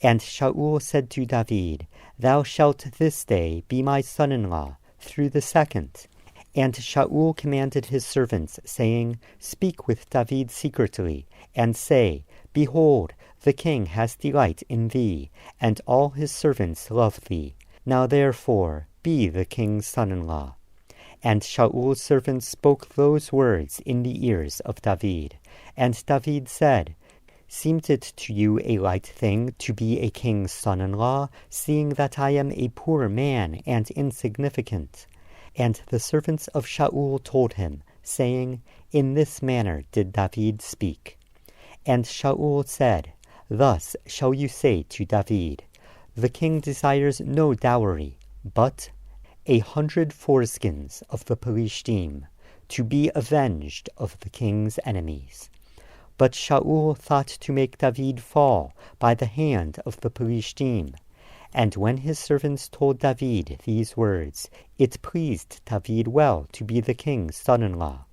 A: And Shaul said to David, Thou shalt this day be my son-in-law, through the second. And Shaul commanded his servants, saying, Speak with David secretly, and say, Behold, the king has delight in thee, and all his servants love thee. Now therefore be the king's son-in-law. And Shaul's servants spoke those words in the ears of David. And David said, Seemed it to you a light thing to be a king's son-in-law, seeing that I am a poor man and insignificant? And the servants of Shaul told him, saying, In this manner did David speak. And Shaul said, Thus shall you say to David, The king desires no dowry, but 100 foreskins of the Philistine, to be avenged of the king's enemies. But Shaul thought to make David fall by the hand of the Philistine. And when his servants told David these words, it pleased David well to be the king's son-in-law.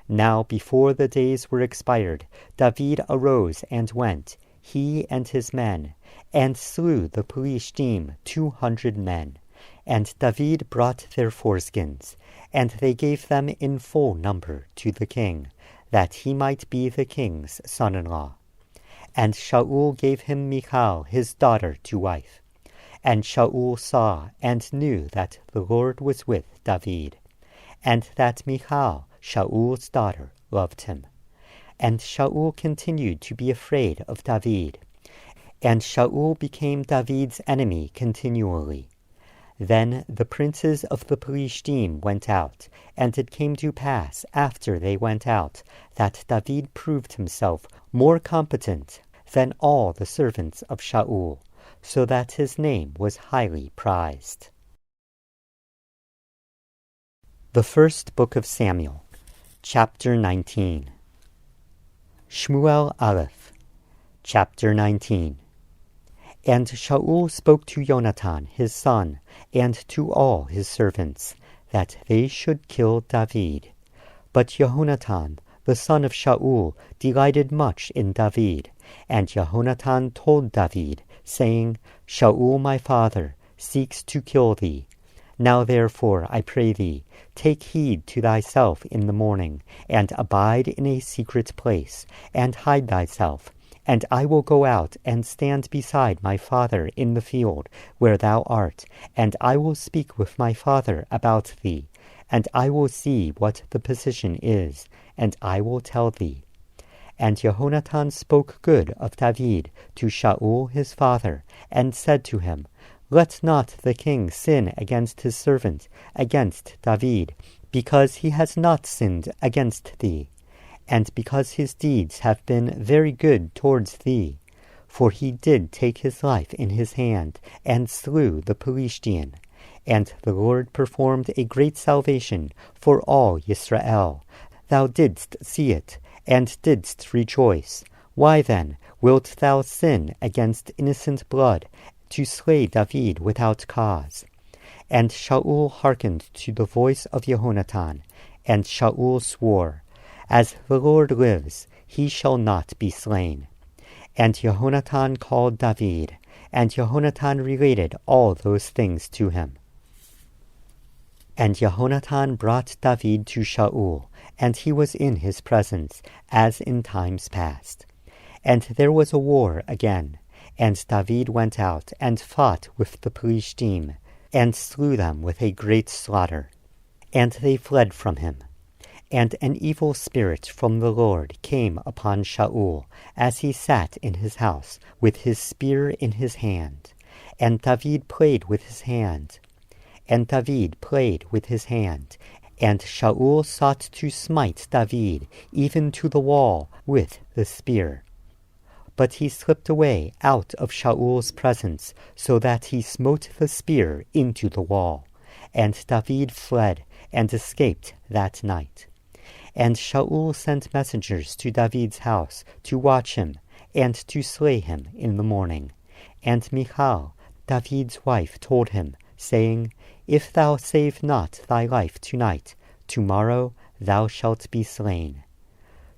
A: Now before the days were expired, David arose and went, he and his men, and slew the Philistine 200 men. And David brought their foreskins, and they gave them in full number to the king, that he might be the king's son-in-law. And Shaul gave him Michal his daughter to wife. And Shaul saw and knew that the Lord was with David, and that Michal, Shaul's daughter, loved him. And Shaul continued to be afraid of David. And Shaul became David's enemy continually. Then the princes of the Philistine went out, and it came to pass, after they went out, that David proved himself more competent than all the servants of Shaul, so that his name was highly prized. The First Book of Samuel, Chapter 19. Shmuel Aleph, Chapter 19. And Shaul spoke to Jonathan his son, and to all his servants, that they should kill David. But Jehonatan, the son of Shaul, delighted much in David. And Jehonatan told David, saying, Shaul my father seeks to kill thee. Now therefore, I pray thee, take heed to thyself in the morning, and abide in a secret place, and hide thyself. And I will go out and stand beside my father in the field where thou art, and I will speak with my father about thee, and I will see what the position is, and I will tell thee. And Jehonatan spoke good of David to Shaul his father, and said to him, Let not the king sin against his servant, against David, because he has not sinned against thee, and because his deeds have been very good towards thee. For he did take his life in his hand, and slew the Philistine. And the Lord performed a great salvation for all Israel. Thou didst see it, and didst rejoice. Why then wilt thou sin against innocent blood, to slay David without cause? And Shaul hearkened to the voice of Jehonatan, and Shaul swore, As the Lord lives, he shall not be slain. And Jehonatan called David, and Jehonatan related all those things to him. And Jehonatan brought David to Shaul, and he was in his presence, as in times past. And there was a war again, and David went out and fought with the Philistine, and slew them with a great slaughter. And they fled from him. And an evil spirit from the Lord came upon Shaul, as he sat in his house, with his spear in his hand. And David played with his hand. And David played with his hand. And Shaul sought to smite David, even to the wall, with the spear. But he slipped away out of Shaul's presence, so that he smote the spear into the wall. And David fled, and escaped that night. And Shaul sent messengers to David's house to watch him, and to slay him in the morning. And Michal, David's wife, told him, saying, If thou save not thy life tonight, tomorrow thou shalt be slain.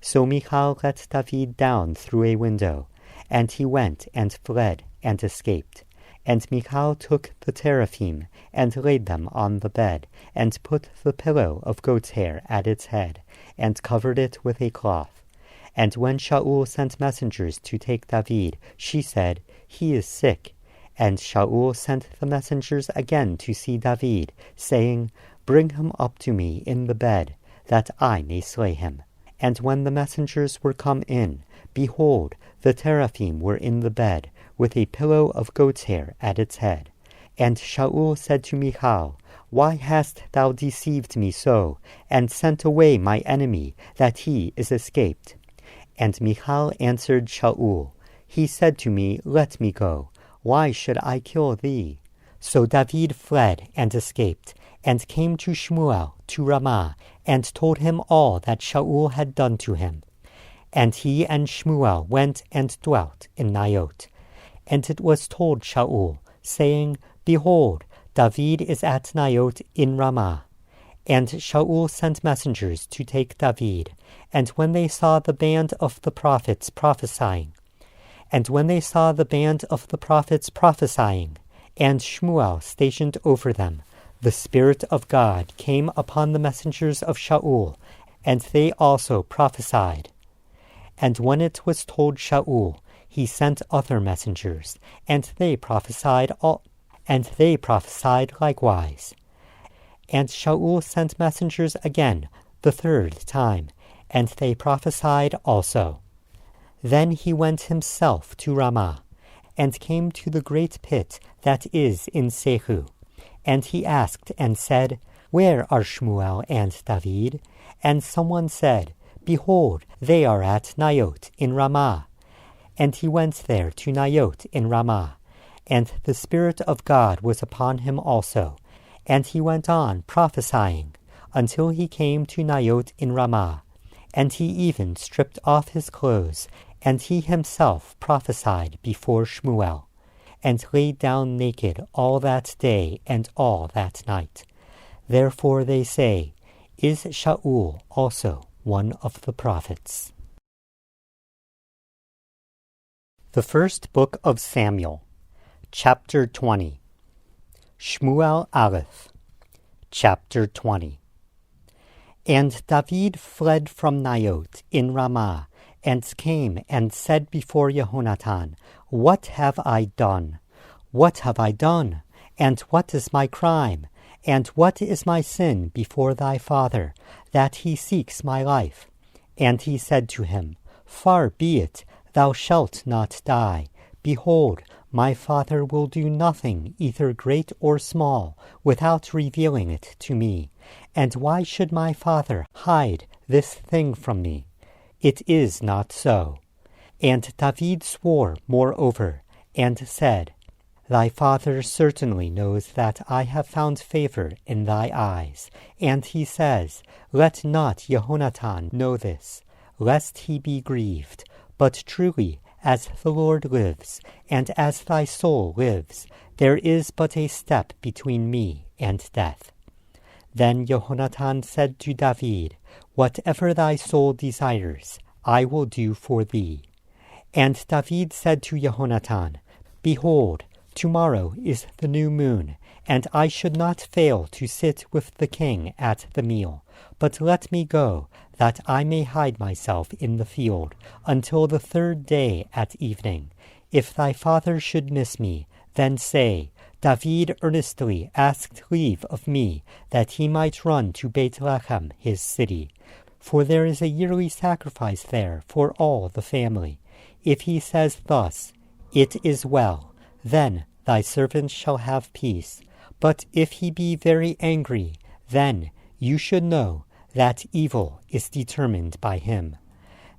A: So Michal let David down through a window, and he went and fled and escaped. And Michal took the teraphim, and laid them on the bed, and put the pillow of goat's hair at its head, and covered it with a cloth. And when Shaul sent messengers to take David, she said, He is sick. And Shaul sent the messengers again to see David, saying, Bring him up to me in the bed, that I may slay him. And when the messengers were come in, behold, the teraphim were in the bed, with a pillow of goat's hair at its head. And Shaul said to Michal, Why hast thou deceived me so, and sent away my enemy, that he is escaped? And Michal answered Shaul, He said to me, Let me go. Why should I kill thee? So David fled and escaped, and came to Shmuel to Ramah, and told him all that Shaul had done to him. And he and Shmuel went and dwelt in Naioth. And it was told Shaul, saying, Behold, David is at Naioth in Ramah. And Shaul sent messengers to take David. And when they saw the band of the prophets prophesying, and Shmuel stationed over them, the Spirit of God came upon the messengers of Shaul, and they also prophesied. And when it was told Shaul, he sent other messengers, and they prophesied likewise. And Shaul sent messengers again the third time, and they prophesied also. Then he went himself to Ramah, and came to the great pit that is in Sehu. And he asked and said, Where are Shmuel and David? And someone said, Behold, they are at Nayot in Ramah. And he went there to Nayot in Ramah. And the Spirit of God was upon him also. And he went on prophesying, until he came to Nayot in Ramah. And he even stripped off his clothes, and he himself prophesied before Shmuel, and lay down naked all that day and all that night. Therefore they say, Is Shaul also one of the prophets? The First Book of Samuel, Chapter 20. Shmuel Aleph, Chapter 20. And David fled from Nayot in Ramah, and came and said before Yehonatan, What have I done? What have I done? And what is my crime? And what is my sin before thy father, that he seeks my life? And he said to him, Far be it, thou shalt not die. Behold, my father will do nothing, either great or small, without revealing it to me. And why should my father hide this thing from me? It is not so. And David swore moreover, and said, Thy father certainly knows that I have found favor in thy eyes. And he says, Let not Yehonatan know this, lest he be grieved. But truly, as the Lord lives, and as thy soul lives, there is but a step between me and death. Then Yehonatan said to David, Whatever thy soul desires, I will do for thee. And David said to Yehonatan, Behold, tomorrow is the new moon, and I should not fail to sit with the king at the meal. But let me go, that I may hide myself in the field, until the third day at evening. If thy father should miss me, then say, David earnestly asked leave of me, that he might run to Bethlehem his city. For there is a yearly sacrifice there for all the family. If he says thus, It is well, then thy servant shall have peace. But if he be very angry, then you should know that evil is determined by him.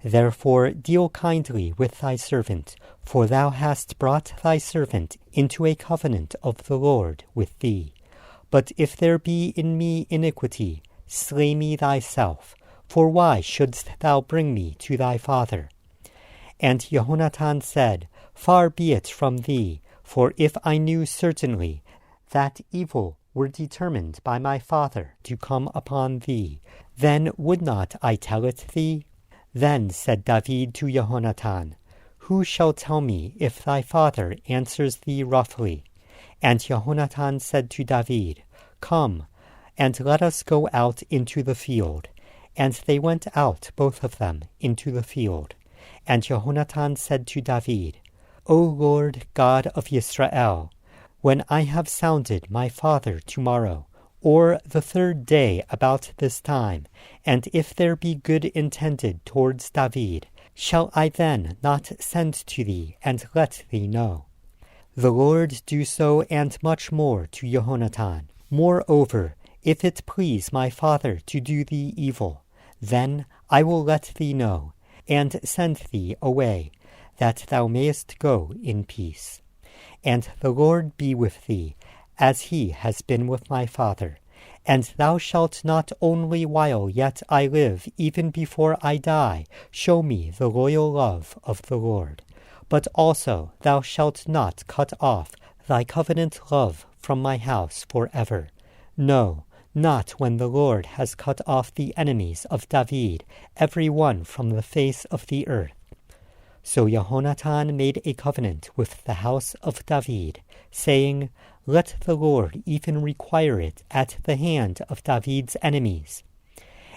A: Therefore deal kindly with thy servant, for thou hast brought thy servant into a covenant of the Lord with thee. But if there be in me iniquity, slay me thyself, for why shouldst thou bring me to thy father? And Yehonatan said, Far be it from thee, for if I knew certainly that evil were determined by my father to come upon thee, then would not I tell it thee? Then said David to Yehonatan, Who shall tell me if thy father answers thee roughly? And Yehonatan said to David, Come, and let us go out into the field. And they went out, both of them, into the field. And Yehonatan said to David, O Lord God of Israel, when I have sounded my father tomorrow, or the third day about this time, and if there be good intended towards David, shall I then not send to thee and let thee know? The Lord do so and much more to Yehonatan. Moreover, if it please my father to do thee evil, then I will let thee know, and send thee away, that thou mayest go in peace. And the Lord be with thee, as he has been with my father. And thou shalt not only while yet I live, even before I die, show me the loyal love of the Lord. But also thou shalt not cut off thy covenant love from my house forever. No, not when the Lord has cut off the enemies of David, every one from the face of the earth. So Yehonatan made a covenant with the house of David, saying, Let the Lord even require it at the hand of David's enemies.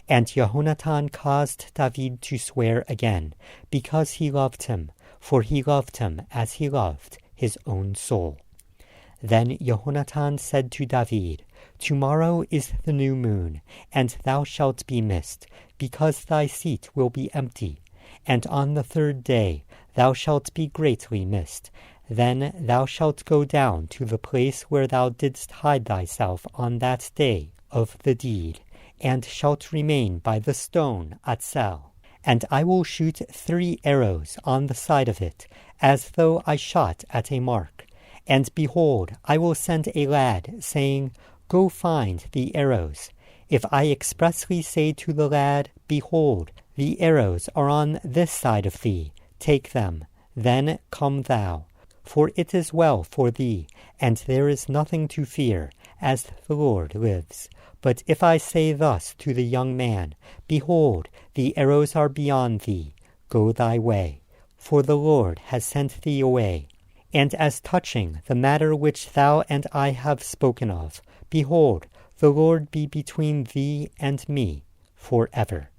A: And Yehonatan caused David to swear again, because he loved him, for he loved him as he loved his own soul. Then Yehonatan said to David, Tomorrow is the new moon, and thou shalt be missed, because thy seat will be empty. And on the third day thou shalt be greatly missed. Then thou shalt go down to the place where thou didst hide thyself on that day of the deed, and shalt remain by the stone Atzel. And I will shoot 3 arrows on the side of it, as though I shot at a mark. And behold, I will send a lad, saying, Go find the arrows. If I expressly say to the lad, Behold, the arrows are on this side of thee, take them, then come thou. For it is well for thee, and there is nothing to fear, as the Lord lives. But if I say thus to the young man, Behold, the arrows are beyond thee, go thy way, for the Lord has sent thee away. And as touching the matter which thou and I have spoken of, behold, the Lord be between thee and me forever.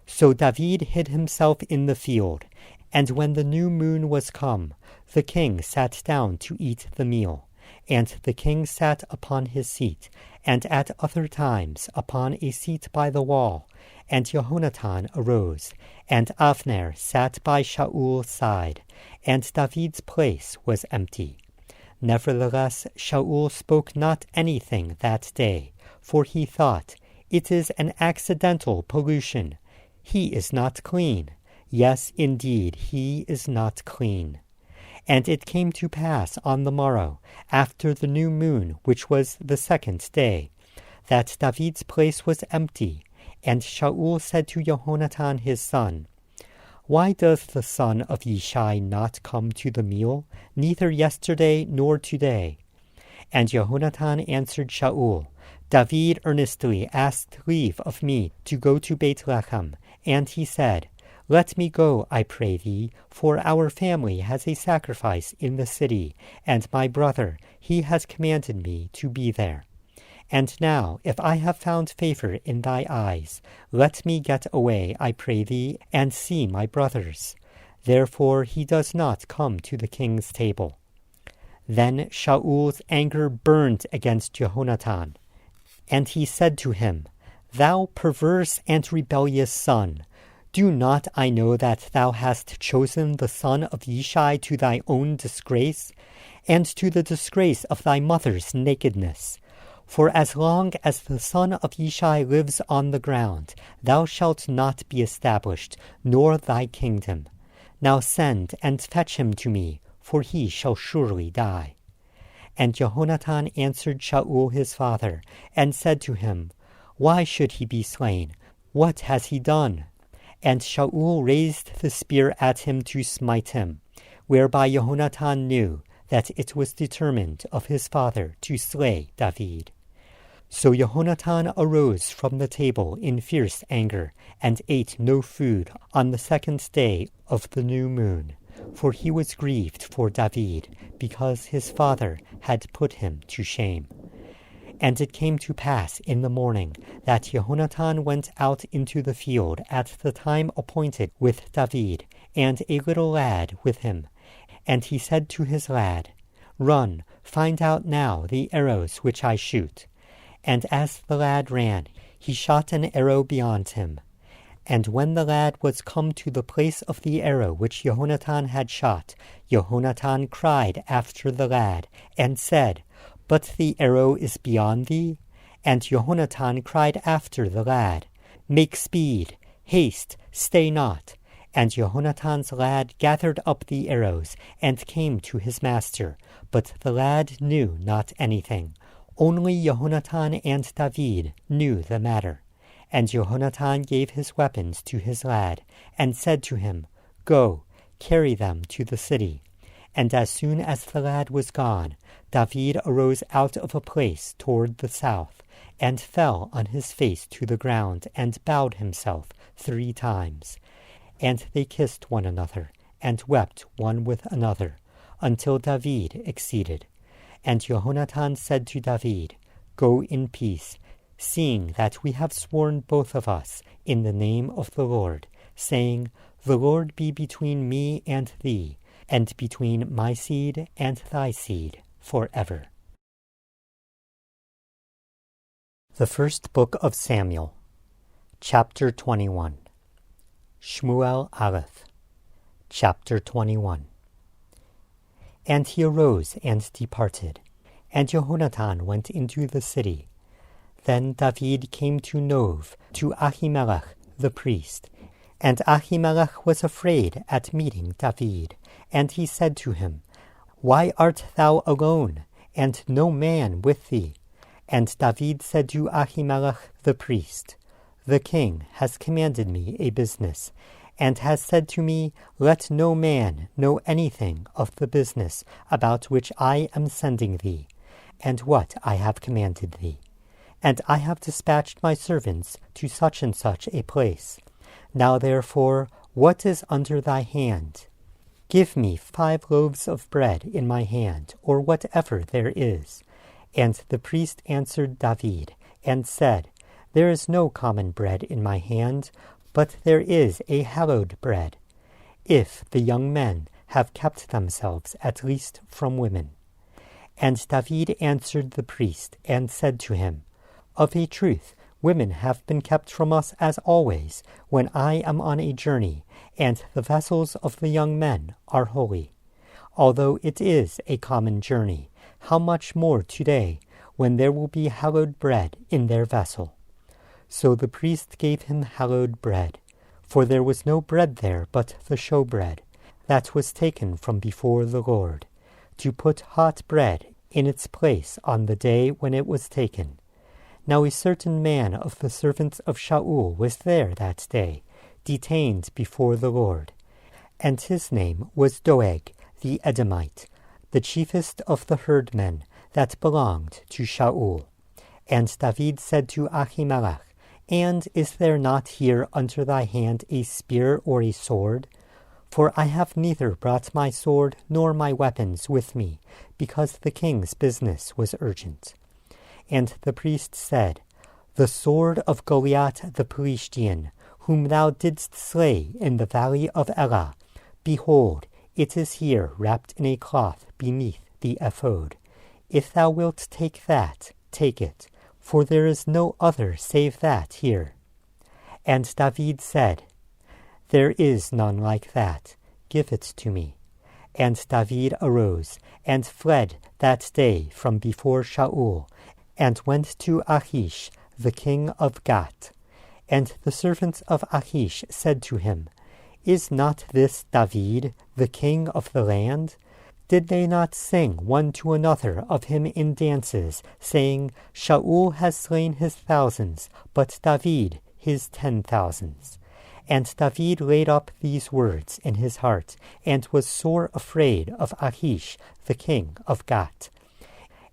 A: So David hid himself in the field, and when the new moon was come, the king sat down to eat the meal. And the king sat upon his seat, and at other times upon a seat by the wall. And Jehonatan arose, and Avner sat by Shaul's side, and David's place was empty. Nevertheless, Shaul spoke not anything that day, for he thought, It is an accidental pollution. He is not clean. Yes, indeed, he is not clean. And it came to pass on the morrow, after the new moon, which was the 2nd day, that David's place was empty. And Shaul said to Jehonatan his son, Why doth the son of Yishai not come to the meal, neither yesterday nor today? And Jehonatan answered Shaul, David earnestly asked leave of me to go to Bethlehem, and he said, Let me go, I pray thee, for our family has a sacrifice in the city, and my brother, he has commanded me to be there. And now, if I have found favor in thy eyes, let me get away, I pray thee, and see my brothers. Therefore he does not come to the king's table. Then Shaul's anger burned against Jehonatan, and he said to him, Thou perverse and rebellious son, do not I know that thou hast chosen the son of Yishai to thy own disgrace, and to the disgrace of thy mother's nakedness? For as long as the son of Yishai lives on the ground, thou shalt not be established, nor thy kingdom. Now send and fetch him to me, for he shall surely die. And Jehonatan answered Shaul his father, and said to him, Why should he be slain? What has he done? And Shaul raised the spear at him to smite him, whereby Jehonatan knew that it was determined of his father to slay David. So Jehonatan arose from the table in fierce anger, and ate no food on the 2nd day of the new moon, for he was grieved for David, because his father had put him to shame. And it came to pass in the morning that Jehonatan went out into the field at the time appointed with David, and a little lad with him. And he said to his lad, Run, find out now the arrows which I shoot. And as the lad ran, he shot an arrow beyond him. And when the lad was come to the place of the arrow which Jehonatan had shot, Jehonatan cried after the lad, and said, But the arrow is beyond thee? And Jehonatan cried after the lad, Make speed, haste, stay not. And Jehonatan's lad gathered up the arrows, and came to his master. But the lad knew not anything. Only Jehonatan and David knew the matter. And Jehonatan gave his weapons to his lad, and said to him, Go, carry them to the city. And as soon as the lad was gone, David arose out of a place toward the south, and fell on his face to the ground, and bowed himself 3 times. And they kissed one another, and wept one with another, until David exceeded. And Jehonatan said to David, Go in peace, seeing that we have sworn both of us in the name of the Lord, saying, The Lord be between me and thee, and between my seed and thy seed forever. The First Book of Samuel, Chapter 21. Shmuel Aleph, Chapter 21. And he arose and departed. And Jehonatan went into the city. Then David came to Nov, to Ahimelech the priest. And Ahimelech was afraid at meeting David. And he said to him, Why art thou alone, and no man with thee? And David said to Ahimelech the priest, The king has commanded me a business, and has said to me, Let no man know anything of the business about which I am sending thee, and what I have commanded thee. And I have dispatched my servants to such and such a place. Now therefore, what is under thy hand? Give me 5 loaves of bread in my hand, or whatever there is. And the priest answered David, and said, There is no common bread in my hand, but there is a hallowed bread, if the young men have kept themselves at least from women. And David answered the priest, and said to him, Of a truth, women have been kept from us as always, when I am on a journey, and the vessels of the young men are holy. Although it is a common journey, how much more today, when there will be hallowed bread in their vessel? So the priest gave him hallowed bread, for there was no bread there but the showbread, that was taken from before the Lord, to put hot bread in its place on the day when it was taken. Now a certain man of the servants of Shaul was there that day, detained before the Lord. And his name was Doeg the Edomite, the chiefest of the herdmen that belonged to Shaul. And David said to Ahimelech, And is there not here under thy hand a spear or a sword? For I have neither brought my sword nor my weapons with me, because the king's business was urgent. And the priest said, The sword of Goliath the Philistine, whom thou didst slay in the valley of Elah, behold, it is here wrapped in a cloth beneath the ephod. If thou wilt take that, take it, for there is no other save that here. And David said, There is none like that. Give it to me. And David arose, and fled that day from before Shaul, and went to Achish, the king of Gath. And the servants of Achish said to him, Is not this David, the king of the land? Did they not sing one to another of him in dances, saying, Shaul has slain his thousands, but David his 10,000s? And David laid up these words in his heart, and was sore afraid of Achish, the king of Gath.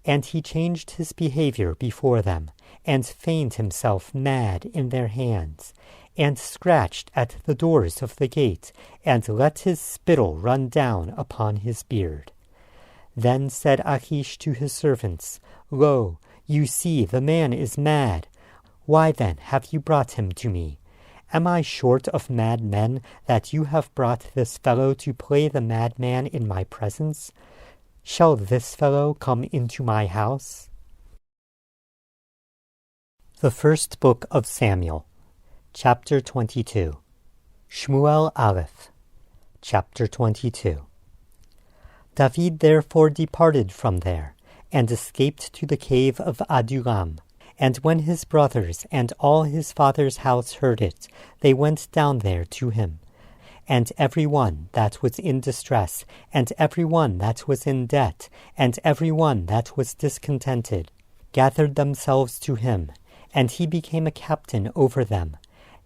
A: And he changed his behavior before them, and feigned himself mad in their hands, and scratched at the doors of the gate, and let his spittle run down upon his beard. Then said Achish to his servants, Lo, you see the man is mad. Why then have you brought him to me? Am I short of mad men, that you have brought this fellow to play the madman in my presence? Shall this fellow come into my house? The First Book of Samuel, Chapter 22. Shmuel Aleph, Chapter 22. David therefore departed from there, and escaped to the cave of Adullam. And when his brothers and all his father's house heard it, they went down there to him. And every one that was in distress, and every one that was in debt, and every one that was discontented, gathered themselves to him, and he became a captain over them.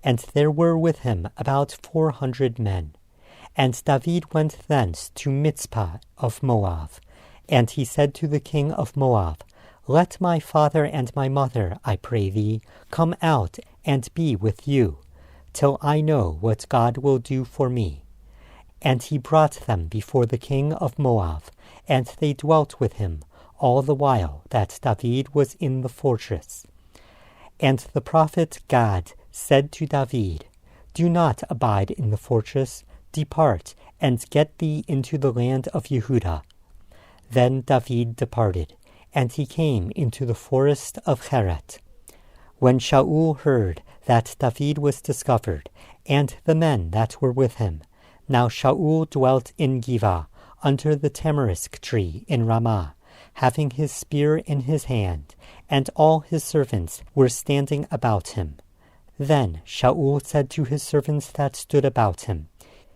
A: And there were with him about 400 men. And David went thence to Mitzpah of Moab. And he said to the king of Moab, Let my father and my mother, I pray thee, come out and be with you, till I know what God will do for me. And he brought them before the king of Moab, and they dwelt with him all the while that David was in the fortress. And the prophet Gad said to David, Do not abide in the fortress, depart, and get thee into the land of Yehudah. Then David departed, and he came into the forest of Heret. When Shaul heard that David was discovered, and the men that were with him, now Shaul dwelt in Givah, under the tamarisk tree in Ramah, having his spear in his hand, and all his servants were standing about him. Then Shaul said to his servants that stood about him,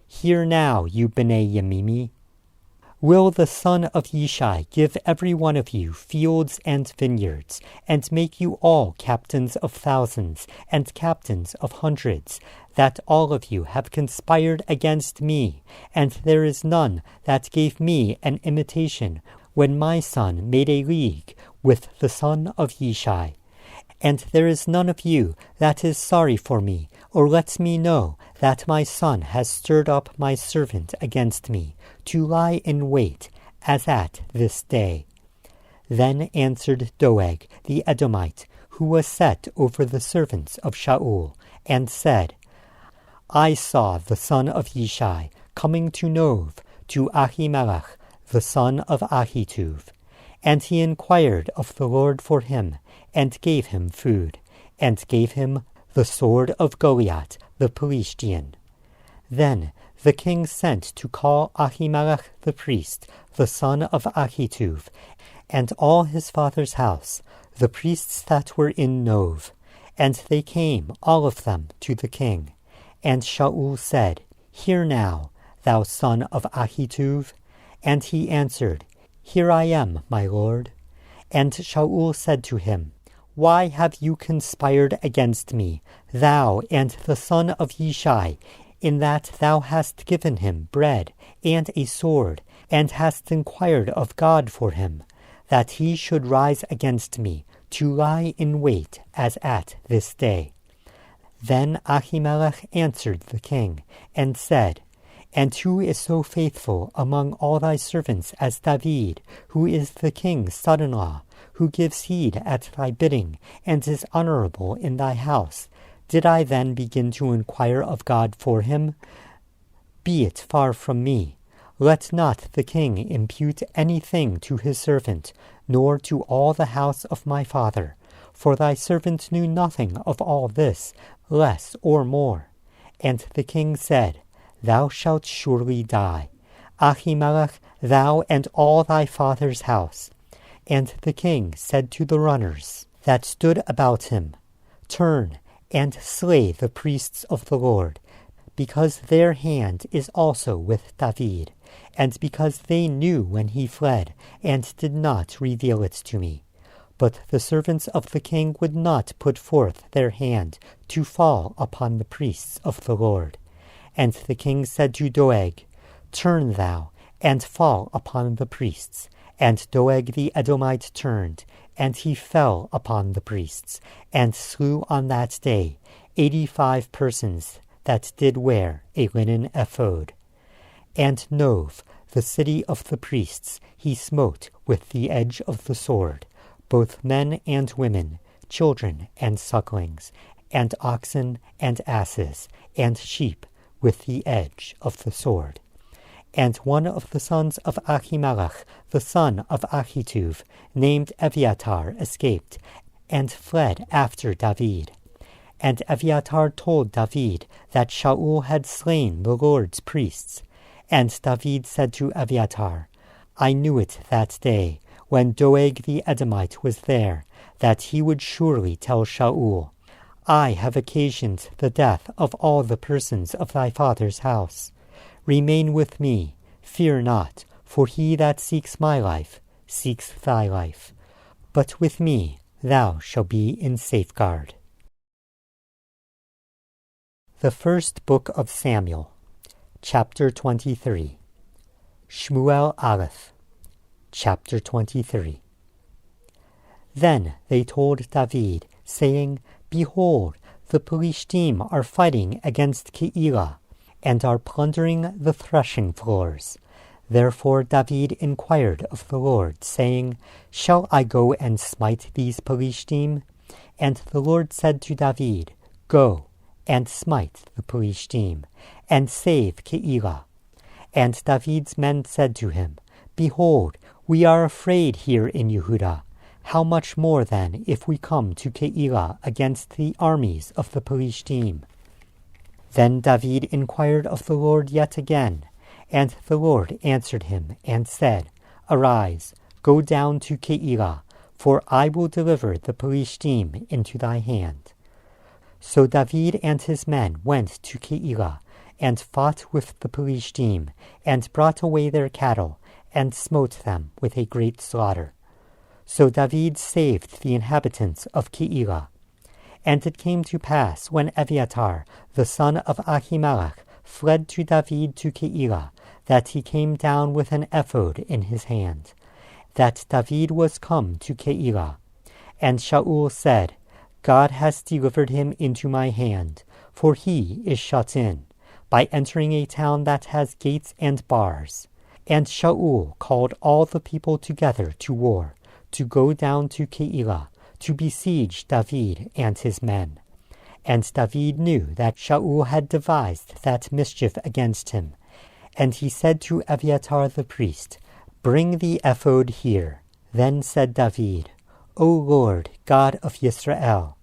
A: Hear now, you Bnei Yemimi. Will the son of Yishai give every one of you fields and vineyards, and make you all captains of thousands and captains of hundreds, that all of you have conspired against me, and there is none that gave me an imitation when my son made a league with the son of Yishai? And there is none of you that is sorry for me, or lets me know that my son has stirred up my servant against me, to lie in wait, as at this day. Then answered Doeg the Edomite, who was set over the servants of Shaul, and said, I saw the son of Yishai coming to Nov, to Ahimelech, the son of Ahituv. And he inquired of the Lord for him, and gave him food, and gave him the sword of Goliath the Pelishtian. Then the king sent to call Ahimelech the priest, the son of Ahituv, and all his father's house, the priests that were in Nov. And they came, all of them, to the king. And Shaul said, Hear now, thou son of Ahituv. And he answered, Here I am, my lord. And Shaul said to him, Why have you conspired against me, thou and the son of Yishai, in that thou hast given him bread and a sword, and hast inquired of God for him, that he should rise against me, to lie in wait as at this day? Then Ahimelech answered the king, and said, And who is so faithful among all thy servants as David, who is the king's son-in-law, who gives heed at thy bidding, and is honorable in thy house? Did I then begin to inquire of God for him? Be it far from me. Let not the king impute anything to his servant, nor to all the house of my father. For thy servant knew nothing of all this, less or more. And the king said, Thou shalt surely die, Ahimelech, thou and all thy father's house. And the king said to the runners that stood about him, Turn and slay the priests of the Lord, because their hand is also with David, and because they knew when he fled, and did not reveal it to me. But the servants of the king would not put forth their hand to fall upon the priests of the Lord. And the king said to Doeg, Turn thou, and fall upon the priests. And Doeg the Edomite turned, and he fell upon the priests, and slew on that day 85 persons that did wear a linen ephod. And Nov, the city of the priests, he smote with the edge of the sword, both men and women, children and sucklings, and oxen and asses, and sheep, with the edge of the sword. And one of the sons of Ahimelech, the son of Ahituv, named Eviatar, escaped, and fled after David. And Eviatar told David that Shaul had slain the Lord's priests. And David said to Eviatar, I knew it that day, when Doeg the Edomite was there, that he would surely tell Shaul, I have occasioned the death of all the persons of thy father's house. Remain with me, fear not, for he that seeks my life seeks thy life. But with me thou shalt be in safeguard. The First Book of Samuel, Chapter 23. Shmuel Aleph, Chapter 23. Then they told David, saying, Behold, the Pelishtim are fighting against Keilah, and are plundering the threshing floors. Therefore David inquired of the Lord, saying, Shall I go and smite these Pelishtim? And the Lord said to David, Go, and smite the Pelishtim, and save Keilah. And David's men said to him, Behold, we are afraid here in Yehudah. How much more then if we come to Keilah against the armies of the Pelishtim? Then David inquired of the Lord yet again, And the Lord answered him and said, Arise, go down to Keilah, for I will deliver the Philistine into thy hand. So David and his men went to Keilah, and fought with the Philistine, and brought away their cattle, and smote them with a great slaughter. So David saved the inhabitants of Keilah. And it came to pass, when Abiathar, the son of Ahimelech, fled to David to Keilah, that he came down with an ephod in his hand, that David was come to Keilah. And Shaul said, God has delivered him into my hand, for he is shut in, by entering a town that has gates and bars. And Shaul called all the people together to war, to go down to Keilah, to besiege David and his men. And David knew that Shaul had devised that mischief against him. And he said to Abiathar the priest, Bring the ephod here. Then said David, O Lord, God of Israel,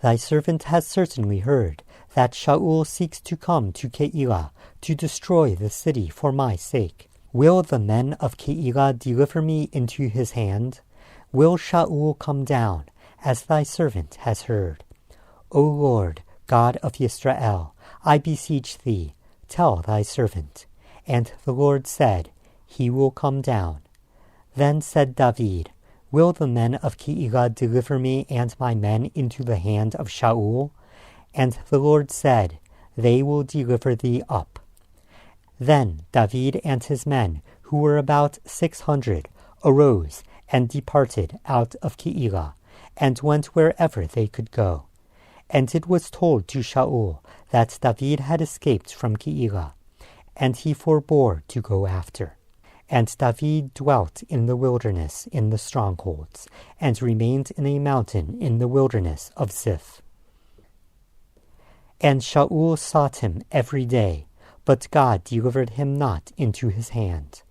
A: thy servant has certainly heard that Shaul seeks to come to Keilah to destroy the city for my sake. Will the men of Keilah deliver me into his hand? Will Shaul come down, as thy servant has heard? O Lord, God of Israel, I beseech thee, tell thy servant. And the Lord said, He will come down. Then said David, Will the men of Keilah deliver me and my men into the hand of Shaul? And the Lord said, They will deliver thee up. Then David and his men, who were about 600, arose and departed out of Keilah, and went wherever they could go. And it was told to Shaul that David had escaped from Keilah, and he forbore to go after. And David dwelt in the wilderness in the strongholds, and remained in a mountain in the wilderness of Ziph. And Shaul sought him every day, but God delivered him not into his hand.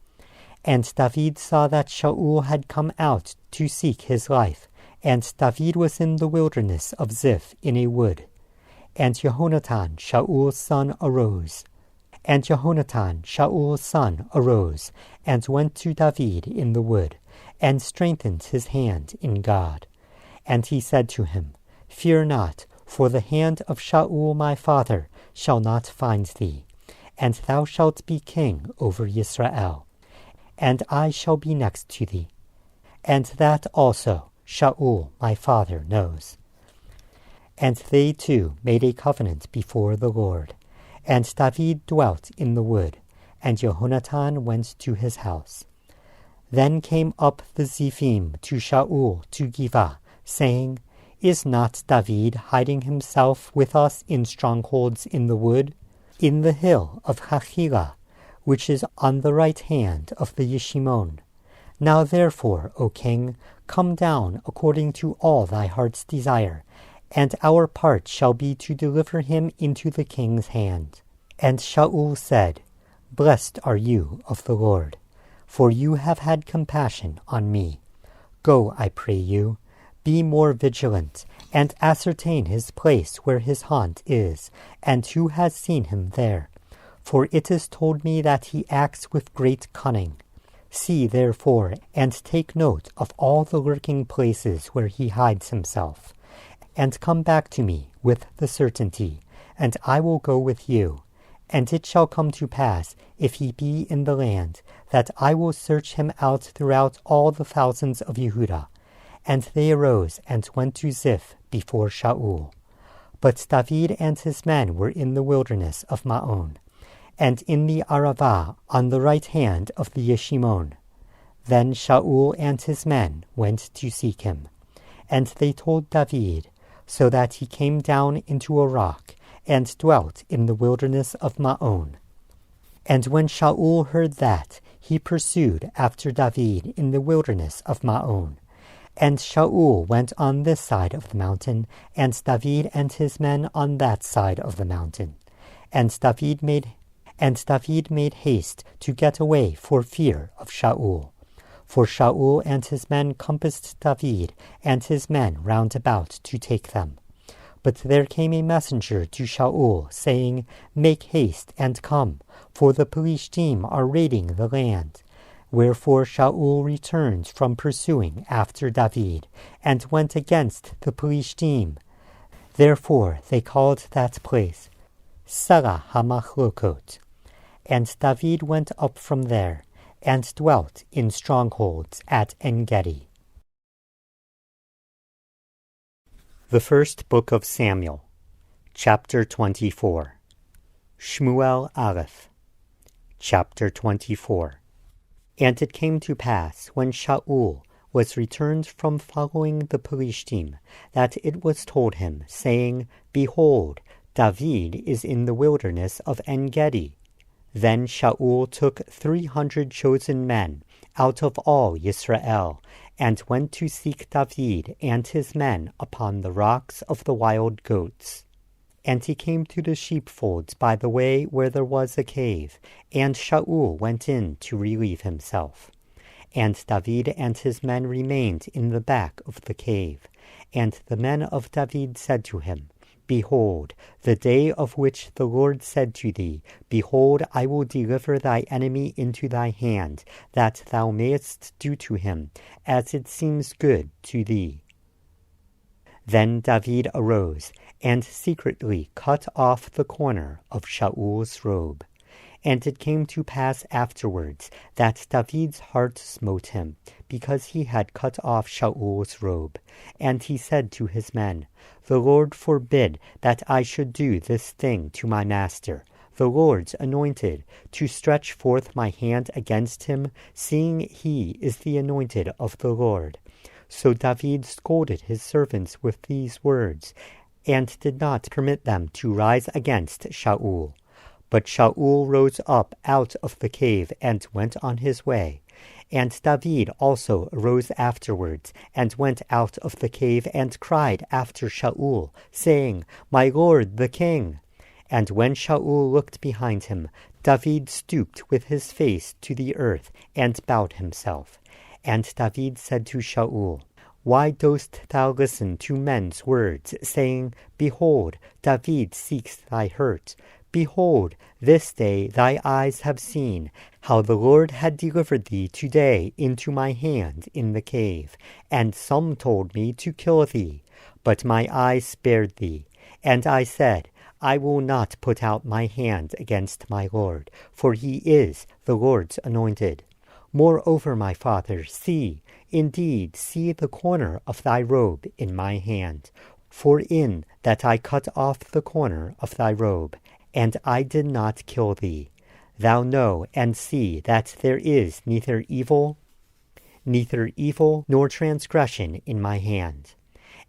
A: And David saw that Shaul had come out to seek his life, and David was in the wilderness of Ziph in a wood. And Jehonatan, Shaul's son, arose. And Jehonatan, Shaul's son, arose, and went to David in the wood, and strengthened his hand in God. And he said to him, Fear not, for the hand of Shaul my father shall not find thee, and thou shalt be king over Israel, and I shall be next to thee. And that also Shaul my father knows. And they two made a covenant before the Lord. And David dwelt in the wood, and Jehonatan went to his house. Then came up the Ziphim to Shaul to Givah, saying, Is not David hiding himself with us in strongholds in the wood, in the hill of Hachilah, which is on the right hand of the Yeshimon? Now therefore, O king, come down according to all thy heart's desire, and our part shall be to deliver him into the king's hand. And Shaul said, Blessed are you of the Lord, for you have had compassion on me. Go, I pray you, be more vigilant, and ascertain his place where his haunt is, and who has seen him there. For it is told me that he acts with great cunning. See, therefore, and take note of all the lurking places where he hides himself. And come back to me with the certainty, and I will go with you. And it shall come to pass, if he be in the land, that I will search him out throughout all the thousands of Yehudah. And they arose and went to Ziph before Shaul. But David and his men were in the wilderness of Maon, and in the Arava on the right hand of the Yeshimon. Then Shaul and his men went to seek him. And they told David, so that he came down into a rock, and dwelt in the wilderness of Maon. And when Shaul heard that, he pursued after David in the wilderness of Maon. And Shaul went on this side of the mountain, and David and his men on that side of the mountain. And David made haste to get away for fear of Shaul. For Shaul and his men compassed David and his men round about to take them. But there came a messenger to Shaul, saying, Make haste and come, for the Philistine are raiding the land. Wherefore Shaul returned from pursuing after David, and went against the Philistine. Therefore they called that place Selah Hamachlokot. And David went up from there, and dwelt in strongholds at En-gedi. The First Book of Samuel, Chapter 24. Shmuel Aleph, Chapter 24. And it came to pass, when Shaul was returned from following the Philistine, that it was told him, saying, Behold, David is in the wilderness of En-gedi. Then Shaul took 300 chosen men out of all Israel, and went to seek David and his men upon the rocks of the wild goats. And he came to the sheepfolds by the way where there was a cave, and Shaul went in to relieve himself. And David and his men remained in the back of the cave. And the men of David said to him, Behold, the day of which the Lord said to thee, Behold, I will deliver thy enemy into thy hand, that thou mayest do to him as it seems good to thee. Then David arose, and secretly cut off the corner of Shaul's robe. And it came to pass afterwards that David's heart smote him, because he had cut off Shaul's robe. And he said to his men, The Lord forbid that I should do this thing to my master, the Lord's anointed, to stretch forth my hand against him, seeing he is the anointed of the Lord. So David scolded his servants with these words, and did not permit them to rise against Shaul. But Shaul rose up out of the cave and went on his way. And David also arose afterwards, and went out of the cave, and cried after Shaul, saying, My lord the king. And when Shaul looked behind him, David stooped with his face to the earth, and bowed himself. And David said to Shaul, Why dost thou listen to men's words, saying, Behold, David seeks thy hurt? Behold, this day thy eyes have seen how the Lord had delivered thee today into my hand in the cave. And some told me to kill thee, but my eyes spared thee. And I said, I will not put out my hand against my Lord, for he is the Lord's anointed. Moreover, my father, see the corner of thy robe in my hand. For in that I cut off the corner of thy robe, and I did not kill thee. Thou know and see that there is neither evil nor transgression in my hand.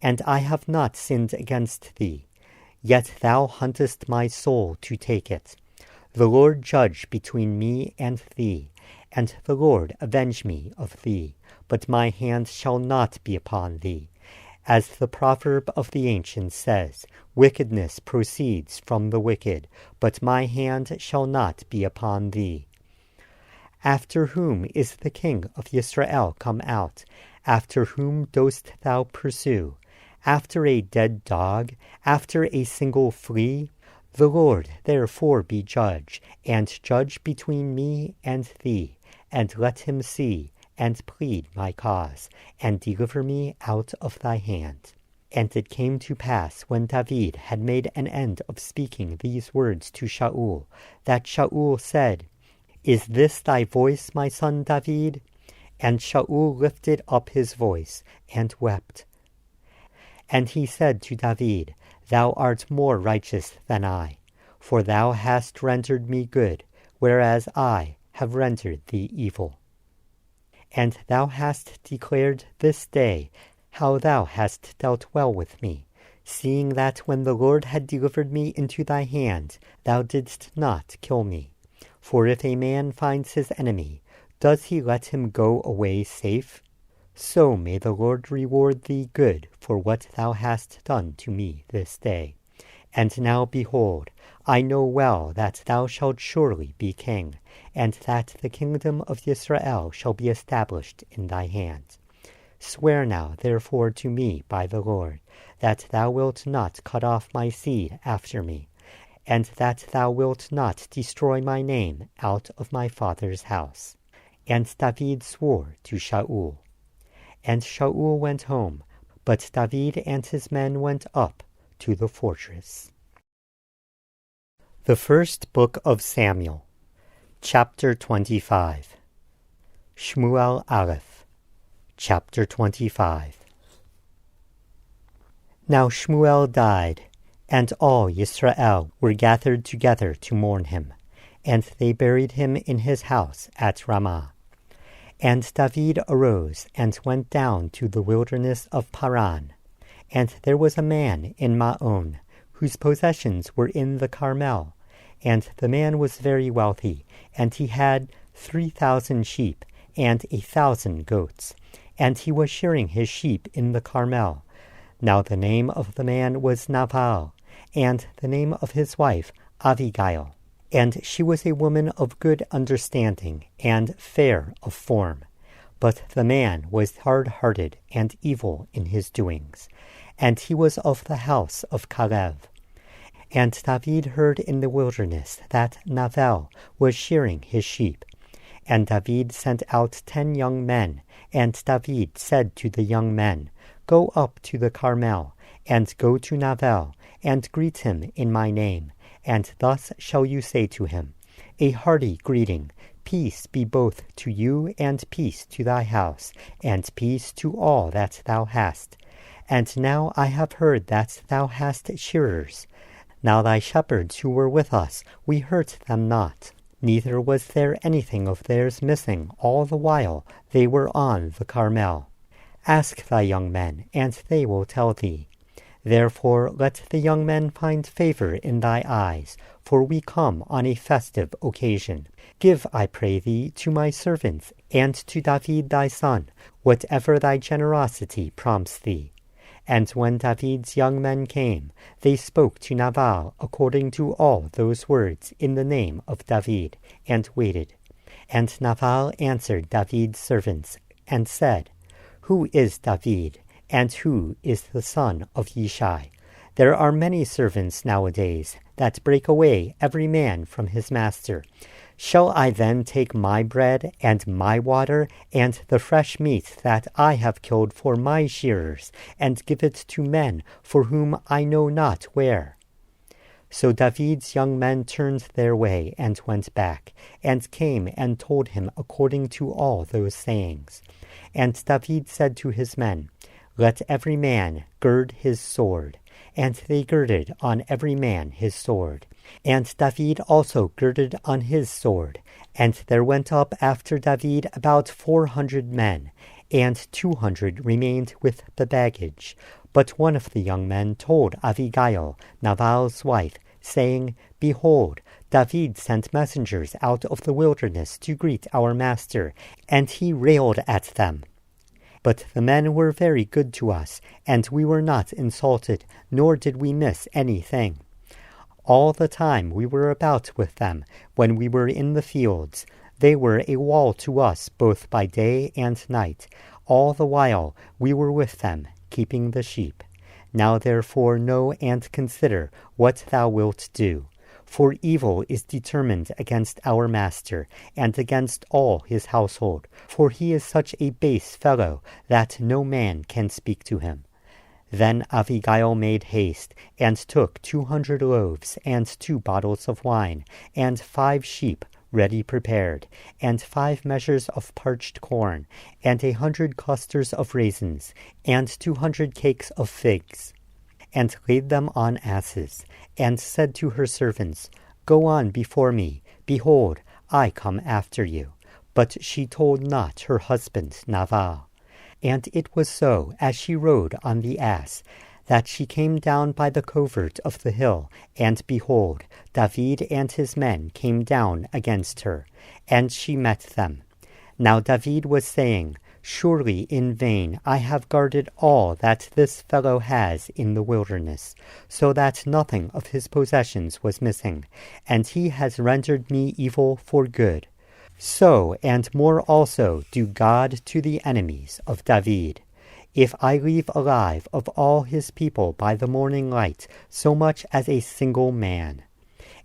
A: And I have not sinned against thee, yet thou huntest my soul to take it. The Lord judge between me and thee, and the Lord avenge me of thee, but my hand shall not be upon thee. As the proverb of the ancients says, Wickedness proceeds from the wicked, but my hand shall not be upon thee. After whom is the king of Israel come out? After whom dost thou pursue? After a dead dog? After a single flea? The Lord therefore be judge, and judge between me and thee, and let him see, and plead my cause, and deliver me out of thy hand. And it came to pass, when David had made an end of speaking these words to Shaul, that Shaul said, Is this thy voice, my son David? And Shaul lifted up his voice, and wept. And he said to David, Thou art more righteous than I, for thou hast rendered me good, whereas I have rendered thee evil. And thou hast declared this day how thou hast dealt well with me, seeing that when the Lord had delivered me into thy hand, thou didst not kill me. For if a man finds his enemy, does he let him go away safe? So may the Lord reward thee good for what thou hast done to me this day. And now, behold, I know well that thou shalt surely be king, and that the kingdom of Israel shall be established in thy hand. Swear now, therefore, to me by the Lord, that thou wilt not cut off my seed after me, and that thou wilt not destroy my name out of my father's house. And David swore to Shaul. And Shaul went home, but David and his men went up to the fortress. The First Book of Samuel, Chapter 25. Shmuel Aleph, Chapter 25. Now Shmuel died, and all Yisrael were gathered together to mourn him, and they buried him in his house at Ramah. And David arose and went down to the wilderness of Paran. And there was a man in Maon, whose possessions were in the Carmel. And the man was very wealthy, and he had 3,000 sheep and 1,000 goats. And he was shearing his sheep in the Carmel. Now the name of the man was Nabal, and the name of his wife Abigail. And she was a woman of good understanding and fair of form. But the man was hard-hearted and evil in his doings, and he was of the house of Caleb. And David heard in the wilderness that Nabal was shearing his sheep. And David sent out 10 young men, and David said to the young men, Go up to the Carmel, and go to Nabal, and greet him in my name. And thus shall you say to him, A hearty greeting, peace be both to you and peace to thy house, and peace to all that thou hast. And now I have heard that thou hast shearers. Now thy shepherds who were with us, we hurt them not. Neither was there anything of theirs missing all the while they were on the Carmel. Ask thy young men, and they will tell thee. Therefore let the young men find favor in thy eyes, for we come on a festive occasion. Give, I pray thee, to my servants, and to David thy son, whatever thy generosity prompts thee. And when David's young men came, they spoke to Nabal according to all those words in the name of David, and waited. And Nabal answered David's servants, and said, Who is David? And who is the son of Yishai? There are many servants nowadays that break away every man from his master. Shall I then take my bread and my water and the fresh meat that I have killed for my shearers, and give it to men for whom I know not where? So David's young men turned their way and went back, and came and told him according to all those sayings. And David said to his men, Let every man gird his sword. And they girded on every man his sword. And David also girded on his sword. And there went up after David about 400 men, and 200 remained with the baggage. But one of the young men told Abigail, Nabal's wife, saying, Behold, David sent messengers out of the wilderness to greet our master, and he railed at them. But the men were very good to us, and we were not insulted, nor did we miss anything. All the time we were about with them, when we were in the fields, they were a wall to us both by day and night. All the while we were with them, keeping the sheep. Now therefore know and consider what thou wilt do. For evil is determined against our master, and against all his household, for he is such a base fellow that no man can speak to him. Then Abigail made haste, and took 200 loaves, and 2 bottles of wine, and 5 sheep ready prepared, and 5 measures of parched corn, and 100 clusters of raisins, and 200 cakes of figs, and laid them on asses, and said to her servants, Go on before me, behold, I come after you. But she told not her husband Nabal. And it was so, as she rode on the ass, that she came down by the covert of the hill, and behold, David and his men came down against her, and she met them. Now David was saying, Surely in vain I have guarded all that this fellow has in the wilderness, so that nothing of his possessions was missing, and he has rendered me evil for good. So and more also do God to the enemies of David. if I leave alive of all his people by the morning light so much as a single man.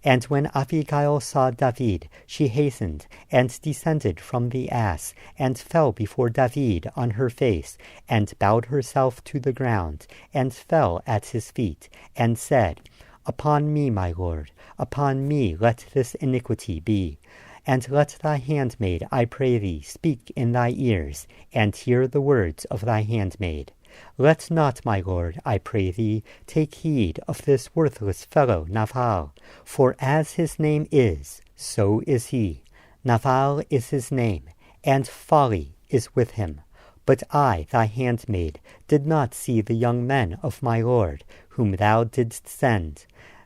A: And when Abigail saw David, she hastened, and descended from the ass, and fell before David on her face, and bowed herself to the ground, and fell at his feet, and said, Upon me, my lord, upon me let this iniquity be. And let thy handmaid, I pray thee, speak in thy ears, and hear the words of thy handmaid. Let not, my lord, I pray thee, take heed of this worthless fellow Nabal, for as his name is, so is he. Nabal is his name, and folly is with him. But I, thy handmaid, did not see the young men of my lord, whom thou didst send.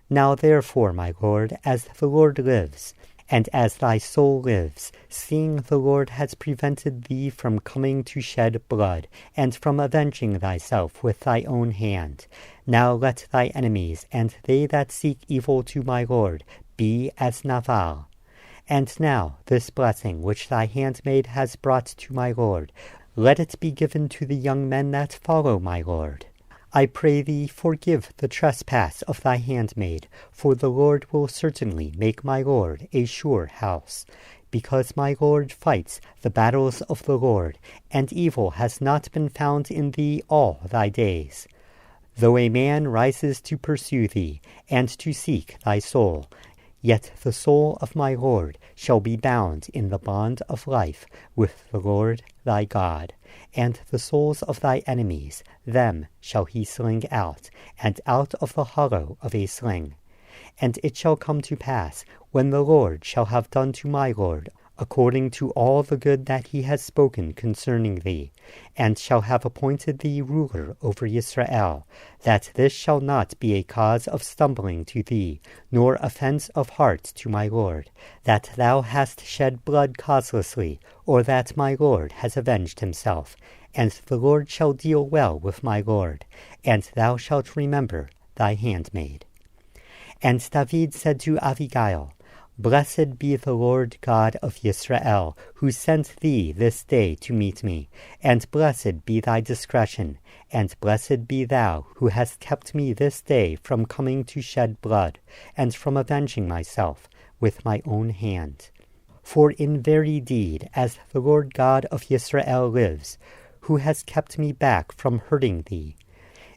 A: Now therefore, my lord, as the Lord lives, and as thy soul lives, seeing the Lord has prevented thee from coming to shed blood, and from avenging thyself with thy own hand, now let thy enemies, and they that seek evil to my lord, be as Nabal. And now this blessing which thy handmaid has brought to my lord, let it be given to the young men that follow my lord. I pray thee, forgive the trespass of thy handmaid, for the Lord will certainly make my lord a sure house, because my lord fights the battles of the Lord, and evil has not been found in thee all thy days. Though a man rises to pursue thee, and to seek thy soul, yet the soul of my lord shall be bound in the bond of life with the Lord thy God. And the souls of thy enemies, them shall he sling out, and out of the hollow of a sling. And it shall come to pass, when the Lord shall have done to my lord, according to all the good that he has spoken concerning thee, and shall have appointed thee ruler over Israel, that this shall not be a cause of stumbling to thee, nor offense of heart to my lord, that thou hast shed blood causelessly, or that my lord has avenged himself. And the Lord shall deal well with my lord, and thou shalt remember thy handmaid. And David said to Abigail, Blessed be the Lord God of Israel, who sent thee this day to meet me, and blessed be thy discretion, and blessed be thou, who hast kept me this day from coming to shed blood, and from avenging myself with my own hand. For in very deed, as the Lord God of Israel lives, who has kept me back from hurting thee,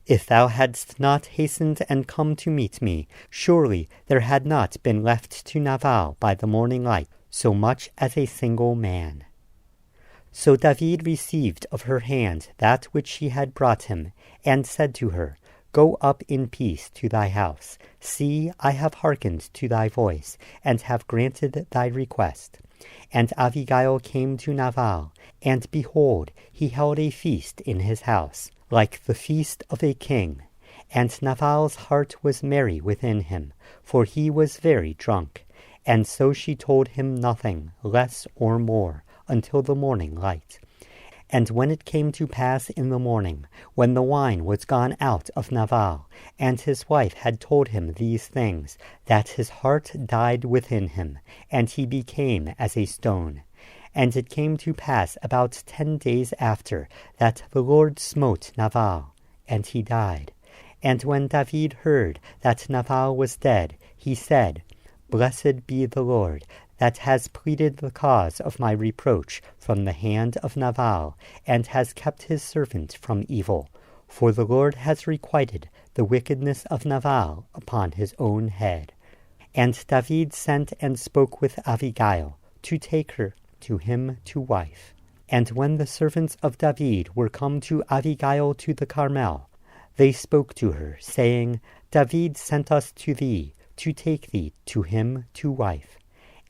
A: if thou hadst not hastened and come to meet me, surely there had not been left to Nabal by the morning light so much as a single man. So David received of her hand that which she had brought him, and said to her, Go up in peace to thy house. See, I have hearkened to thy voice, and have granted thy request. And Abigail came to Nabal, and behold, he held a feast in his house, like the feast of a king. And Nabal's heart was merry within him, for he was very drunk. And so she told him nothing, less or more, until the morning light. And when it came to pass in the morning, when the wine was gone out of Nabal, and his wife had told him these things, that his heart died within him, and he became as a stone. And it came to pass about 10 days after, that the Lord smote Nabal, and he died. And when David heard that Nabal was dead, he said, Blessed be the Lord, that has pleaded the cause of my reproach from the hand of Nabal, and has kept his servant from evil. For the Lord has requited the wickedness of Nabal upon his own head. And David sent and spoke with Abigail, to take her to him to wife. And when the servants of David were come to Abigail to the Carmel, they spoke to her, saying, David sent us to thee, to take thee to him to wife.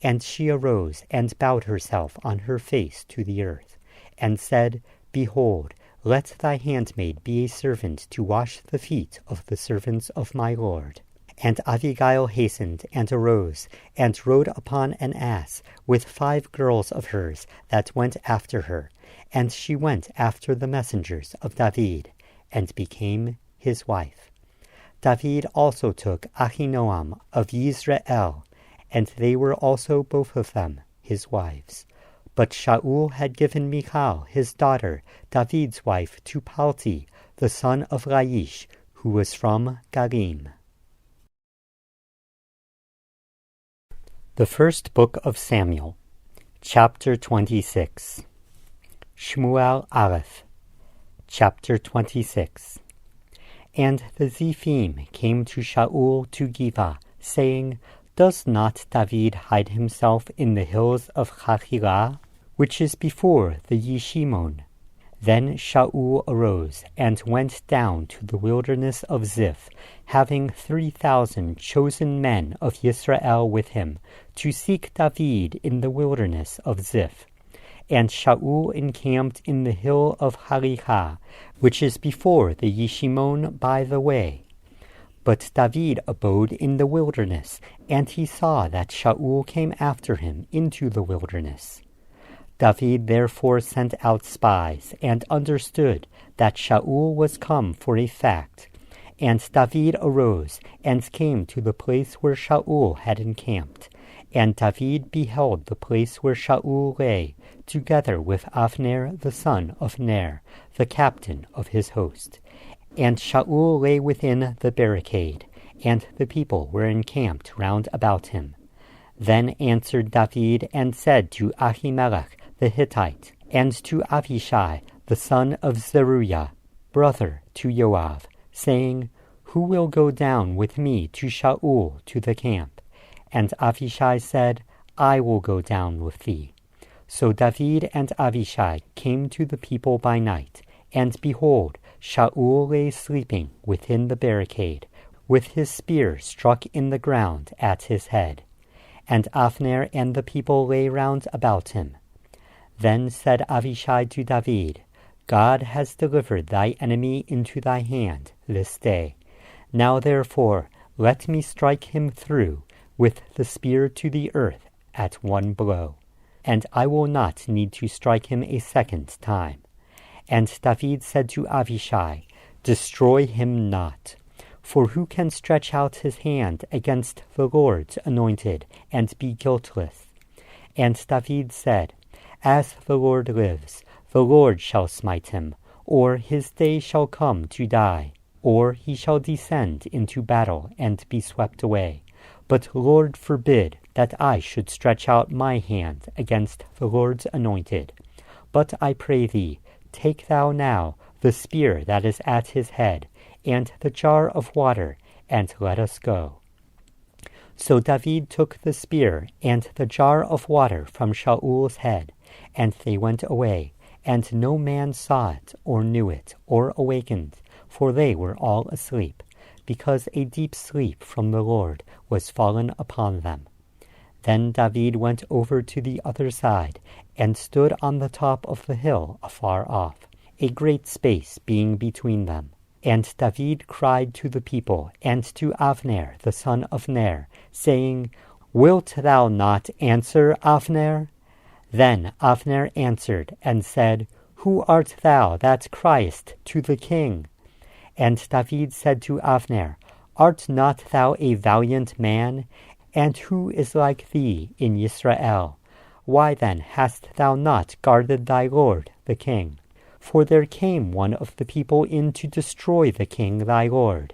A: And she arose, and bowed herself on her face to the earth, and said, Behold, let thy handmaid be a servant to wash the feet of the servants of my lord. And Abigail hastened, and arose, and rode upon an ass, with 5 girls of hers that went after her. And she went after the messengers of David, and became his wife. David also took Ahinoam of Yisrael, and they were also both of them his wives. But Shaul had given Michal, his daughter, David's wife, to Palti, the son of Laish, who was from Galim. The First Book of Samuel, Chapter 26. Shmuel Aleph, Chapter 26. And the Ziphim came to Shaul to Giva, saying, Does not David hide himself in the hills of Hachilah, which is before the Yishimon? Then Shaul arose and went down to the wilderness of Ziph, having 3,000 chosen men of Israel with him, to seek David in the wilderness of Ziph. And Shaul encamped in the hill of Hachilah, which is before the Yishimon by the way. But David abode in the wilderness, and he saw that Shaul came after him into the wilderness. David therefore sent out spies, and understood that Shaul was come for a fact. And David arose, and came to the place where Shaul had encamped. And David beheld the place where Shaul lay, together with Avner the son of Ner, the captain of his host. And Shaul lay within the barricade, and the people were encamped round about him. Then answered David, and said to Ahimelech the Hittite, and to Avishai the son of Zeruiah, brother to Joab, saying, Who will go down with me to Shaul to the camp? And Avishai said, I will go down with thee. So David and Avishai came to the people by night, and behold, Shaul lay sleeping within the barricade, with his spear struck in the ground at his head. And Avner and the people lay round about him. Then said Avishai to David, God has delivered thy enemy into thy hand this day. Now therefore let me strike him through with the spear to the earth at one blow, and I will not need to strike him a second time. And David said to Avishai, Destroy him not. For who can stretch out his hand against the Lord's anointed and be guiltless? And David said, As the Lord lives, the Lord shall smite him, or his day shall come to die, or he shall descend into battle and be swept away. But Lord forbid that I should stretch out my hand against the Lord's anointed. But I pray thee, take thou now the spear that is at his head, and the jar of water, and let us go. So David took the spear and the jar of water from Shaul's head, and they went away, and no man saw it, or knew it, or awakened, for they were all asleep, because a deep sleep from the Lord was fallen upon them. Then David went over to the other side, and stood on the top of the hill afar off, a great space being between them. And David cried to the people, and to Avner the son of Ner, saying, Wilt thou not answer, Avner? Then Avner answered, and said, Who art thou that criest to the king? And David said to Avner, Art not thou a valiant man? And who is like thee in Israel? Why then hast thou not guarded thy lord the king? For there came one of the people in to destroy the king thy lord.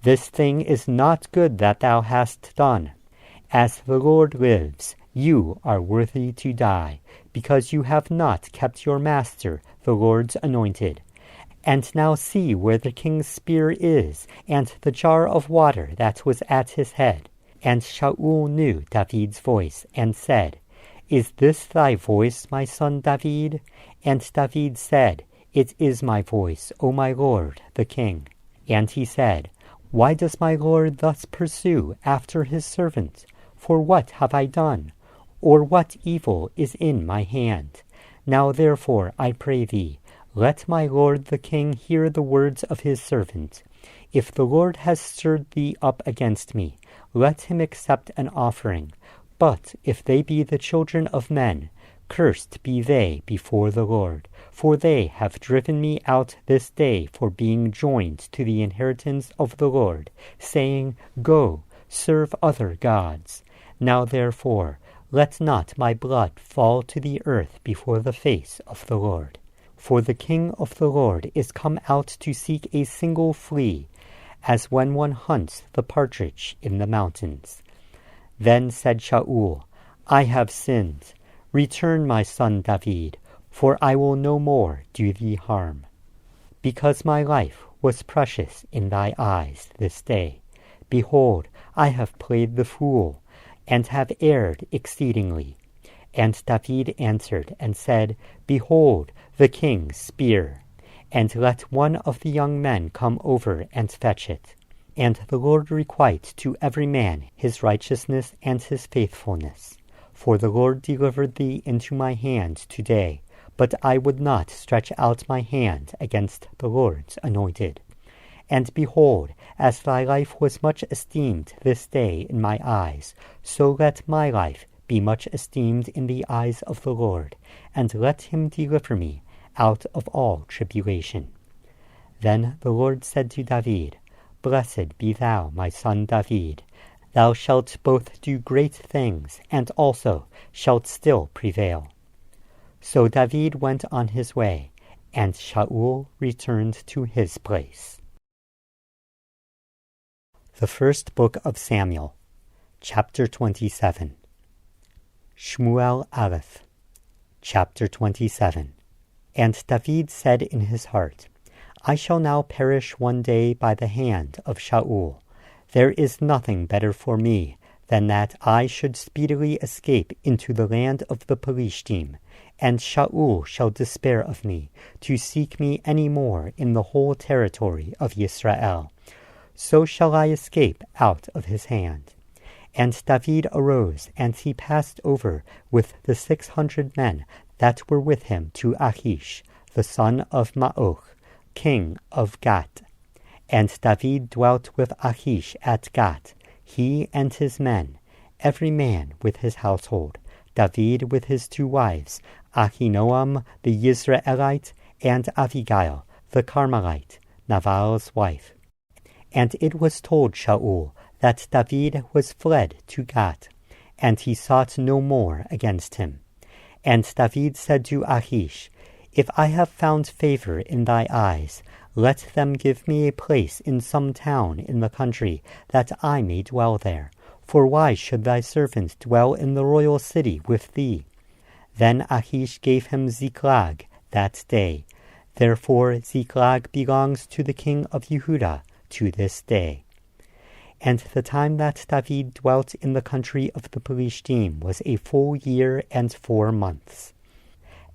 A: This thing is not good that thou hast done. As the Lord lives, you are worthy to die, because you have not kept your master, the Lord's anointed. And now see where the king's spear is, and the jar of water that was at his head. And Shaul knew David's voice, and said, Is this thy voice, my son David? And David said, It is my voice, O my lord, the king. And he said, Why does my lord thus pursue after his servant? For what have I done? Or what evil is in my hand? Now therefore, I pray thee, let my lord the king hear the words of his servant. If the Lord has stirred thee up against me, let him accept an offering. But if they be the children of men, cursed be they before the Lord. For they have driven me out this day for being joined to the inheritance of the Lord, saying, Go, serve other gods. Now therefore, Let not my blood fall to the earth before the face of the Lord. For the king of the Lord is come out to seek a single flea, as when one hunts the partridge in the mountains. Then said Shaul, I have sinned. Return, my son David, for I will no more do thee harm. Because my life was precious in thy eyes this day, behold, I have played the fool, and have erred exceedingly. And David answered and said, Behold, the king's spear, and let one of the young men come over and fetch it. And the Lord requite to every man his righteousness and his faithfulness. For the Lord delivered thee into my hand today, but I would not stretch out my hand against the Lord's anointed. And behold, as thy life was much esteemed this day in my eyes, so let my life be much esteemed in the eyes of the Lord, and let him deliver me out of all tribulation. Then the Lord said to David, Blessed be thou, my son David. Thou shalt both do great things, and also shalt still prevail. So David went on his way, and Shaul returned to his place. The First Book of Samuel, Chapter 27. Shmuel Aleph, Chapter 27. And David said in his heart, I shall now perish one day by the hand of Shaul. There is nothing better for me than that I should speedily escape into the land of the Pelishtim, and Shaul shall despair of me, to seek me any more in the whole territory of Israel. So shall I escape out of his hand. And David arose, and he passed over with the 600 men that were with him to Achish, the son of Maoch, king of Gath. And David dwelt with Achish at Gath, he and his men, every man with his household, David with his 2 wives, Ahinoam the Yisraelite, and Abigail the Carmelite, Nabal's wife. And it was told Shaul that David was fled to Gath, and he sought no more against him. And David said to Achish, If I have found favor in thy eyes, let them give me a place in some town in the country, that I may dwell there. For why should thy servant dwell in the royal city with thee? Then Achish gave him Ziklag that day. Therefore Ziklag belongs to the king of Yehudah to this day. And the time that David dwelt in the country of the Pelishtim was a full year and 4 months.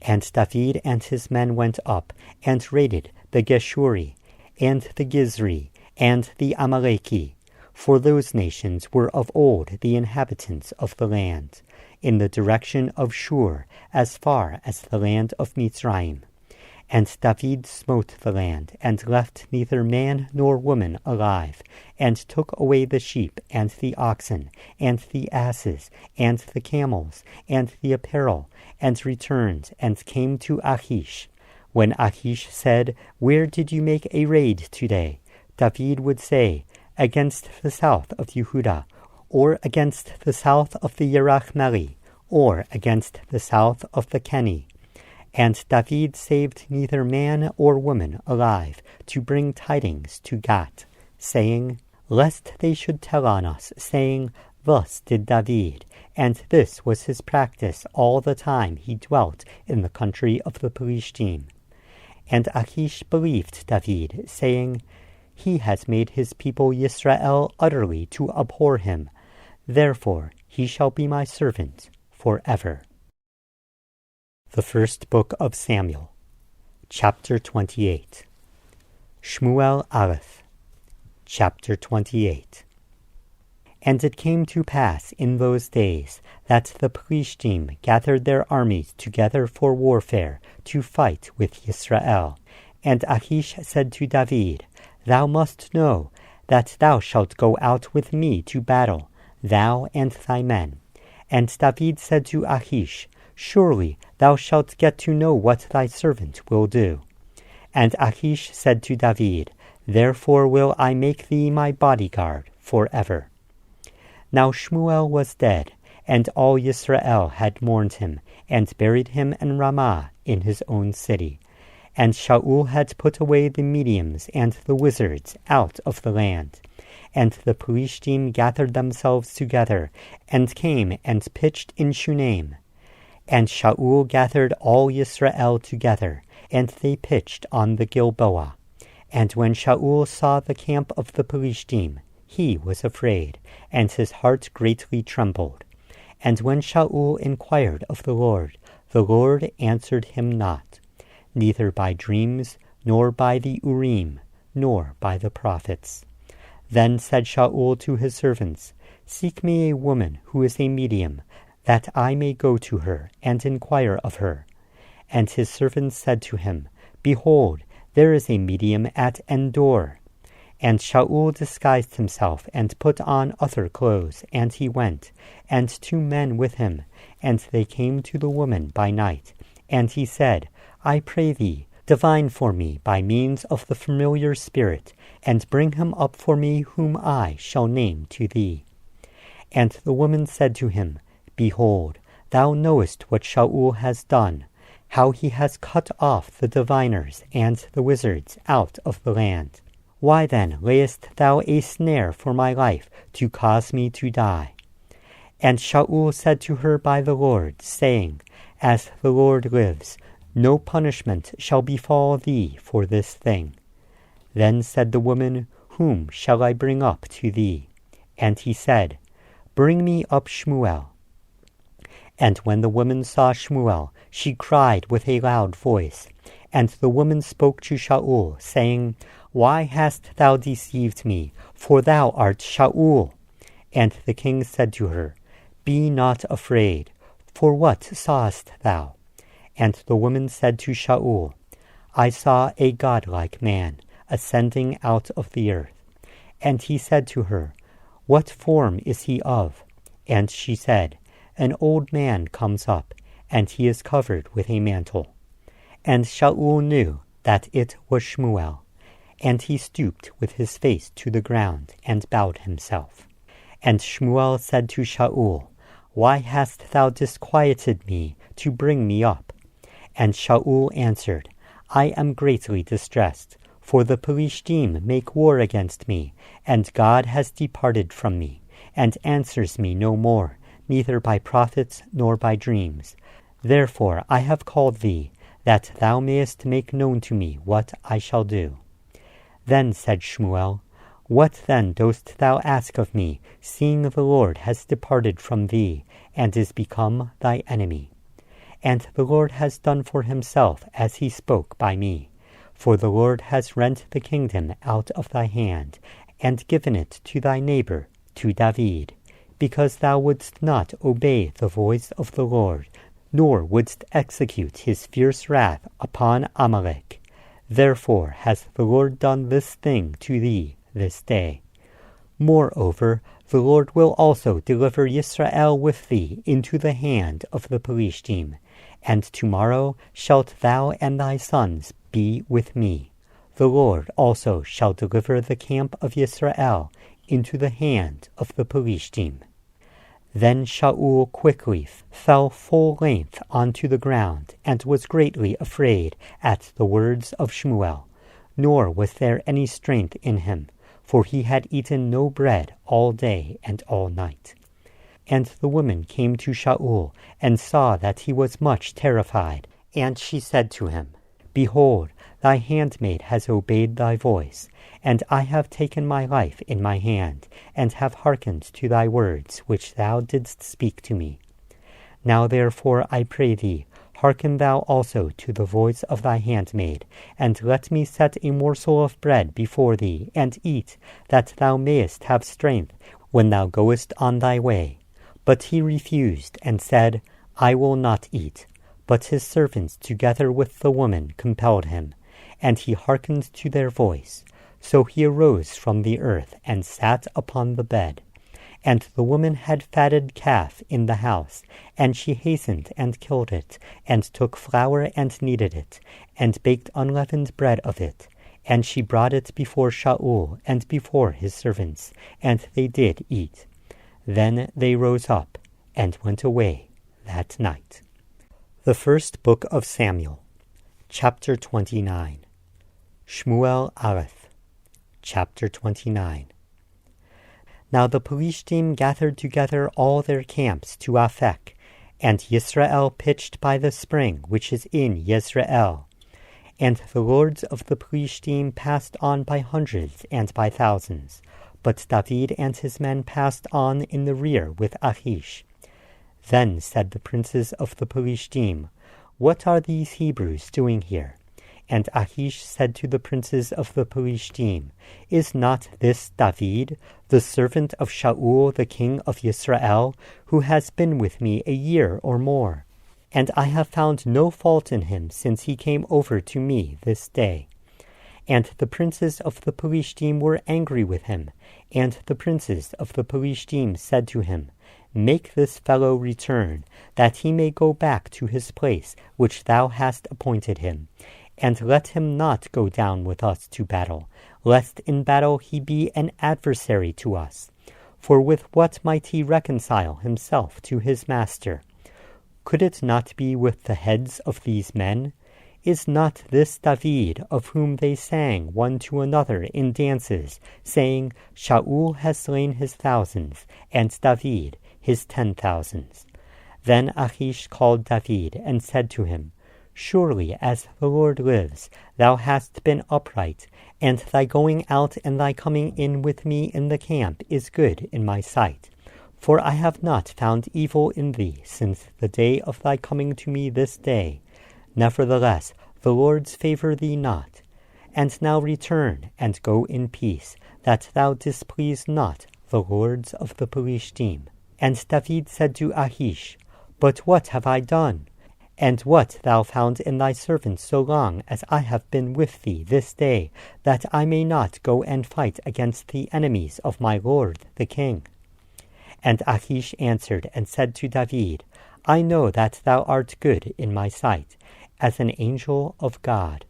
A: And David and his men went up, and raided the Geshuri, and the Gizri, and the Amaleki, for those nations were of old the inhabitants of the land, in the direction of Shur, as far as the land of Mitzrayim. And David smote the land, and left neither man nor woman alive, and took away the sheep, and the oxen, and the asses, and the camels, and the apparel, and returned, and came to Achish. When Achish said, Where did you make a raid today? David would say, Against the south of Yehudah, or against the south of the Yerachmeli, or against the south of the Keni. And David saved neither man or woman alive, to bring tidings to Gath, saying, Lest they should tell on us, saying, Thus did David, and this was his practice all the time he dwelt in the country of the Pelishtim. And Achish believed David, saying, He has made his people Yisrael utterly to abhor him. Therefore he shall be my servant forever. The First Book of Samuel, Chapter 28. Shmuel Aleph, Chapter 28. And it came to pass in those days that the Pelishtim gathered their armies together for warfare, to fight with Yisrael. And Achish said to David, Thou must know that thou shalt go out with me to battle, thou and thy men. And David said to Achish, Surely thou shalt get to know what thy servant will do. And Achish said to David, Therefore will I make thee my bodyguard forever. Now Shmuel was dead, And all Yisrael had mourned him, and buried him in Ramah in his own city. And Shaul had put away the mediums and the wizards out of the land. And the Pelishtim gathered themselves together, and came and pitched in Shunem. And Shaul gathered all Yisrael together, and they pitched on the Gilboa. And when Shaul saw the camp of the Pelishtim, he was afraid, and his heart greatly trembled. And when Shaul inquired of the Lord answered him not, neither by dreams, nor by the Urim, nor by the prophets. Then said Shaul to his servants, Seek me a woman who is a medium, that I may go to her, and inquire of her. And his servants said to him, Behold, there is a medium at Endor. And Shaul disguised himself, and put on other clothes, and he went, and 2 men with him, and they came to the woman by night. And he said, I pray thee, divine for me by means of the familiar spirit, and bring him up for me whom I shall name to thee. And the woman said to him, Behold, thou knowest what Shaul has done, how he has cut off the diviners and the wizards out of the land. Why then layest thou a snare for my life, to cause me to die? And Shaul said to her by the Lord, saying, As the Lord lives, no punishment shall befall thee for this thing. Then said the woman, Whom shall I bring up to thee? And he said, Bring me up Shmuel. And when the woman saw Shmuel, she cried with a loud voice. And the woman spoke to Shaul, saying, Why hast thou deceived me? For thou art Shaul. And the king said to her, Be not afraid, for what sawest thou? And the woman said to Shaul, I saw a godlike man ascending out of the earth. And he said to her, What form is he of? And she said, An old man comes up, and he is covered with a mantle. And Shaul knew that it was Shmuel, and he stooped with his face to the ground, and bowed himself. And Shmuel said to Shaul, Why hast thou disquieted me to bring me up? And Shaul answered, I am greatly distressed, for the Pelishtim make war against me, and God has departed from me, and answers me no more, neither by prophets nor by dreams. Therefore I have called thee, that thou mayest make known to me what I shall do. Then said Shmuel, What then dost thou ask of me, seeing the Lord has departed from thee, and is become thy enemy? And the Lord has done for himself as he spoke by me. For the Lord has rent the kingdom out of thy hand, and given it to thy neighbor, to David, because thou wouldst not obey the voice of the Lord, nor wouldst execute his fierce wrath upon Amalek. Therefore has the Lord done this thing to thee this day. Moreover, the Lord will also deliver Yisrael with thee into the hand of the Pelishtim, and tomorrow shalt thou and thy sons be with me. The Lord also shall deliver the camp of Yisrael into the hand of the Pelishtim. Then Shaul quickly fell full length onto the ground, and was greatly afraid at the words of Shmuel, nor was there any strength in him, for he had eaten no bread all day and all night. And the woman came to Shaul, and saw that he was much terrified. And she said to him, Behold, thy handmaid has obeyed thy voice, and I have taken my life in my hand, and have hearkened to thy words which thou didst speak to me. Now therefore I pray thee, hearken thou also to the voice of thy handmaid, and let me set a morsel of bread before thee, and eat, that thou mayest have strength when thou goest on thy way. But he refused, and said, I will not eat. But his servants together with the woman compelled him, and he hearkened to their voice. So he arose from the earth, and sat upon the bed. And the woman had fatted calf in the house, and she hastened and killed it, and took flour and kneaded it, and baked unleavened bread of it. And she brought it before Shaul and before his servants, and they did eat. Then they rose up, and went away that night. The first book of Samuel, chapter 29. Shmuel Aleph, chapter 29. Now the Pelishtim gathered together all their camps to Aphek, and Yisrael pitched by the spring which is in Yezreel. And the lords of the Pelishtim passed on by hundreds and by thousands, but David and his men passed on in the rear with Achish. Then said the princes of the Pelishtim, What are these Hebrews doing here? And Achish said to the princes of the Pelishtim, Is not this David, the servant of Shaul the king of Israel, who has been with me a year or more? And I have found no fault in him since he came over to me this day. And the princes of the Pelishtim were angry with him, and the princes of the Pelishtim said to him, Make this fellow return, that he may go back to his place which thou hast appointed him, and let him not go down with us to battle, lest in battle he be an adversary to us. For with what might he reconcile himself to his master? Could it not be with the heads of these men? Is not this David, of whom they sang one to another in dances, saying, Shaul has slain his thousands, and David his 10,000s? Then Achish called David, and said to him, Surely as the Lord lives, thou hast been upright, and thy going out and thy coming in with me in the camp is good in my sight. For I have not found evil in thee since the day of thy coming to me this day. Nevertheless, the Lord's favor thee not. And now return, and go in peace, that thou displease not the lords of the Pelishtim. And David said to Achish, But what have I done? And what thou found in thy servant so long as I have been with thee this day, that I may not go and fight against the enemies of my lord the king? And Achish answered and said to David, I know that thou art good in my sight, as an angel of God.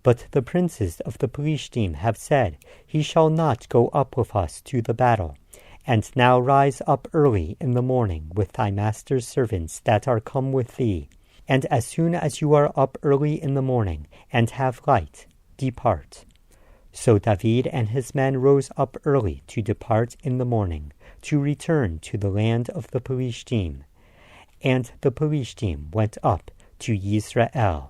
A: But the princes of the Pelishtim have said, He shall not go up with us to the battle. And now rise up early in the morning with thy master's servants that are come with thee. And as soon as you are up early in the morning, and have light, depart. So David and his men rose up early to depart in the morning, to return to the land of the Pelishtim. And the Pelishtim went up to Yisrael.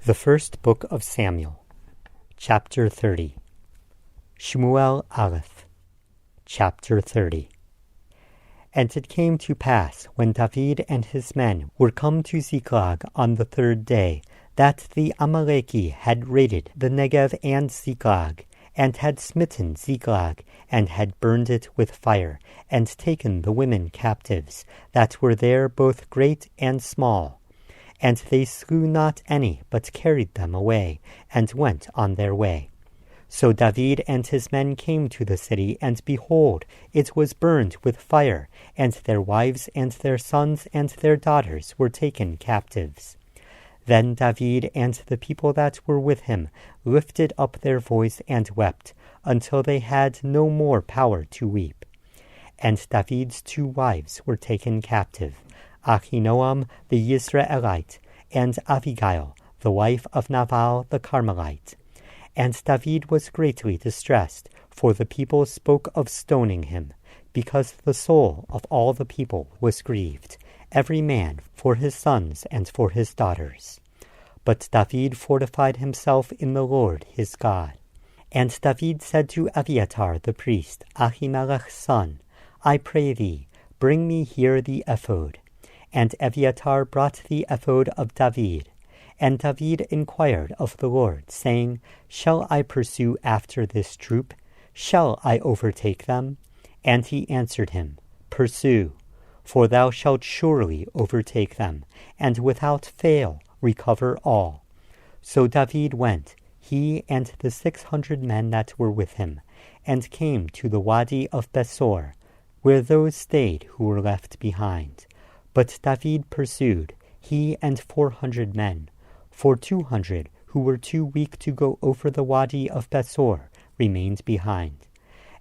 A: The first book of Samuel, chapter 30. Shmuel Aleph, chapter 30. And it came to pass, when David and his men were come to Ziklag on the third day, that the Amaleki had raided the Negev and Ziklag, and had smitten Ziklag, and had burned it with fire, and taken the women captives, that were there both great and small. And they slew not any, but carried them away, and went on their way. So David and his men came to the city, and behold, it was burned with fire, and their wives and their sons and their daughters were taken captives. Then David and the people that were with him lifted up their voice and wept, until they had no more power to weep. And David's 2 wives were taken captive, Ahinoam the Yisraelite, and Abigail, the wife of Nabal the Carmelite. And David was greatly distressed, for the people spoke of stoning him, because the soul of all the people was grieved, every man for his sons and for his daughters. But David fortified himself in the Lord his God. And David said to Abiathar the priest, Ahimelech's son, I pray thee, bring me here the ephod. And Abiathar brought the ephod of David. And David inquired of the Lord, saying, Shall I pursue after this troop? Shall I overtake them? And he answered him, Pursue, for thou shalt surely overtake them, and without fail recover all. So David went, he and the 600 men that were with him, and came to the wadi of Besor, where those stayed who were left behind. But David pursued, he and 400 men, for 200 who were too weak to go over the wadi of Besor remained behind.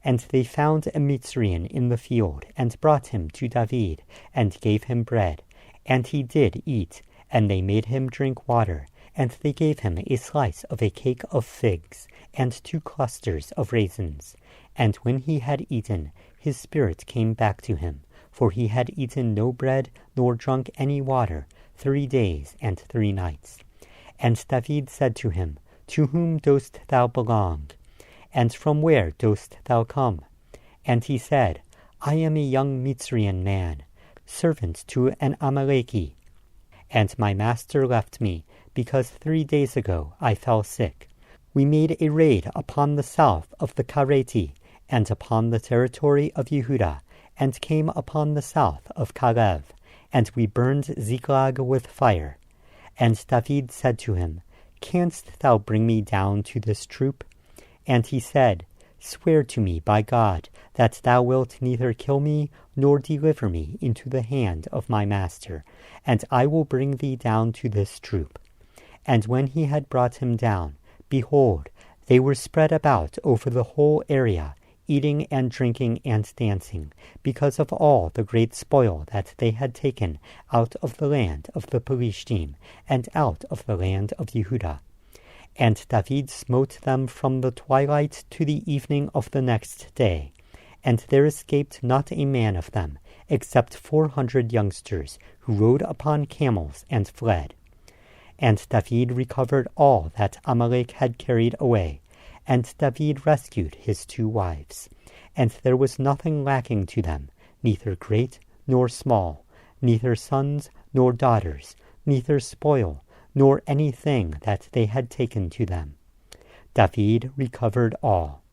A: And they found a Mitzrian in the field, and brought him to David, and gave him bread. And he did eat, and they made him drink water. And they gave him a slice of a cake of figs, and 2 clusters of raisins. And when he had eaten, his spirit came back to him, for he had eaten no bread, nor drunk any water, 3 days and 3 nights. And David said to him, To whom dost thou belong? And from where dost thou come? And he said, I am a young Mitzrian man, servant to an Amaleki. And my master left me, because 3 days ago I fell sick. We made a raid upon the south of the Kareti, and upon the territory of Yehudah, and came upon the south of Kalev, and we burned Ziklag with fire. And David said to him, Canst thou bring me down to this troop? And he said, Swear to me by God that thou wilt neither kill me nor deliver me into the hand of my master, and I will bring thee down to this troop. And when he had brought him down, behold, they were spread about over the whole area, eating and drinking and dancing, because of all the great spoil that they had taken out of the land of the Pelishtim, and out of the land of Yehudah. And David smote them from the twilight to the evening of the next day, and there escaped not a man of them, except 400 youngsters, who rode upon camels and fled. And David recovered all that Amalek had carried away, and David rescued his 2 wives. And there was nothing lacking to them, neither great nor small, neither sons nor daughters, neither spoil, nor anything that they had taken to them. David recovered all.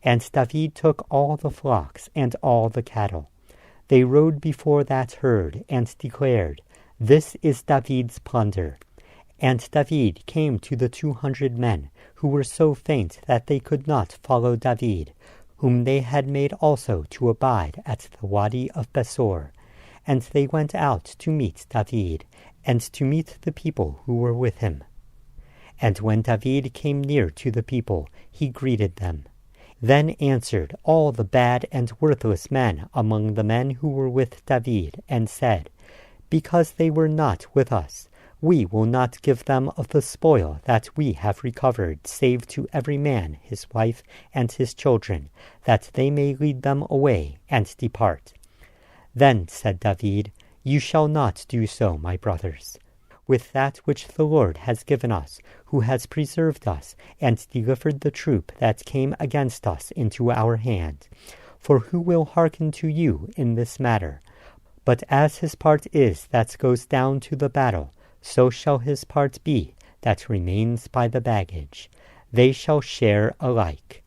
A: And David took all the flocks and all the cattle. They rode before that herd, and declared, This is David's plunder. And David came to the 200 men, who were so faint that they could not follow David, whom they had made also to abide at the Wadi of Besor. And they went out to meet David, and to meet the people who were with him. And when David came near to the people, he greeted them. Then answered all the bad and worthless men among the men who were with David, and said, Because they were not with us, we will not give them of the spoil that we have recovered, save to every man his wife and his children, that they may lead them away and depart. Then said David, You shall not do so, my brothers. With that which the Lord has given us, who has preserved us, and delivered the troop that came against us into our hand. For who will hearken to you in this matter? But as his part is that goes down to the battle, so shall his part be that remains by the baggage. They shall share alike.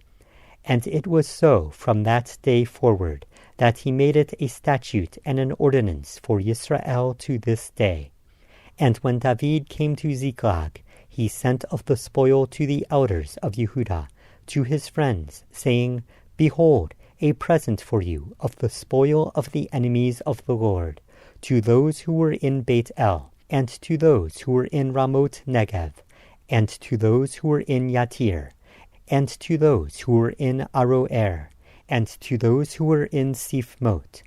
A: And it was so from that day forward, that he made it a statute and an ordinance for Israel to this day. And when David came to Ziklag, he sent of the spoil to the elders of Yehudah, to his friends, saying, Behold, a present for you of the spoil of the enemies of the Lord, to those who were in Beit El, and to those who were in Ramoth Negev, and to those who were in Yatir, and to those who were in Aroer, and to those who were in Siphmot,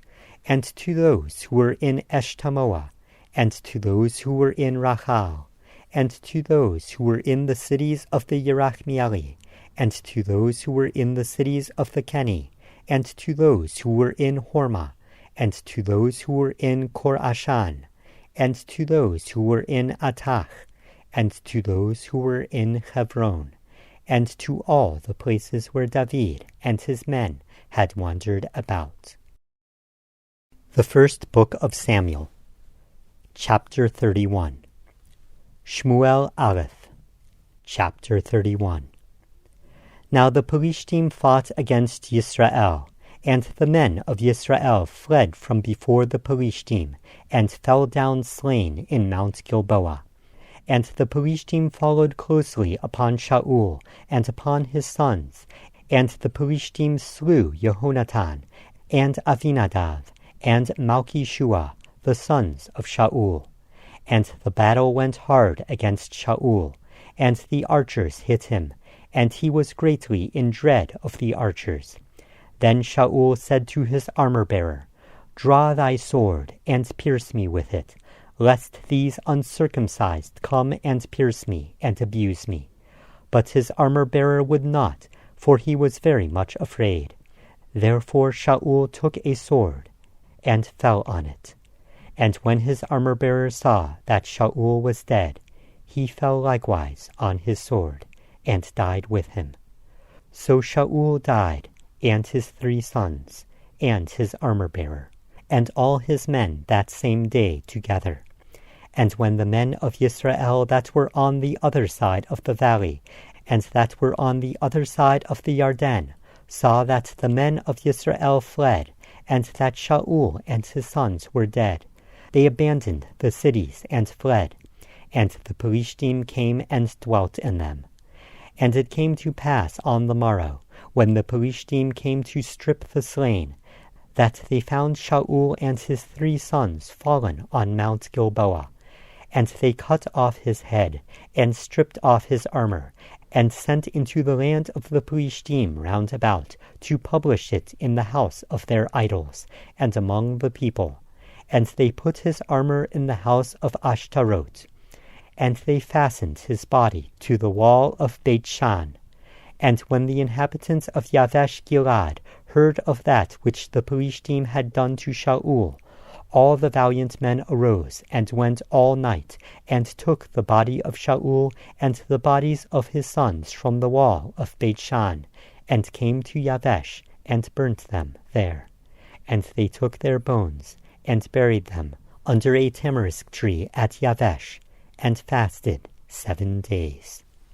A: and to those who were in Eshtemoa, and to those who were in Rachal, and to those who were in the cities of the Yerachmeeli, and to those who were in the cities of the Keni, and to those who were in Hormah, and to those who were in Korashan, and to those who were in Atach, and to those who were in Hebron, and to all the places where David and his men had wandered about. The First Book of Samuel, Chapter 31. Shmuel Aleph, Chapter 31. Now the Pelishtim fought against Yisrael, and the men of Yisrael fled from before the Pelishtim, and fell down slain in Mount Gilboa. And the Pelishtim followed closely upon Shaul and upon his sons, and the Pelishtim slew Jehonatan, and Avinadav, and Malchishua, the sons of Shaul. And the battle went hard against Shaul, and the archers hit him, and he was greatly in dread of the archers. Then Shaul said to his armor-bearer, Draw thy sword, and pierce me with it, lest these uncircumcised come and pierce me, and abuse me. But his armor-bearer would not, for he was very much afraid. Therefore Shaul took a sword, and fell on it. And when his armor-bearer saw that Shaul was dead, he fell likewise on his sword, and died with him. So Shaul died, and his 3 sons, and his armor-bearer, and all his men that same day together. And when the men of Israel that were on the other side of the valley, and that were on the other side of the Yarden, saw that the men of Israel fled, and that Shaul and his sons were dead, they abandoned the cities and fled, and the Pelishtim came and dwelt in them. And it came to pass on the morrow, when the Pelishtim came to strip the slain, that they found Shaul and his 3 sons fallen on Mount Gilboa. And they cut off his head, and stripped off his armor, and sent into the land of the Pelishtim round about, to publish it in the house of their idols, and among the people. And they put his armor in the house of Ashtaroth. And they fastened his body to the wall of Beit Shan. And when the inhabitants of Yavesh Gilad heard of that which the Pelishtim had done to Shaul, all the valiant men arose and went all night, and took the body of Shaul and the bodies of his sons from the wall of Beit Shan, and came to Yavesh, and burnt them there. And they took their bones, and buried them under a tamarisk tree at Yavesh, and fasted 7 days.